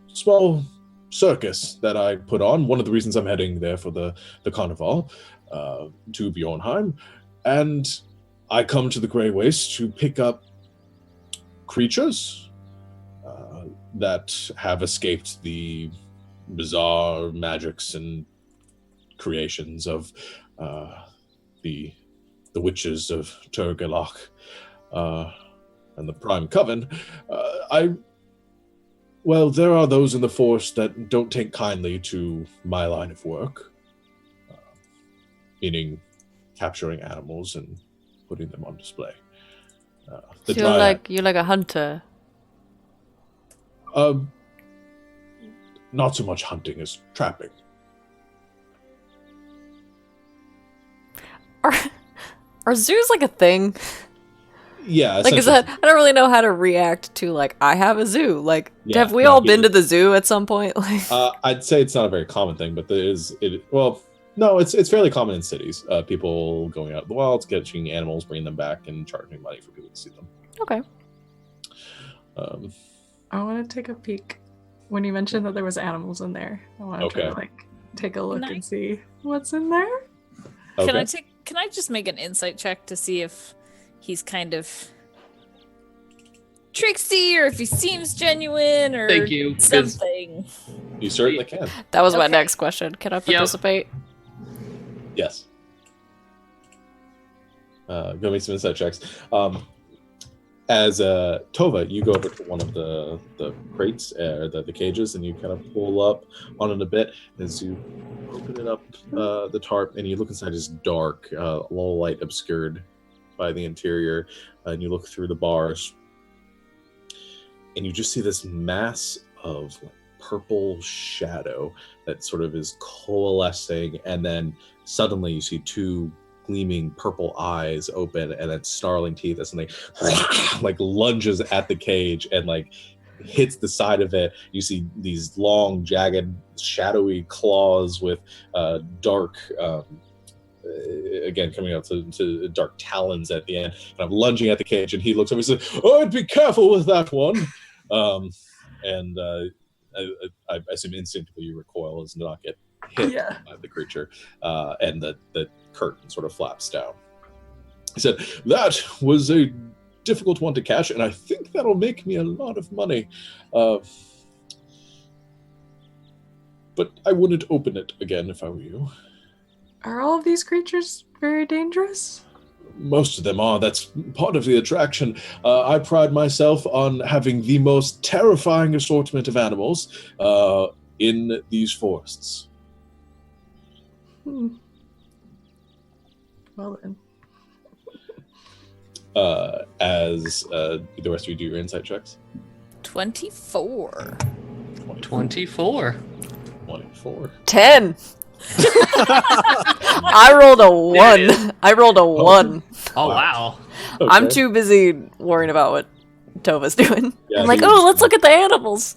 small circus that I put on, one of the reasons I'm heading there for the carnival to Bjornheim, and I come to the Grey Waste to pick up creatures that have escaped the bizarre magics and creations of the witches of Turgelach and the Prime Coven. Well, there are those in the Force that don't take kindly to my line of work, meaning capturing animals and putting them on display.
so you're like a hunter.
Not so much hunting as trapping.
Are zoos like a thing?
Yeah,
like is that? I don't really know how to react to like I have a zoo. Like, have we all been to the zoo at some point? Like,
I'd say it's not a very common thing, but there is it. Well, no, it's fairly common in cities. People going out in the wild, catching animals, bringing them back, and charging money for people to see them.
Okay.
I want to take a peek. When you mentioned that there was animals in there, I want to try to like take a look and see what's in there.
Okay.
Can I just make an insight check to see if he's kind of tricksy or if he seems genuine or
Thank you, 'cause-
something.
You certainly can.
That was my
Okay.
next question. Can I participate?
Yes. Go make some insight checks. As Tova, you go over to one of the crates, the cages, and you kind of pull up on it a bit. As you open it up, the tarp, and you look inside, it's dark, low light obscured by the interior, and you look through the bars, and you just see this mass of purple shadow that sort of is coalescing, and then suddenly you see two gleaming purple eyes open and then snarling teeth as something like lunges at the cage and like hits the side of it. You see these long, jagged, shadowy claws with dark again coming out to dark talons at the end, and I'm lunging at the cage, and he looks over and says, "Oh, be careful with that one." And I assume instinctively you recoil as not get hit by the creature, and the curtain sort of flaps down. He said, "That was a difficult one to catch, and I think that'll make me a lot of money. But I wouldn't open it again if I were you."
Are all of these creatures very dangerous?
Most of them are. That's part of the attraction. I pride myself on having the most terrifying assortment of animals in these forests.
Well then.
As the rest of you do your insight checks.
24.
24.
24.
10. I rolled a 1. I rolled a 1.
Oh, wow.
Okay.
I'm too busy worrying about what Tova's doing.
Yeah,
I'm like,
he-
oh, let's look at the animals.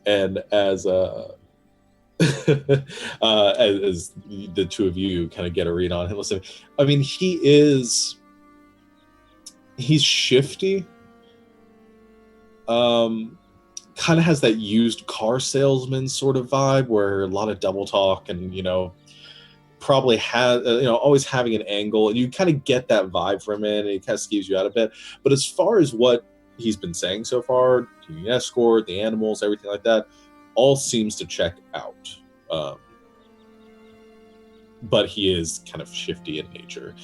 And as as the two of you kind of get a read on him, listen, I mean, he's shifty. Kind of has that used car salesman sort of vibe, where a lot of double talk and probably has always having an angle, and you kind of get that vibe from it, and it kind of skews you out a bit. But as far as what he's been saying so far, the escort, the animals, everything like that, all seems to check out. But he is kind of shifty in nature,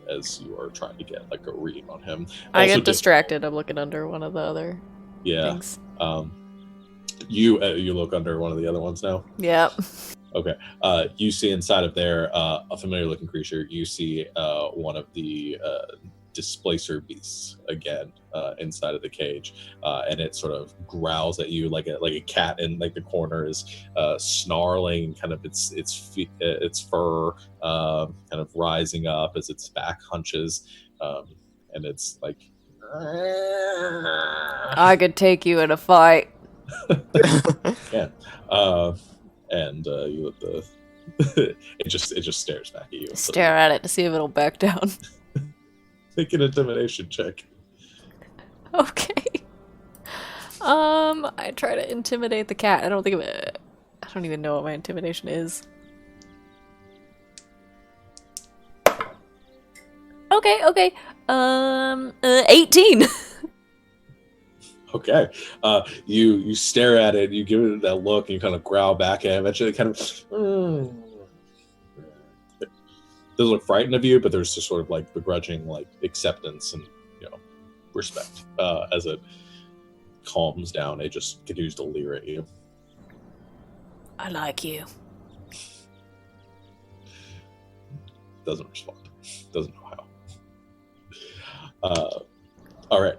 as you are trying to get like a read on him.
I
Also
get distracted. I'm looking under one of the other things.
You look under one of the other ones now.
Yep.
Okay. You see inside of there a familiar looking creature. You see one of the displacer beasts again inside of the cage, and it sort of growls at you like a cat in like the corner is snarling, kind of its fur kind of rising up as its back hunches, and it's like,
I could take you in a fight.
yeah. And you look the it just stares back at you.
Stare at it to see if it'll back down.
Make an intimidation check.
Okay. I try to intimidate the cat. I don't even know what my intimidation is. Okay. 18.
Okay. You stare at it, you give it that look, and you kind of growl back at it. Eventually it kind of doesn't look frightened of you, but there's just sort of like begrudging like acceptance and respect. As it calms down, it just continues to leer at you.
I like you.
Doesn't respond. Doesn't know how. All right.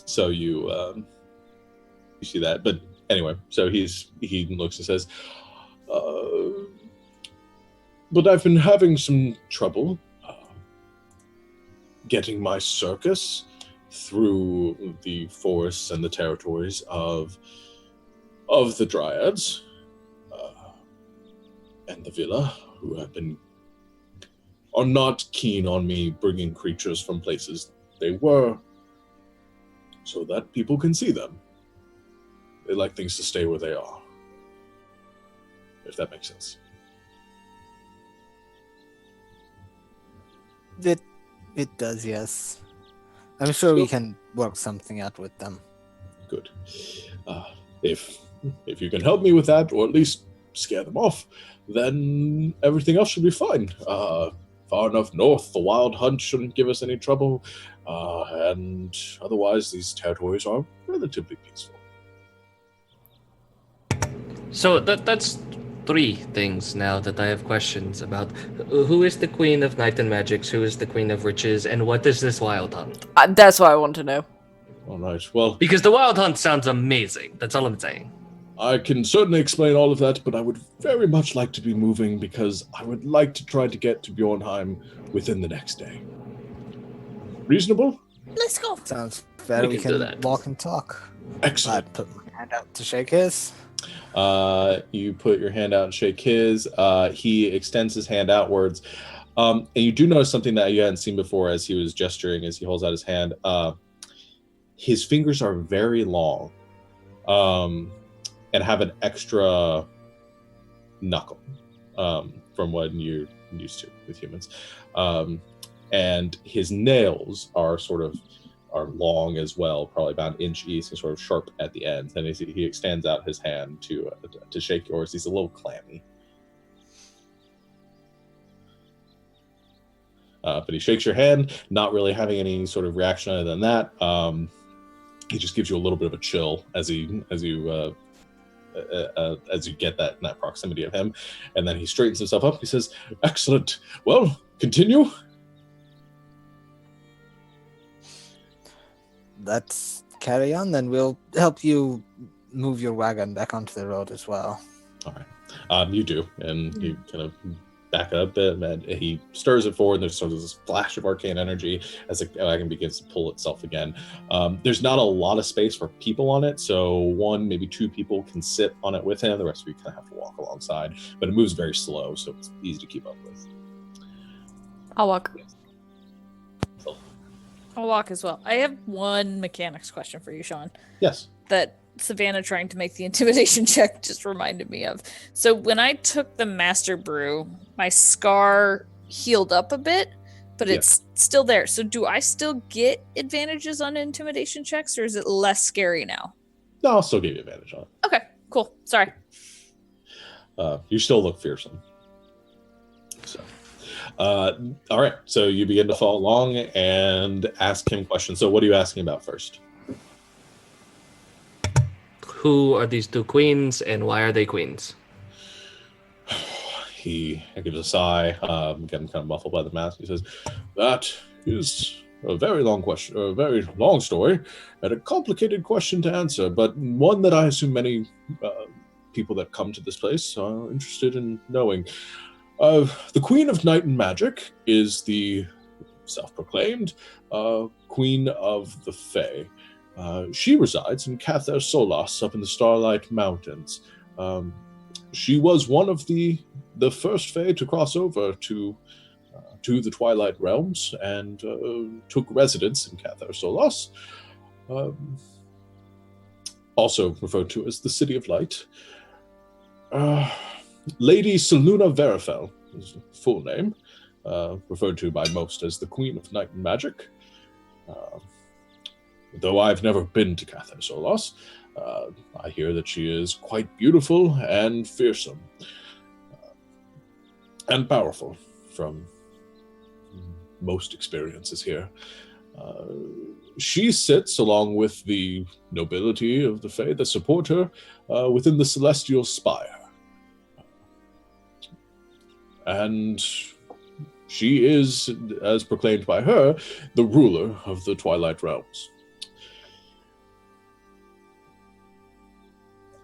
So you see that, but anyway, so he looks and says, "But I've been having some trouble getting my circus through the forests and the territories of the Dryads and the Villa, who are not keen on me bringing creatures from places they were, so that people can see them. They like things to stay where they are, if that makes sense."
It does, yes. I'm sure we can work something out with them.
Good. If you can help me with that, or at least scare them off, then everything else should be fine. Far enough north, the wild hunt shouldn't give us any trouble, and otherwise these territories are relatively peaceful.
So that's 3 things now that I have questions about. Who is the Queen of Night and Magics? Who is the Queen of Witches? And what is this Wild Hunt?
That's what I want to know.
All right, well,
Because the Wild Hunt sounds amazing. That's all I'm saying.
I can certainly explain all of that, but I would very much like to be moving because I would like to try to get to Bjornheim within the next day. Reasonable?
Let's go.
Sounds fair. We
can do
can
that.
walk and talk.
Excellent.
I put my hand out to shake his.
You put your hand out and shake his. He extends his hand outwards. And you do notice something that you hadn't seen before as he was gesturing, as he holds out his hand. His fingers are very long and have an extra knuckle from what you're used to with humans. And his nails are long as well, probably about an inch each and sort of sharp at the ends. And as he extends out his hand to shake yours, he's a little clammy. But he shakes your hand, not really having any sort of reaction other than that. He just gives you a little bit of a chill as you get that proximity of him, and then he straightens himself up. He says, "Excellent. Well, continue."
Let's carry on, then we'll help you move your wagon back onto the road as well.
All right. You do, and you kind of back up a bit, and he stirs it forward, and there's sort of this flash of arcane energy as the wagon begins to pull itself again. There's not a lot of space for people on it, so 1, maybe 2 people can sit on it with him. The rest of you kind of have to walk alongside, but it moves very slow, so it's easy to keep up with.
I'll walk.
I'll walk as well. I have one mechanics question for you, Sean.
Yes.
That Savannah trying to make the intimidation check just reminded me of. So when I took the Master Brew, my scar healed up a bit, but it's still there. So do I still get advantages on intimidation checks, or is it less scary now?
No, I'll still give you advantage on it.
Okay, cool. Sorry.
You still look fearsome. So, all right. So you begin to follow along and ask him questions. So what are you asking about first?
Who are these 2 queens, and why are they queens?
He gives a sigh, getting kind of muffled by the mask. He says, "That is a very long question, a very long story, and a complicated question to answer, but one that I assume many people that come to this place are interested in knowing. The Queen of Night and Magic is the self-proclaimed Queen of the Fae. She resides in Cather Solas up in the Starlight Mountains. She was one of the first Fae to cross over to the Twilight Realms and took residence in Cather Solas, also referred to as the City of Light. Lady Seluna Verifel is her full name, referred to by most as the Queen of Night and Magic. Though I've never been to Cather Solas, I hear that she is quite beautiful and fearsome, and powerful from most experiences here. She sits, along with the nobility of the Fae that support her, within the Celestial Spire. And she is, as proclaimed by her, the ruler of the Twilight Realms.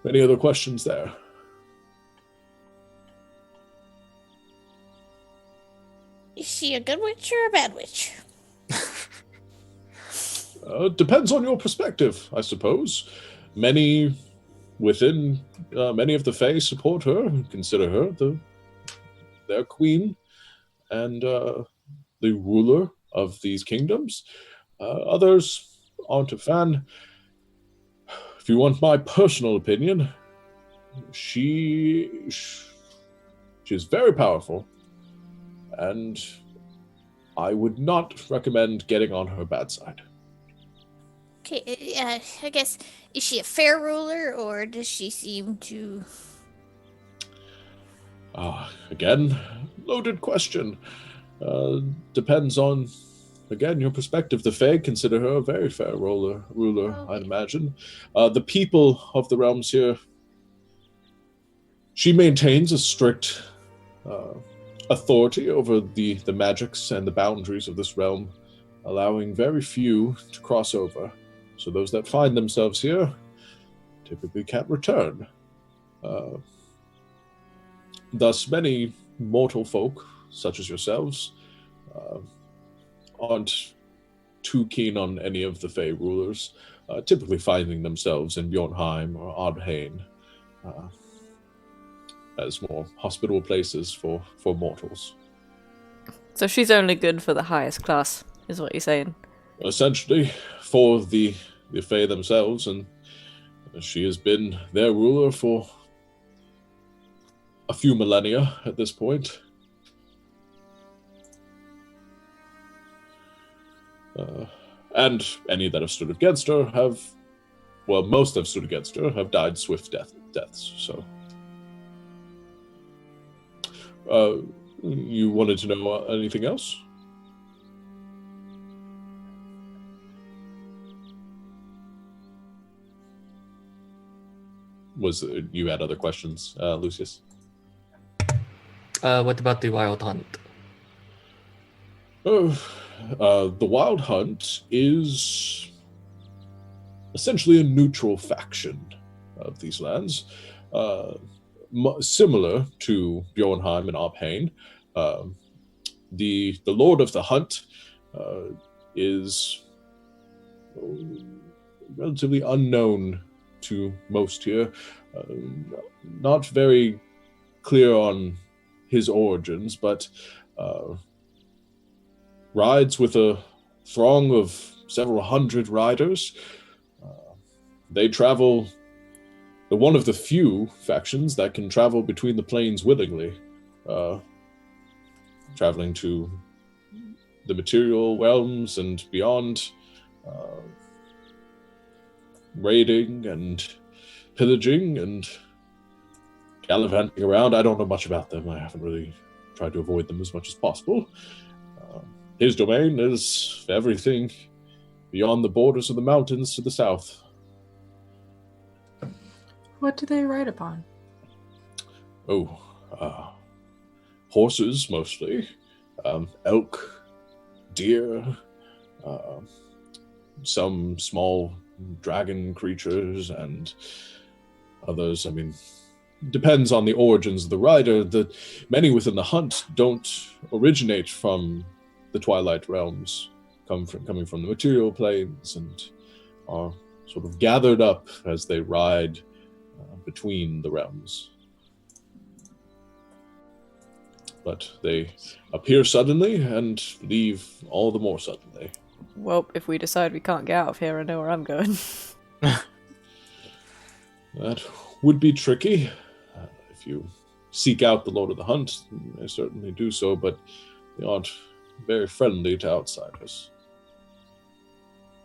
Any other questions there?
Is she a good witch or a bad witch?
Depends on your perspective, I suppose. Many within many of the Fae support her, consider her their queen and the ruler of these kingdoms. Others aren't a fan. If you want my personal opinion, she is very powerful, and I would not recommend getting on her bad side.
Okay, I guess, is she a fair ruler, or does she seem to...
Again, loaded question. Depends on, again, your perspective. The Fae consider her a very fair ruler, I'd imagine. The people of the realms here, she maintains a strict authority over the magics and the boundaries of this realm, allowing very few to cross over. So those that find themselves here typically can't return. Thus, many mortal folk, such as yourselves, aren't too keen on any of the Fae rulers, typically finding themselves in Bjornheim or Odhain as more hospitable places for mortals.
So she's only good for the highest class, is what you're saying?
Essentially, for the Fae themselves, and she has been their ruler for a few millennia at this point. And any that have stood against her most have stood against her, have died swift deaths, so. You wanted to know anything else? You had other questions, Lucius?
What about the Wild Hunt?
The Wild Hunt is essentially a neutral faction of these lands, similar to Bjornheim and Obhain. The Lord of the Hunt is relatively unknown to most here, not very clear on his origins, but rides with a throng of several hundred riders. They travel, one of the few factions that can travel between the planes willingly, traveling to the material realms and beyond, raiding and pillaging and gallivanting around. I don't know much about them. I haven't really tried to avoid them as much as possible. His domain is everything beyond the borders of the mountains to the south.
What do they ride upon?
Horses mostly, elk, deer, some small dragon creatures, and others. I mean, depends on the origins of the rider. Many within the hunt don't originate from the Twilight Realms, coming from the material planes, and are sort of gathered up as they ride between the realms. But they appear suddenly and leave all the more suddenly.
Well, if we decide we can't get out of here, I know where I'm going.
That would be tricky. If you seek out the Lord of the Hunt, you may certainly do so, but they aren't very friendly to outsiders.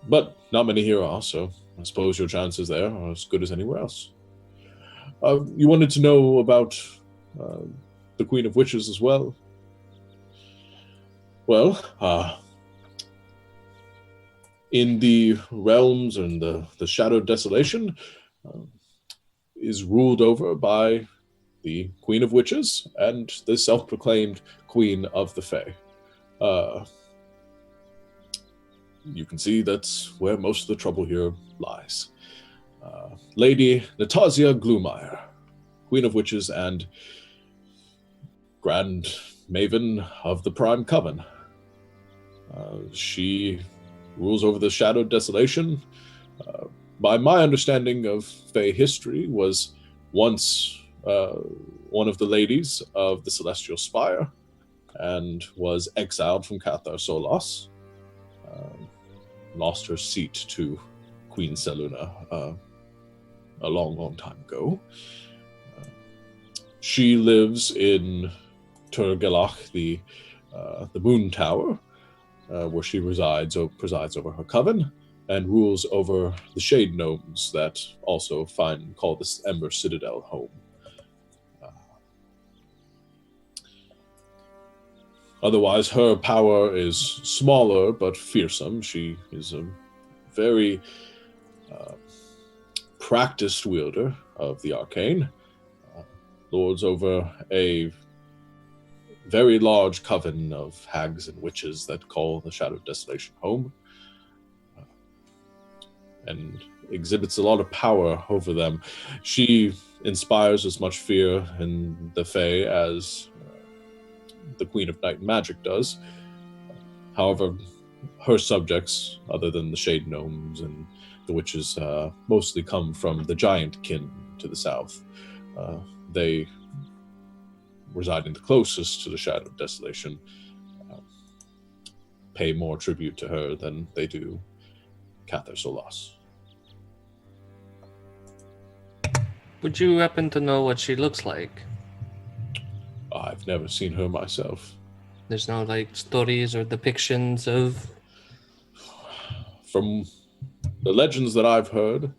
But not many here are, so I suppose your chances there are as good as anywhere else. You wanted to know about the Queen of Witches as well? Well, in the realms and the Shadowed Desolation is ruled over by the Queen of Witches and the self-proclaimed Queen of the Fae. You can see that's where most of the trouble here lies. Lady Natasia Glumire, Queen of Witches and Grand Maven of the Prime Coven. She rules over the Shadowed Desolation. By my understanding of Fae history, was once one of the ladies of the Celestial Spire and was exiled from Cathar Solas. Lost her seat to Queen Seluna a long time ago. She lives in Turgelach, the Moon Tower, where she presides over her coven, and rules over the shade gnomes that also call this Ember Citadel home. Otherwise, her power is smaller but fearsome. She is a very practiced wielder of the arcane, lords over a very large coven of hags and witches that call the Shadow of Desolation home, and exhibits a lot of power over them. She inspires as much fear in the Fae as the Queen of Night and Magic does. However, her subjects, other than the Shade Gnomes and the witches, mostly come from the giant kin to the south. They, residing the closest to the Shadow of Desolation, pay more tribute to her than they do Cather Solas.
Would you happen to know what she looks like?
I've never seen her myself.
There's no like stories or depictions of.
From the legends that I've heard,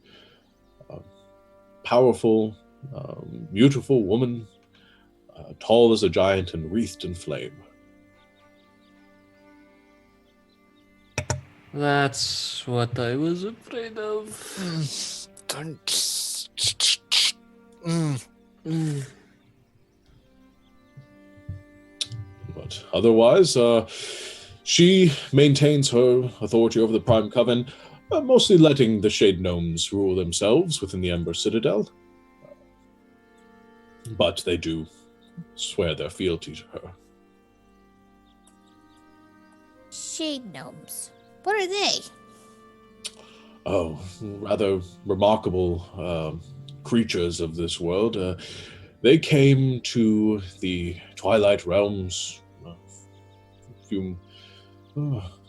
powerful, beautiful woman, tall as a giant and wreathed in flame.
That's what I was afraid of.
But otherwise, she maintains her authority over the Prime Coven, mostly letting the Shade Gnomes rule themselves within the Ember Citadel. But they do swear their fealty to her.
Shade gnomes. What are they?
Oh, rather remarkable creatures of this world. They came to the Twilight Realms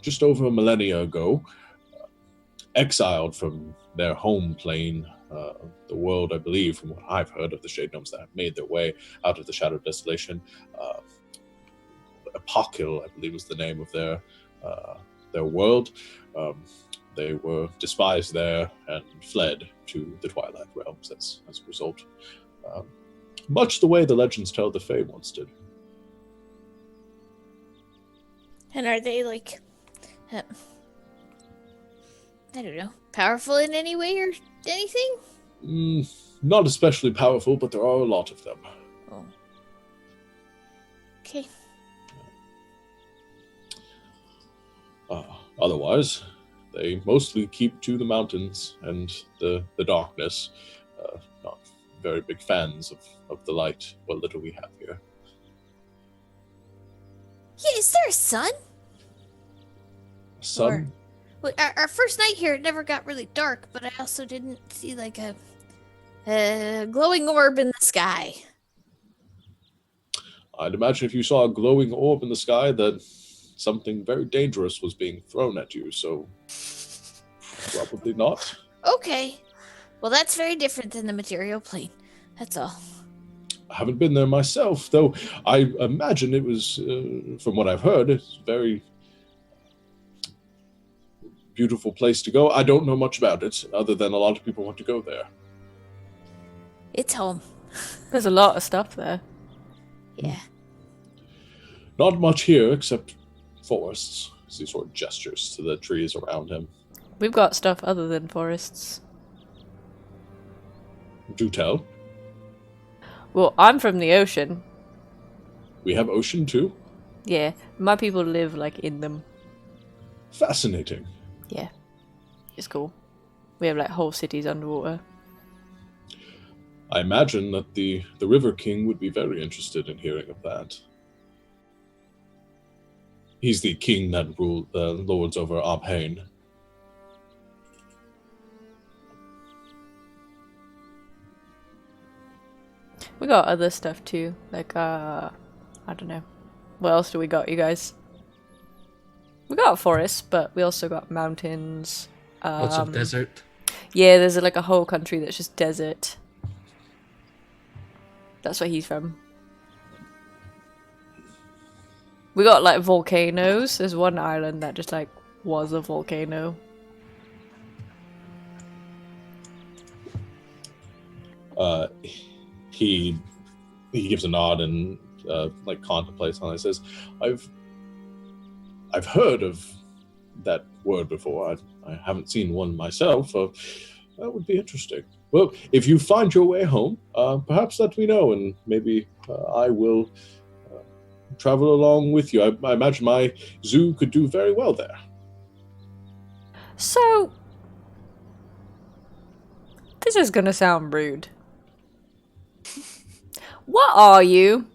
just over a millennia ago, exiled from their home plane, the world, I believe, from what I've heard of the Shade Gnomes that have made their way out of the Shadow of Desolation. Apokil, I believe, was the name of their world. They were despised there and fled to the Twilight Realms as a result. Much the way the legends tell the Fae once did.
And are they like, I don't know, powerful in any way or anything?
Not especially powerful, but there are a lot of them.
Oh. Okay.
Otherwise, they mostly keep to the mountains and the darkness. Not very big fans of the light, what little we have here.
Yeah, is there a sun?
Sun?
Well, our first night here, it never got really dark, but I also didn't see like a glowing orb in the sky.
I'd imagine if you saw a glowing orb in the sky, that something very dangerous was being thrown at you, so probably not.
Okay. Well, that's very different than the material plane. That's all.
I haven't been there myself, though I imagine it was, from what I've heard, it's a very beautiful place to go. I don't know much about it, other than a lot of people want to go there.
It's home.
There's a lot of stuff there.
Yeah.
Not much here, except forests. As he sort of gestures to the trees around him.
We've got stuff other than forests.
Do tell.
Well, I'm from the ocean.
We have ocean too?
Yeah, my people live like in them.
Fascinating.
Yeah, it's cool. We have like whole cities underwater.
I imagine that the River King would be very interested in hearing of that. He's the king that lords over Abhain.
We got other stuff too, like I don't know. What else do we got, you guys? We got forests, but we also got mountains.
Lots of desert.
Yeah, there's like a whole country that's just desert. That's where he's from. We got like volcanoes. There's one island that just like was a volcano.
He gives a nod and like contemplates on it. Says, I've heard of that word before. I haven't seen one myself. That would be interesting. Well, if you find your way home, perhaps let me know, and maybe I will travel along with you. I imagine my zoo could do very well there.
So, this is gonna sound rude. What are you?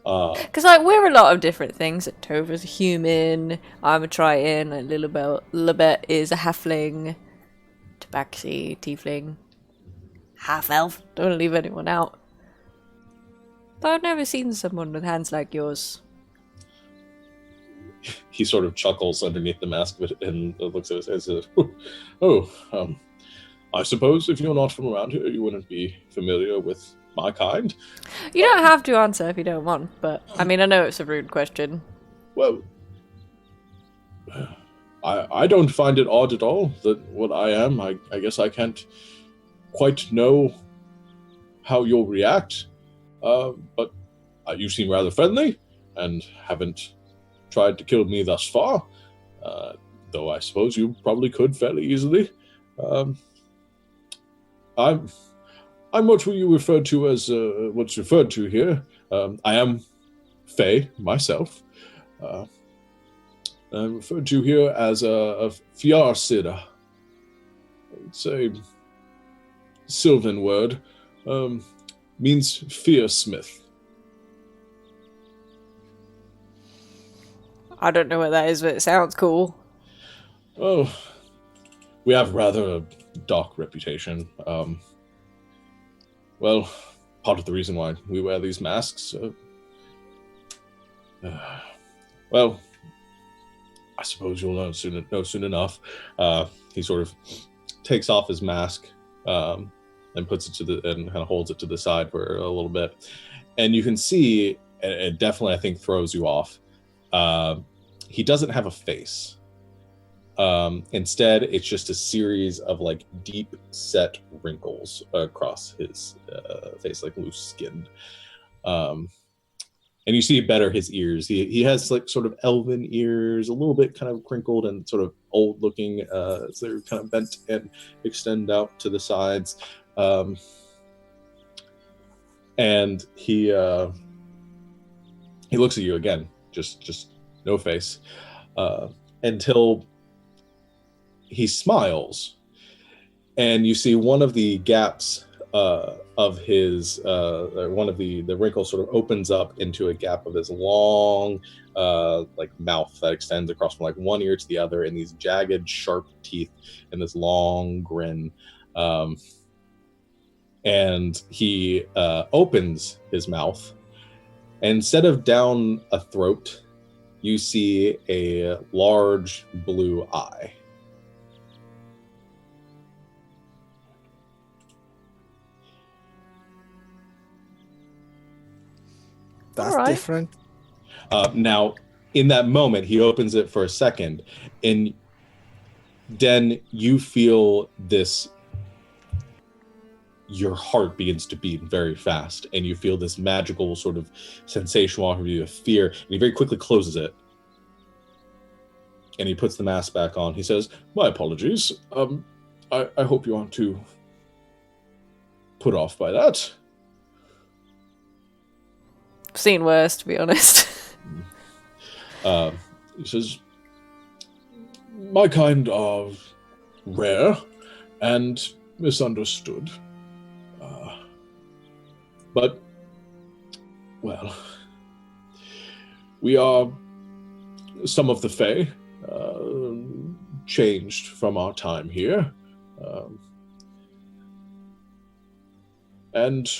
Because like we're a lot of different things. Tova's a human. I'm a Triton. And Lilibet is a halfling. Tabaxi, tiefling, half elf. Don't want to leave anyone out. But I've never seen someone with hands like yours.
He sort of chuckles underneath the mask and looks at us and says, I suppose if you're not from around here, you wouldn't be familiar with my kind.
You don't have to answer if you don't want, but I mean, I know it's a rude question.
Well, I don't find it odd at all that what I am. I guess I can't quite know how you'll react, but you seem rather friendly and haven't tried to kill me thus far, though I suppose you probably could fairly easily. I'm what you referred to as what's referred to here. I am Fae myself. I'm referred to here as a Fiarsida. It's a Sylvan word. Means fearsmith.
I don't know what that is, but it sounds cool.
Oh, we have rather a dark reputation. Well, part of the reason why we wear these masks. Well, I suppose you'll know soon enough. He sort of takes off his mask and puts it and kind of holds it to the side for a little bit, and you can see, and it definitely I think throws you off. He doesn't have a face. Instead, it's just a series of like deep set wrinkles across his face, like loose skinned. And you see better his ears. He has like sort of elven ears, a little bit kind of crinkled and sort of old looking. So they're kind of bent and extend out to the sides. And he looks at you again, just no face, until he smiles, and you see one of the gaps of his one of the wrinkles sort of opens up into a gap of his long like mouth that extends across from like one ear to the other, and these jagged sharp teeth and this long grin, and he opens his mouth, and instead of down a throat you see a large blue eye.
That's
All right.
different.
Now, in that moment, he opens it for a second, and then you feel this, your heart begins to beat very fast, and you feel this magical sort of sensation walk over you of fear, and he very quickly closes it. And he puts the mask back on. He says, "My apologies. I hope you aren't too put off by that."
I've seen worse, to be honest.
He says, "My kind are rare and misunderstood. But, well, we are some of the Fae, changed from our time here. And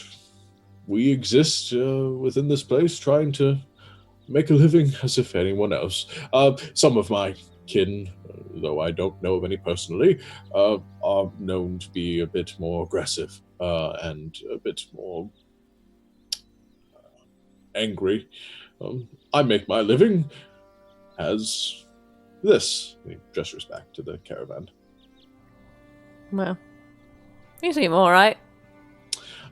we exist within this place trying to make a living as if anyone else. Some of my kin, though I don't know of any personally, are known to be a bit more aggressive and a bit more angry. I make my living as this." He gestures back to the caravan.
Well, you seem alright.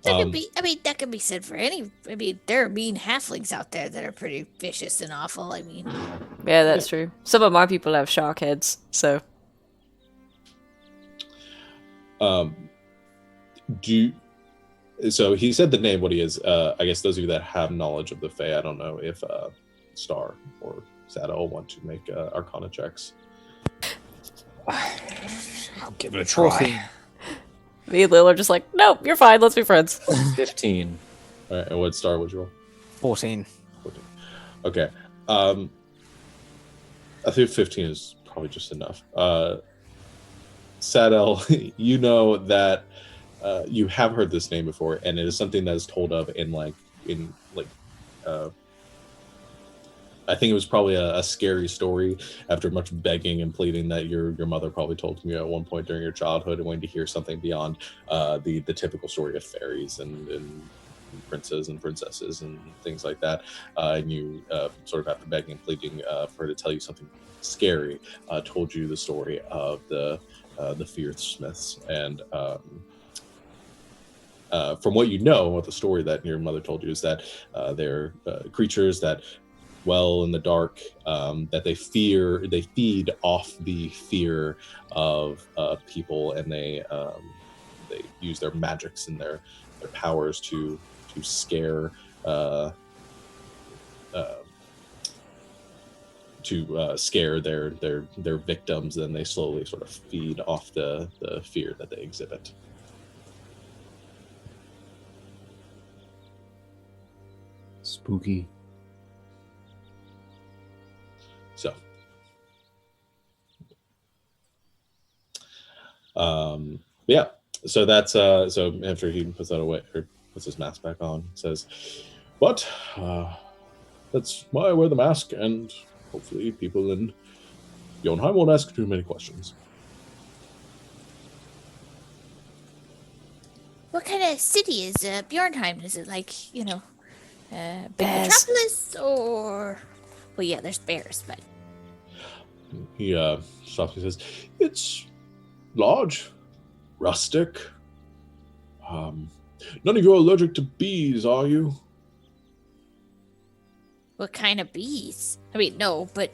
That could be. I mean, that could be said for any. I mean, there are mean halflings out there that are pretty vicious and awful. I mean,
Yeah, that's true. Some of my people have shark heads, so.
So he said the name, what he is. I guess those of you that have knowledge of the Fae, I don't know if Star or Saddle want to make Arcana checks.
I'll give it a try.
14.
Me and Lil are just like, nope, you're fine, let's be friends.
15.
All right, and what Star would you roll?
14.
14. Okay. I think 15 is probably just enough. Saddle, you know that you have heard this name before, and it is something that is told of I think it was probably a scary story after much begging and pleading that your mother probably told you at one point during your childhood, and wanting to hear something beyond the typical story of fairies and princes and princesses and things like that. And you sort of after begging and pleading for her to tell you something scary, told you the story of the Fierce Smiths. And from what you know, what the story that your mother told you is that they're creatures that dwell in the dark, that they feed off the fear of people, and they use their magics and their powers to scare scare their victims, and they slowly sort of feed off the fear that they exhibit.
Spooky.
So, yeah. So that's so after he puts that away or puts his mask back on, says, "But that's why I wear the mask, and hopefully people in Jonheim won't ask too many questions."
what kind of city is Bjornheim? Is it like, big
Bears.
metropolis, or? Well, yeah, there's bears, but
He softly says, "It's large, rustic. None of you are allergic to bees, are you?"
what kind of bees? I mean, no, but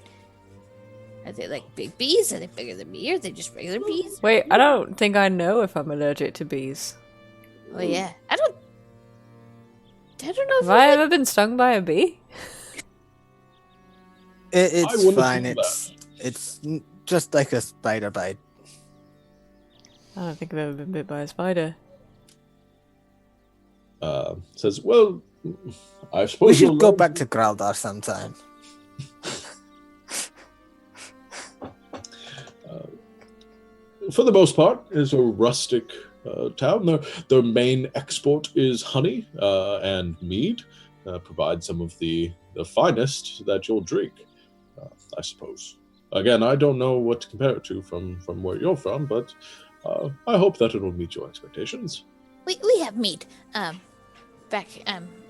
are they like big bees? Are they bigger than me? Or are they just regular bees?
Wait, I don't think I know if I'm allergic to bees.
Oh yeah, I don't know if
Have I ever been stung by a bee?
It's
wouldn't
fine.
think
It's just like a spider bite.
I don't think I've ever been bit by a spider.
Says, "Well, I
We
suppose
should
you'll
go
learn
back to Graldar sometime.
for the most part, is a rustic town. Their main export is honey and mead. Provide some of the finest that you'll drink, I suppose. Again, I don't know what to compare it to from where you're from, but I hope that it'll meet your expectations."
we have meat back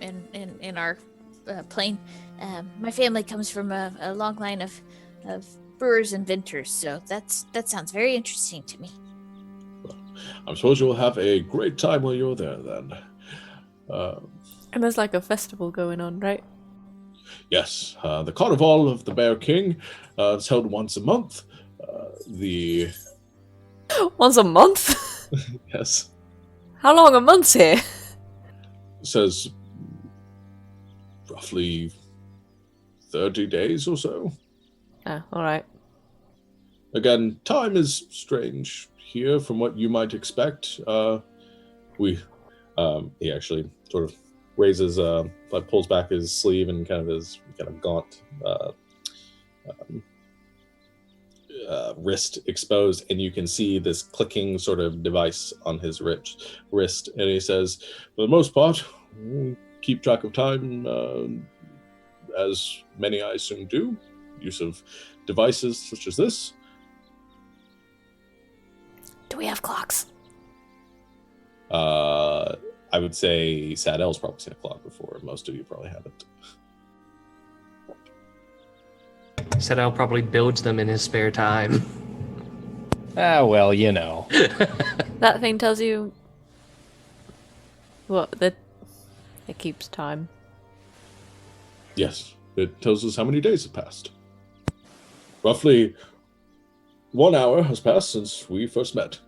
in our plane. My family comes from a long line of brewers and vintners, so that sounds very interesting to me.
I suppose you'll have a great time while you're there, then.
And there's like a festival going on, right?
Yes, the Carnival of the Bear King is held once a month.
Once a month?
Yes,
How long a month's here?
says roughly 30 days or so.
Oh, alright.
Again, time is strange here from what you might expect. He actually sort of raises, pulls back his sleeve and kind of his gaunt wrist exposed, and you can see this clicking sort of device on his wrist. And he says, "For the most part, we'll keep track of time, as many I assume do. Use of devices such as this."
Do we have clocks?
I would say Sadel's probably seen a clock before. Most of you probably haven't.
Said I'll probably build them in his spare time.
Well, you know.
That thing tells you what? That it keeps time.
Yes, it tells us how many days have passed. Roughly 1 hour has passed since we first met.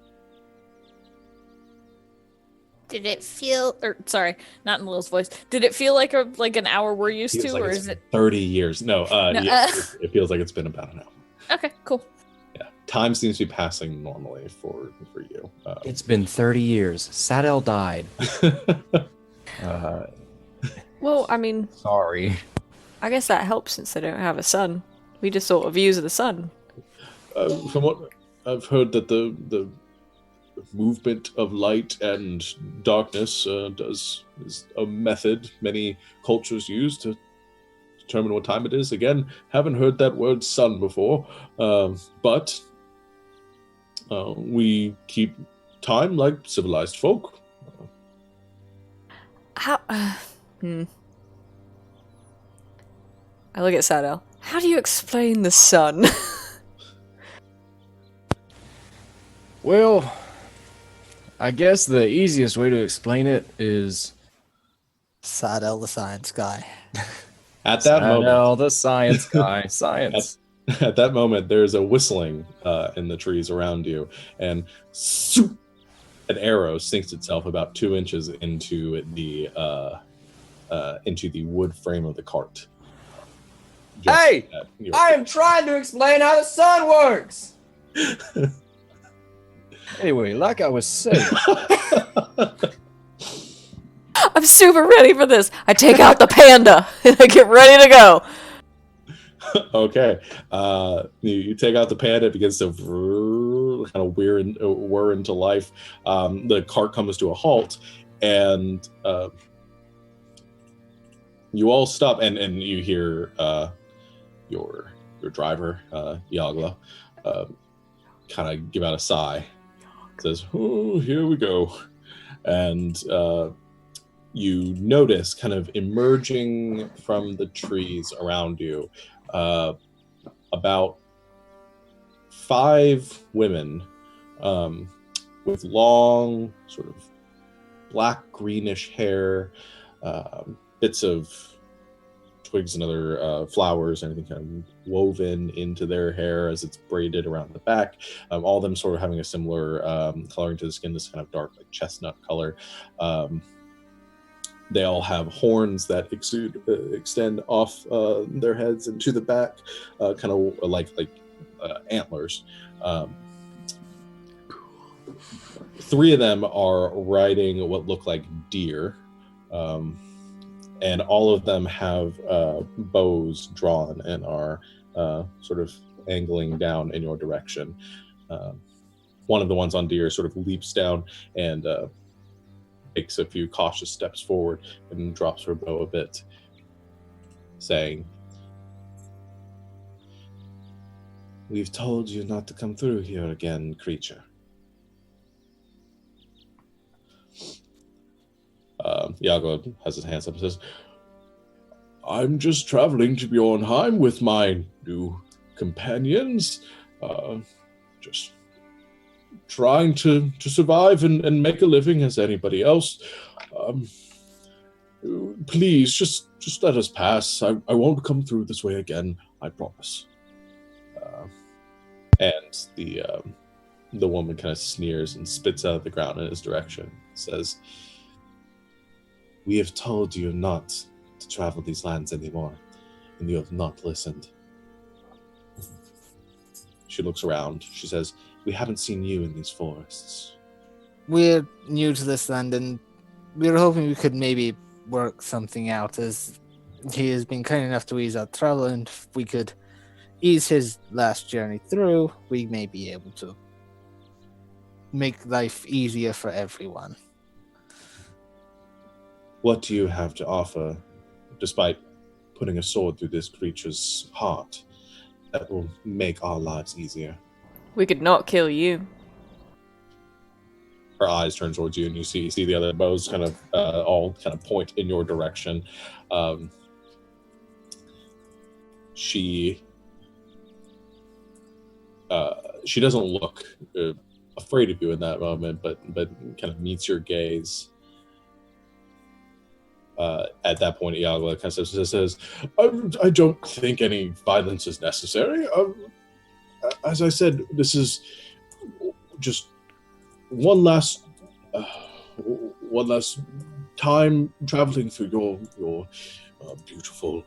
Did it feel, or sorry, not in Will's voice. Did it feel like an hour we're used
Feels
to,
like
or
it's
is it
30 years? No,
No,
yeah, it feels like it's been about an hour.
okay? Cool.
Yeah, time seems to be passing normally for you.
It's been 30 years. Sadel died.
Well, I mean,
Sorry.
I guess that helps since they don't have a sun. We just sort of use the sun.
From what I've heard, that the movement of light and darkness is a method many cultures use to determine what time it is. Again, haven't heard that word sun before, but we keep time like civilized folk.
How? I look at Sadel. How do you explain the sun?
Well, I guess the easiest way to explain it is
Sadel, the science guy.
At that moment,
Sadel, the science guy. Science.
at that moment, there's a whistling in the trees around you, and swoop, an arrow sinks itself about 2 inches into the wood frame of the cart. Just
Hey!
at your
I am trying to explain how the sun works.
Anyway, like I was saying.
I'm super ready for this. I take out the panda and I get ready to go.
Okay. You take out the panda, it begins to kind of whir into life. The cart comes to a halt, and you all stop, and you hear your driver, Yagla, kind of give out a sigh. Says, "Oh, here we go," and you notice, kind of emerging from the trees around you, about 5 women with long, sort of black greenish hair, bits of twigs and other flowers, anything kind of woven into their hair as it's braided around the back. All of them sort of having a similar coloring to the skin, this kind of dark, like chestnut color. They all have horns that extend off their heads and to the back, kind of like antlers. 3 of them are riding what look like deer, and all of them have bows drawn and are sort of angling down in your direction. One of the ones on deer sort of leaps down and takes a few cautious steps forward and drops her bow a bit, saying, "We've told you not to come through here again, creature." Iago has his hands up and says, "I'm just traveling to Bjornheim with my new companions, just trying to survive and make a living as anybody else. Please, just let us pass. I won't come through this way again, I promise." And the woman kind of sneers and spits out of the ground in his direction, says, "We have told you not to travel these lands anymore, and you have not listened." She looks around. She says, "We haven't seen you in these forests."
We're new to this land, and we were hoping we could maybe work something out, as he has been kind enough to ease our travel, and if we could ease his last journey through, we may be able to make life easier for everyone.
"What do you have to offer, despite putting a sword through this creature's heart, that will make our lives easier?"
We could not kill you.
Her eyes turn towards you, and you see the other bows kind of all kind of point in your direction. She She doesn't look afraid of you in that moment, but kind of meets your gaze. At that point, Iagla kind of says, I don't think any violence is necessary. As I said, this is just one last time traveling through your beautiful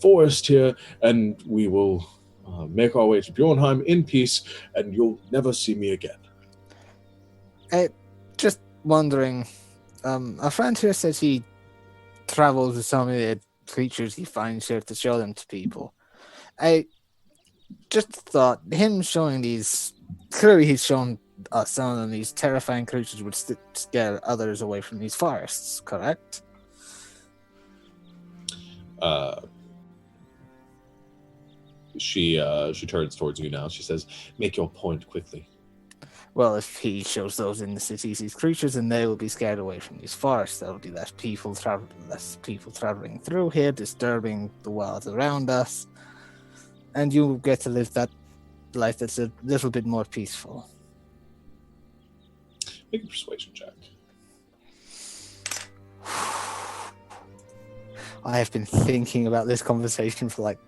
forest here, and we will make our way to Bjornheim in peace, and you'll never see me again.
Just wondering, a friend here says he travels with some of the creatures he finds here to show them to people. I just thought him showing these, clearly he's shown us some of them, these terrifying creatures would scare others away from these forests, correct?
She turns towards you now. She says, make your point quickly.
Well, if he shows those in the cities, these creatures, and they will be scared away from these forests. There will be less people traveling through here, disturbing the world around us, and you get to live that life that's a little bit more peaceful.
Make a persuasion check.
I have been thinking about this conversation for like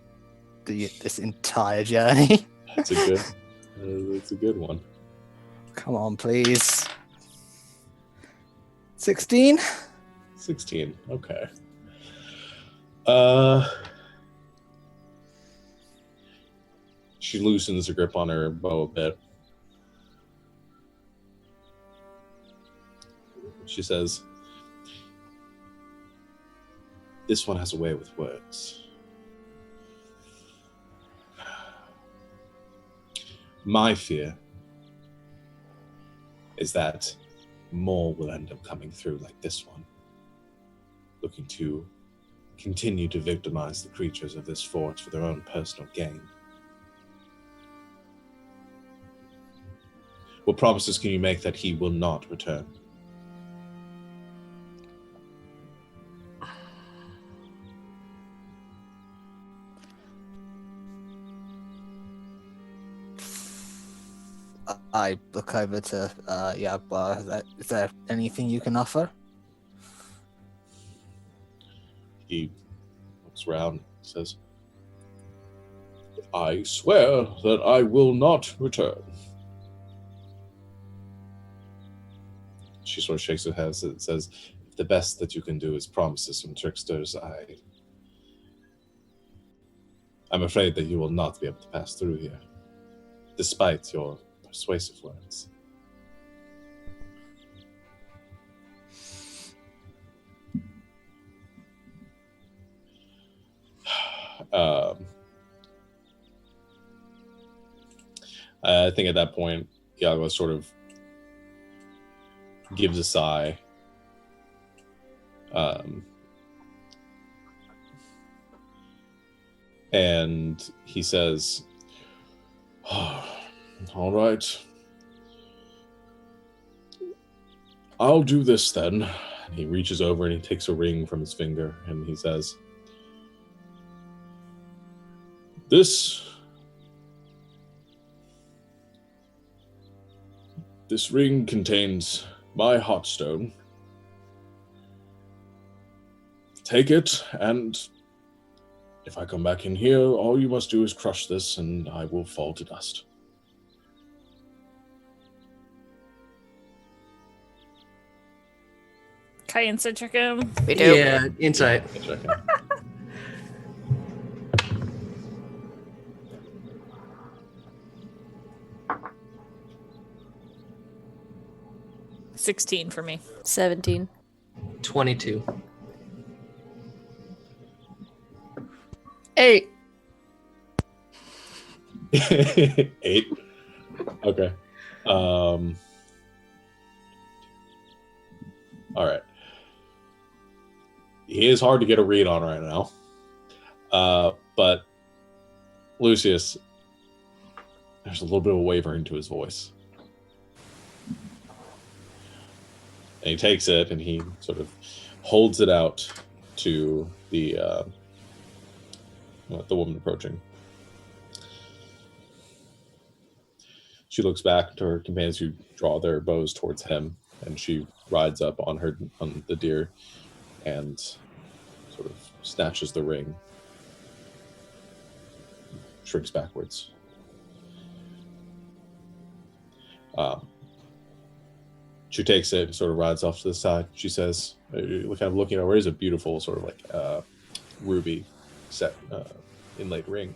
this entire journey.
That's a good one.
Come on, please. 16?
16, okay. She loosens the grip on her bow a bit. She says, this one has a way with words. My fear is that more will end up coming through like this one, looking to continue to victimize the creatures of this fort for their own personal gain. What promises can you make that he will not return?
I look over to Yagbar. Is there anything you can offer?
He looks around and says, I swear that I will not return. She sort of shakes her head and says, if the best that you can do is promises from tricksters, I'm afraid that you will not be able to pass through here, despite your persuasive words. I think at that point, Iago sort of gives a sigh. And he says, all right. I'll do this then. And he reaches over and he takes a ring from his finger and he says, This ring contains my heartstone. Take it, and if I come back in here, all you must do is crush this, and I will fall to dust.
Kai insight check him.
We do.
Yeah, insight.
16 for me.
17.
22.
8.
8. Okay. All right. He is hard to get a read on right now. But Lucius, there's a little bit of wavering to his voice. And he takes it and he sort of holds it out to the woman approaching. She looks back to her companions who draw their bows towards him, and she rides up on the deer and sort of snatches the ring, shrinks backwards. She takes it and sort of rides off to the side. She says, kind of looking over, is a beautiful sort of like ruby set inlaid ring.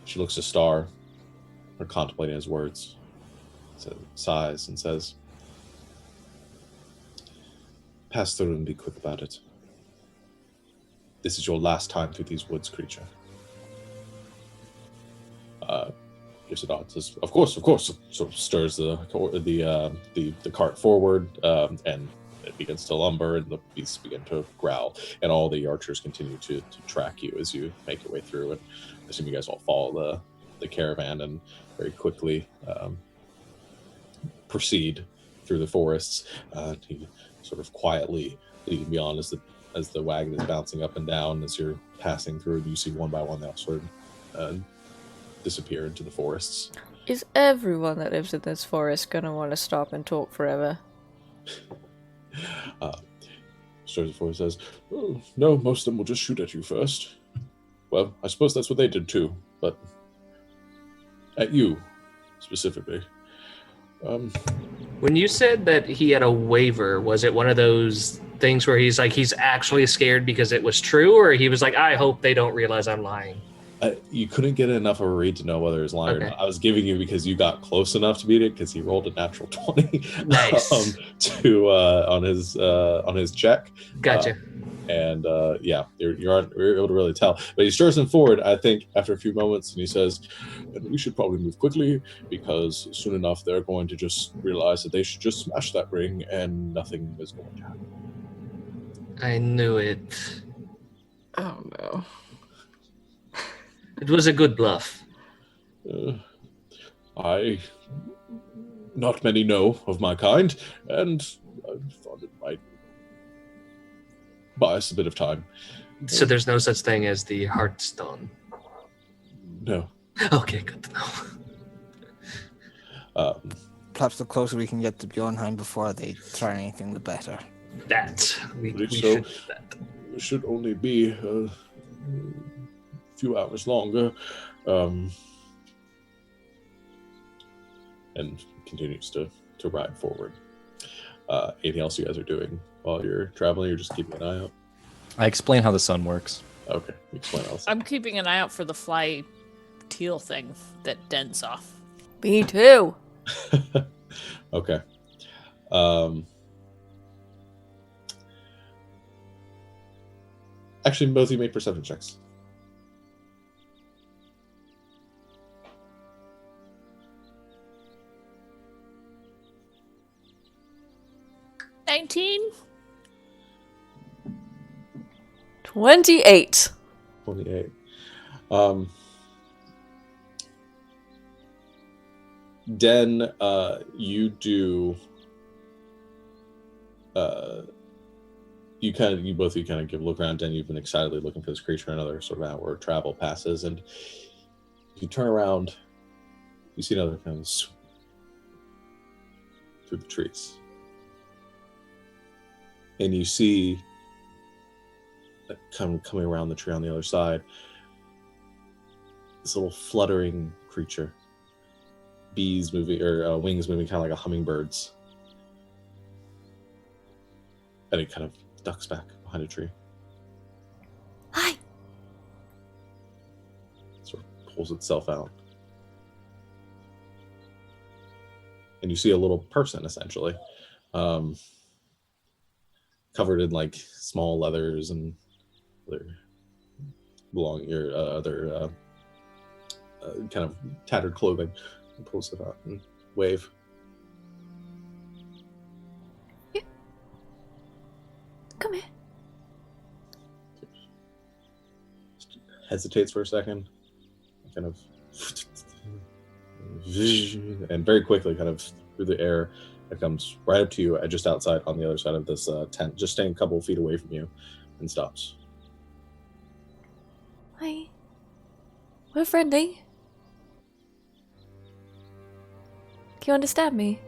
She looks to Star, or contemplating his words, sighs and says, pass through and be quick about it. This is your last time through these woods, creature. Gives a nod, says, of course, sort of stirs the cart forward, and it begins to lumber, and the beasts begin to growl, and all the archers continue to track you as you make your way through, and I assume you guys all follow the caravan and very quickly proceed through the forests. You sort of quietly leading beyond as the wagon is bouncing up and down as you're passing through. You see one by one they'll sort of disappear into the forests.
Is everyone that lives in this forest gonna want to stop and talk forever?
Stirs the forest, says, oh, no, most of them will just shoot at you first. Well, I suppose that's what they did too, but at you specifically.
When you said that he had a waiver, was it one of those things where he's like, he's actually scared because it was true, or he was like, I hope they don't realize I'm lying?
You couldn't get enough of a read to know whether it was lying or not. I was giving you because you got close enough to beat it because he rolled a natural 20
nice.
On his check.
Gotcha.
You're able to really tell. But he stirs him forward, I think, after a few moments, and he says, and we should probably move quickly because soon enough they're going to just realize that they should just smash that ring and nothing is going to happen.
I knew it.
Oh no.
It was a good bluff.
Not many know of my kind, and I thought it might buy us a bit of time.
So there's no such thing as the Heartstone?
No.
Okay, good to know.
Perhaps the closer we can get to Bjornheim before they try anything, the better.
We
So,
should do that.
it should only be a few hours longer. And continues to ride forward. Anything else you guys are doing while you're traveling? You're just keeping an eye out?
I explain how the sun works.
Okay, explain else.
I'm keeping an eye out for the fly teal thing that Den saw.
Me too.
Okay. Actually, both of you make perception checks.
$19.
28.
28. Den, you do. You both of you kind of give a look around. Den, you've been excitedly looking for this creature. Another sort of hour of travel passes, and you turn around. You see another kind of swoop through the trees, and you see coming around the tree on the other side, this little fluttering creature, bees moving or wings moving, kind of like a hummingbird's, and it kind of ducks back behind a tree.
Hi.
Sort of pulls itself out, and you see a little person essentially, covered in like small leathers and other kind of tattered clothing, and pulls it out and wave.
Yeah. Come here.
Hesitates for a second, kind of, and very quickly, kind of through the air, it comes right up to you, just outside on the other side of this tent, just staying a couple of feet away from you, and stops.
Hi. We're friendly. Can you understand me?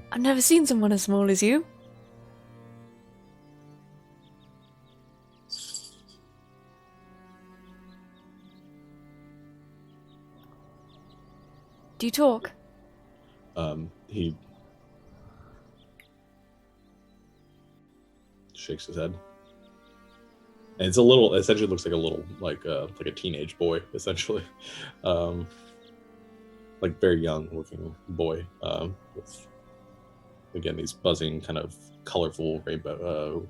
I've never seen someone as small as you. Do you talk?
He shakes his head. And it's a little, essentially looks like a little, like a teenage boy, essentially. Like very young looking boy, with, again, these buzzing kind of colorful rainbow,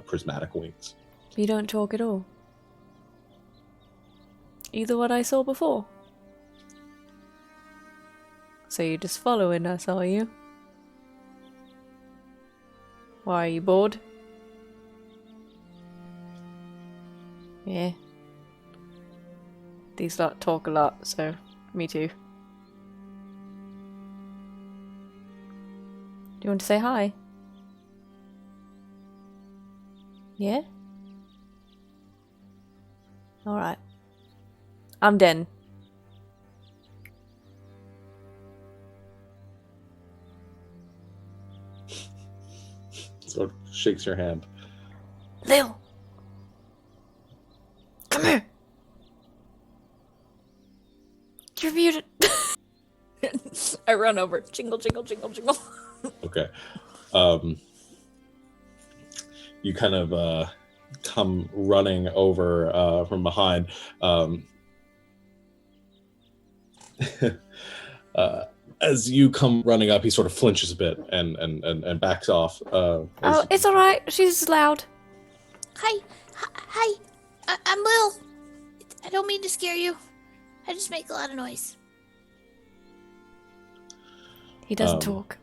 prismatic wings.
You don't talk at all? Either what I saw before? So you're just following us, are you? Why, are you bored? Yeah. These lot talk a lot, so me too. Do you want to say hi? Yeah? Alright. I'm Den.
So shakes your hand.
Lil! Come here! You're muted.
I run over. Jingle, jingle, jingle, jingle.
Okay. You kind of come running over from behind. As you come running up, he sort of flinches a bit and backs off.
Oh, it's alright. She's loud.
Hi. Hi. I'm Lil. I don't mean to scare you. I just make a lot of noise.
He doesn't talk.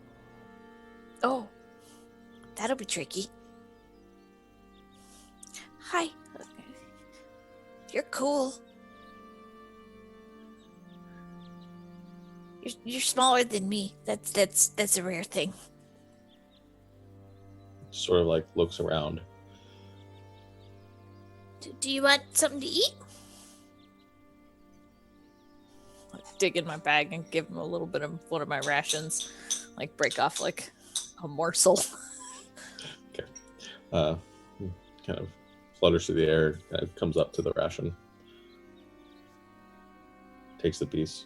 Oh. That'll be tricky. Hi. You're cool. You're smaller than me. That's a rare thing.
Sort of like looks around.
Do you want something to eat?
Dig in my bag and give him a little bit of one of my rations. Like break off like a morsel.
Okay. Kind of flutters through the air, kind of comes up to the ration. Takes the piece.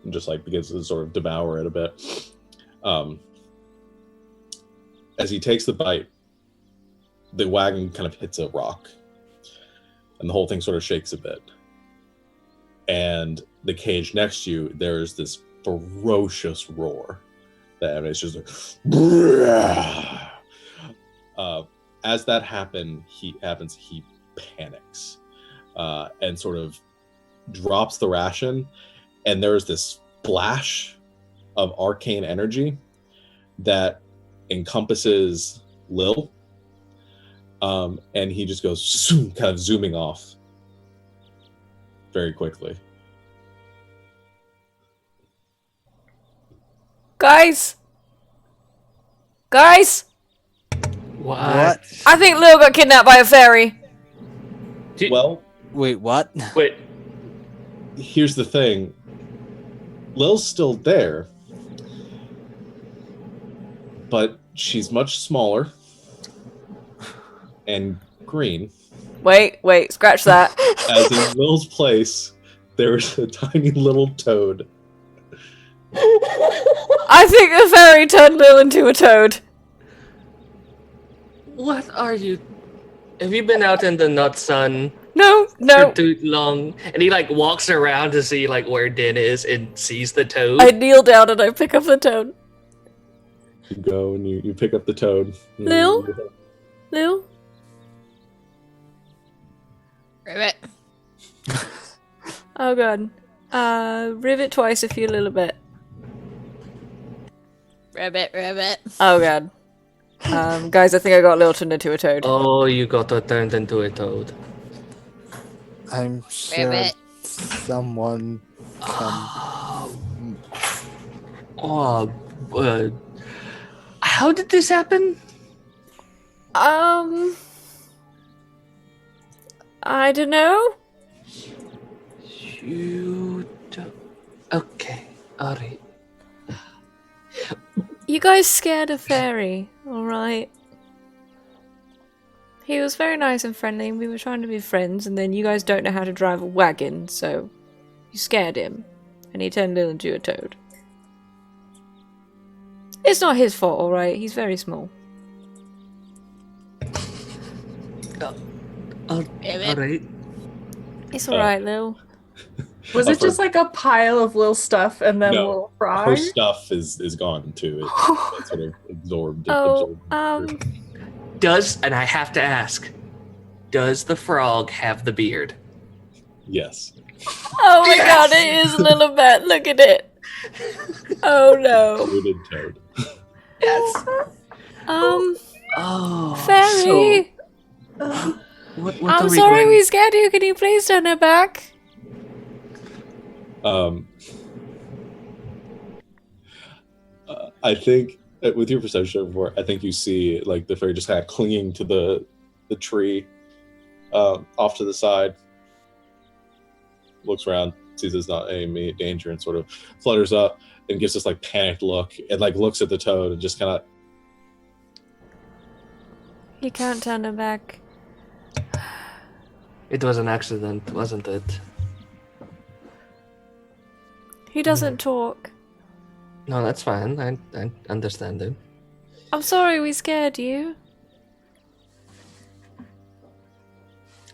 And just like begins to sort of devour it a bit. As he takes the bite, the wagon kind of hits a rock. And the whole thing sort of shakes a bit. And the cage next to you, there's this ferocious roar. That it's just like, as that happens, he panics and sort of drops the ration. And there's this splash of arcane energy that encompasses Lil. And he just goes zoom, kind of zooming off very quickly.
Guys! Guys!
What?
I think Lil got kidnapped by a fairy.
Well,
Wait, what?
Wait.
here's the thing. Lil's still there, but she's much smaller and green.
Wait, scratch that.
As in Lil's place, there's a tiny little toad.
I think the fairy turned Lil into a toad.
What are you? Have you been out in the nut sun
No.
for too long? And he like walks around to see like where Din is and sees the toad.
I kneel down and I pick up the toad.
You go and you pick up the toad.
Lil? Lil?
Ribbit.
Oh god. Rivet twice if you a little bit.
Ribbit.
Oh god. Guys, I think I got Lil turned into a toad.
Oh, you got turned into a toad.
I'm sure
Ribbit.
someone can.
How did this happen?
I don't know.
You don't. Okay, alright.
You guys scared a fairy, alright? He was very nice and friendly, and we were trying to be friends, and then you guys don't know how to drive a wagon, so you scared him, and he turned into a toad. It's not his fault, alright? He's very small.
Alright.
It's alright, Lil.
Was it just like a pile of Lil stuff and then
No,
Lil Frog?
her stuff is gone too. It's sort of absorbed.
Oh,
And I have to ask, does the frog have the beard?
Yes.
Oh my god, it is Lilibet. Look at it. Oh no.
Bearded toad.
Yes.
Oh,
Fairy.
So, what
I'm
are we
sorry
going-
we scared you. Can you please turn it back?
I think with your perception before, I think you see like the fairy just kind of clinging to the tree off to the side. Looks around, sees there's not any danger, and sort of flutters up and gives this like panicked look and like looks at the toad and just kind of.
You can't turn it back.
It was an accident, wasn't it?
He doesn't talk.
No, that's fine. I understand it.
I'm sorry we scared you.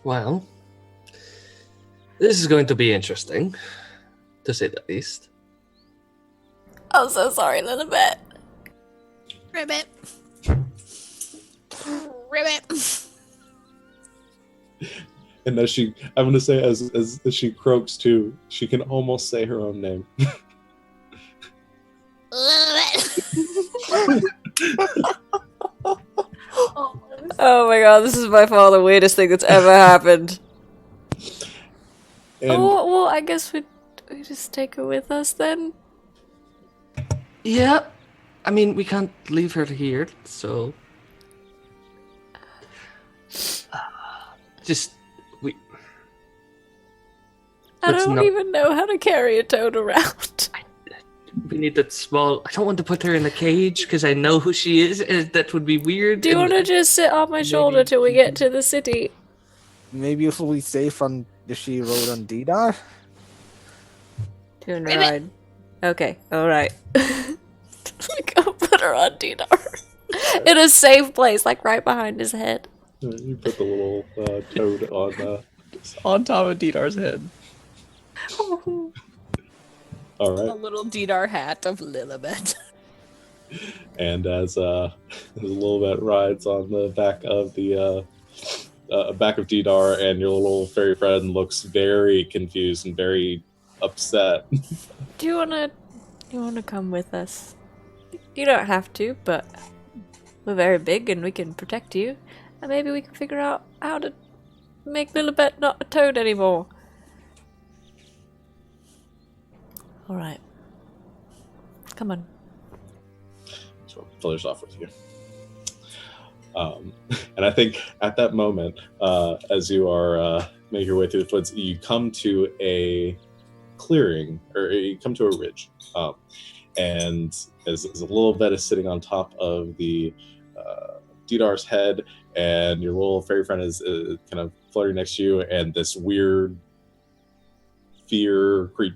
Well, this is going to be interesting, to say the least.
I'm so sorry, Lilibet.
Ribbit. Ribbit.
And as she, I'm going to say, as she croaks too, she can almost say her own name.
Oh my god, this is by far the weirdest thing that's ever happened.
And
Well, I guess we just take her with us then.
Yeah, I mean, we can't leave her here, so... just, we...
I
Let's
don't
not-
even know how to carry a toad around.
We need that small... I don't want to put her in a cage, because I know who she is, and that would be weird.
Do you
and-
want to just sit on my shoulder till we get to the city?
Maybe if we safe on if she rode on Didar.
Doing a ride. Okay, alright. We go put her on Dinar. In a safe place, like right behind his head.
you put the little toad
On top of Didar's head.
all
A
right.
little Didar hat of Lilibet.
And as a little bit rides on the back of the back of Didar, and your little fairy friend looks very confused and very upset.
Do you wanna come with us? You don't have to, but we're very big and we can protect you. And maybe we can figure out how to make Lilibet not a toad anymore. Alright. Come on.
So flutters off with you. And I think at that moment, as you are making your way through the woods, you come to a clearing, or you come to a ridge. And as a little bit is sitting on top of the Didar's head, and your little fairy friend is kind of floating next to you, and this weird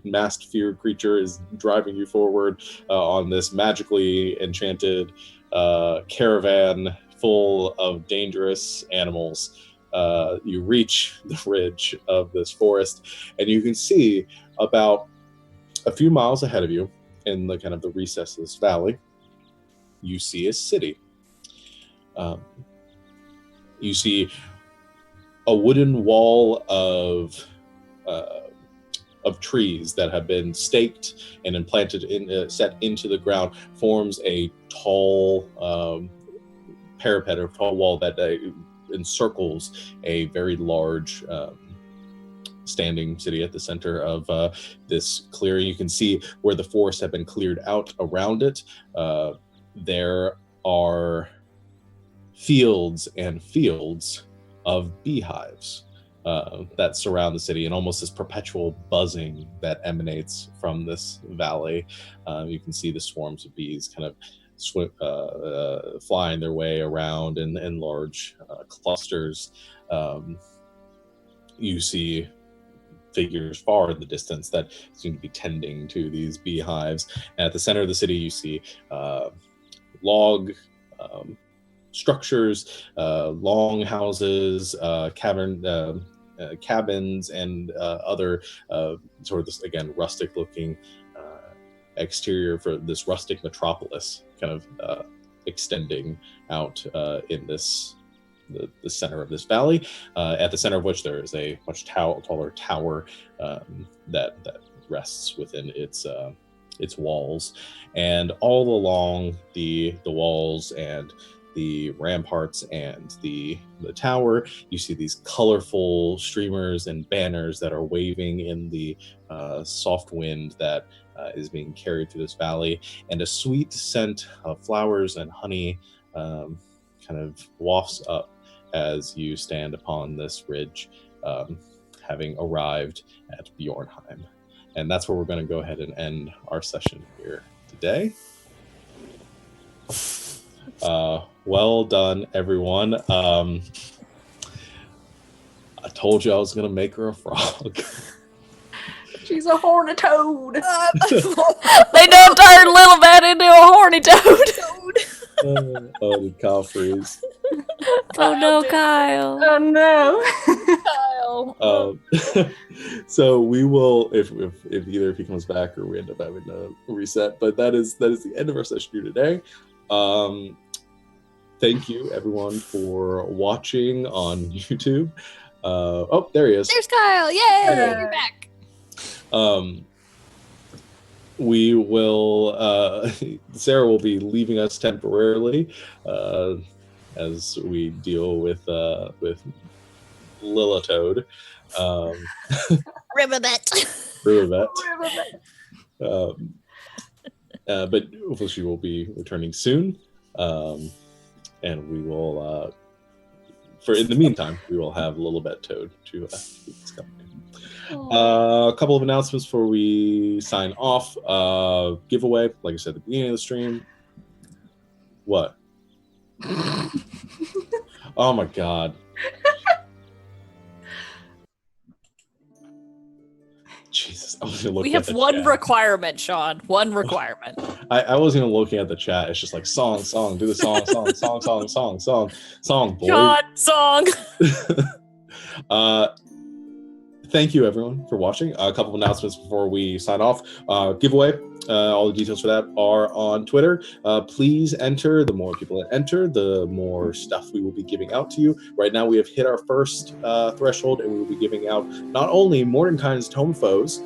masked fear creature is driving you forward on this magically enchanted caravan full of dangerous animals. You reach the ridge of this forest, and you can see about a few miles ahead of you, in the kind of the recess of this valley, you see a city. You see a wooden wall of trees that have been staked and implanted set into the ground, forms a tall parapet or tall wall that encircles a very large standing city at the center of this clearing. You can see where the forest have been cleared out around it. There are fields and fields of beehives. that surround the city, and almost this perpetual buzzing that emanates from this valley. You can see the swarms of bees kind of flying their way around in large clusters. You see figures far in the distance that seem to be tending to these beehives. And at the center of the city, you see log structures, long houses, cabins, and other sort of this, again, rustic looking exterior for this rustic metropolis kind of extending out in this the center of this valley, at the center of which there is a much taller tower that rests within its walls. And all along the walls and the ramparts and the tower, you see these colorful streamers and banners that are waving in the soft wind that is being carried through this valley, and a sweet scent of flowers and honey kind of wafts up as you stand upon this ridge, having arrived at Bjornheim. And that's where we're going to go ahead and end our session here today. Well done, everyone. I told you I was going to make her a frog.
She's a horny toad.
They don't turn little bat into a horny toad.
Did Kyle freeze?
Oh no, Kyle.
Oh no.
Kyle.
So we will, if either if he comes back or we end up having to reset. But that is the end of our session here today. Thank you, everyone, for watching on YouTube. Oh, there he is.
There's Kyle. Yay! You're back.
We will. Sarah will be leaving us temporarily as we deal with Lilitoad.
Riverbet.
But hopefully she will be returning soon. And we will, in the meantime, we will have Lilibet Toad to keep us company. A couple of announcements before we sign off. Giveaway, like I said at the beginning of the stream. What? Oh my god. Jesus, I wasn't looking
We have
at the
one
chat.
requirement, Sean. One requirement.
I wasn't even looking at the chat. It's just like song, do the song, boy.
Sean, song.
Thank you, everyone, for watching. A couple of announcements before we sign off. Giveaway. All the details for that are on Twitter. Please enter. The more people that enter, the more stuff we will be giving out to you. Right now, we have hit our first threshold, and we will be giving out not only Mordenkainen's Tome Foes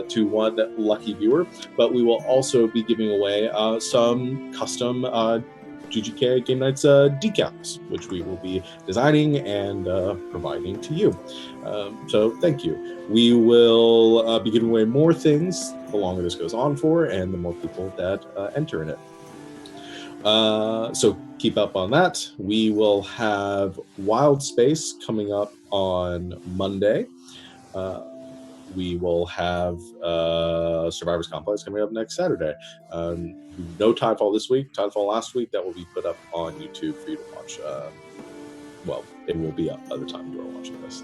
to one lucky viewer, but we will also be giving away some custom GGameKnights decals, which we will be designing and providing to you. So thank you. We will be giving away more things the longer this goes on for, and the more people that enter in it. So keep up on that. We will have Wild Space coming up on Monday. We will have Survivors Complex coming up next Saturday. No Timefall this week, Timefall last week. That will be put up on YouTube for you to watch. Well, it will be up by the time you are watching this.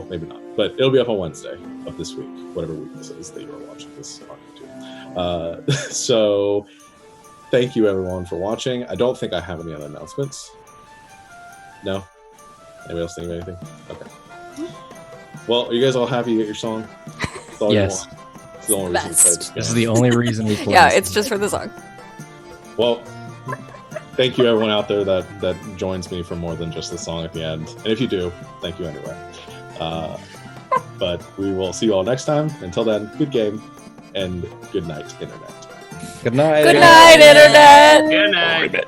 Maybe not. But it'll be up on Wednesday of this week, whatever week this is that you are watching this on YouTube. So thank you, everyone, for watching. I don't think I have any other announcements. No? Anybody else think of anything? Okay. Well, are you guys all happy you get your song? That's all
Yes.
you want. It's the only reason we played this game.
This is the only reason we play.
Yeah,
this
it's
game.
just for the song.
Well, thank you, everyone out there that joins me for more than just the song at the end. And if you do, thank you anyway. But we will see you all next time. Until then, good game and good night, Internet.
Good night.
Good night, Internet.
Good night.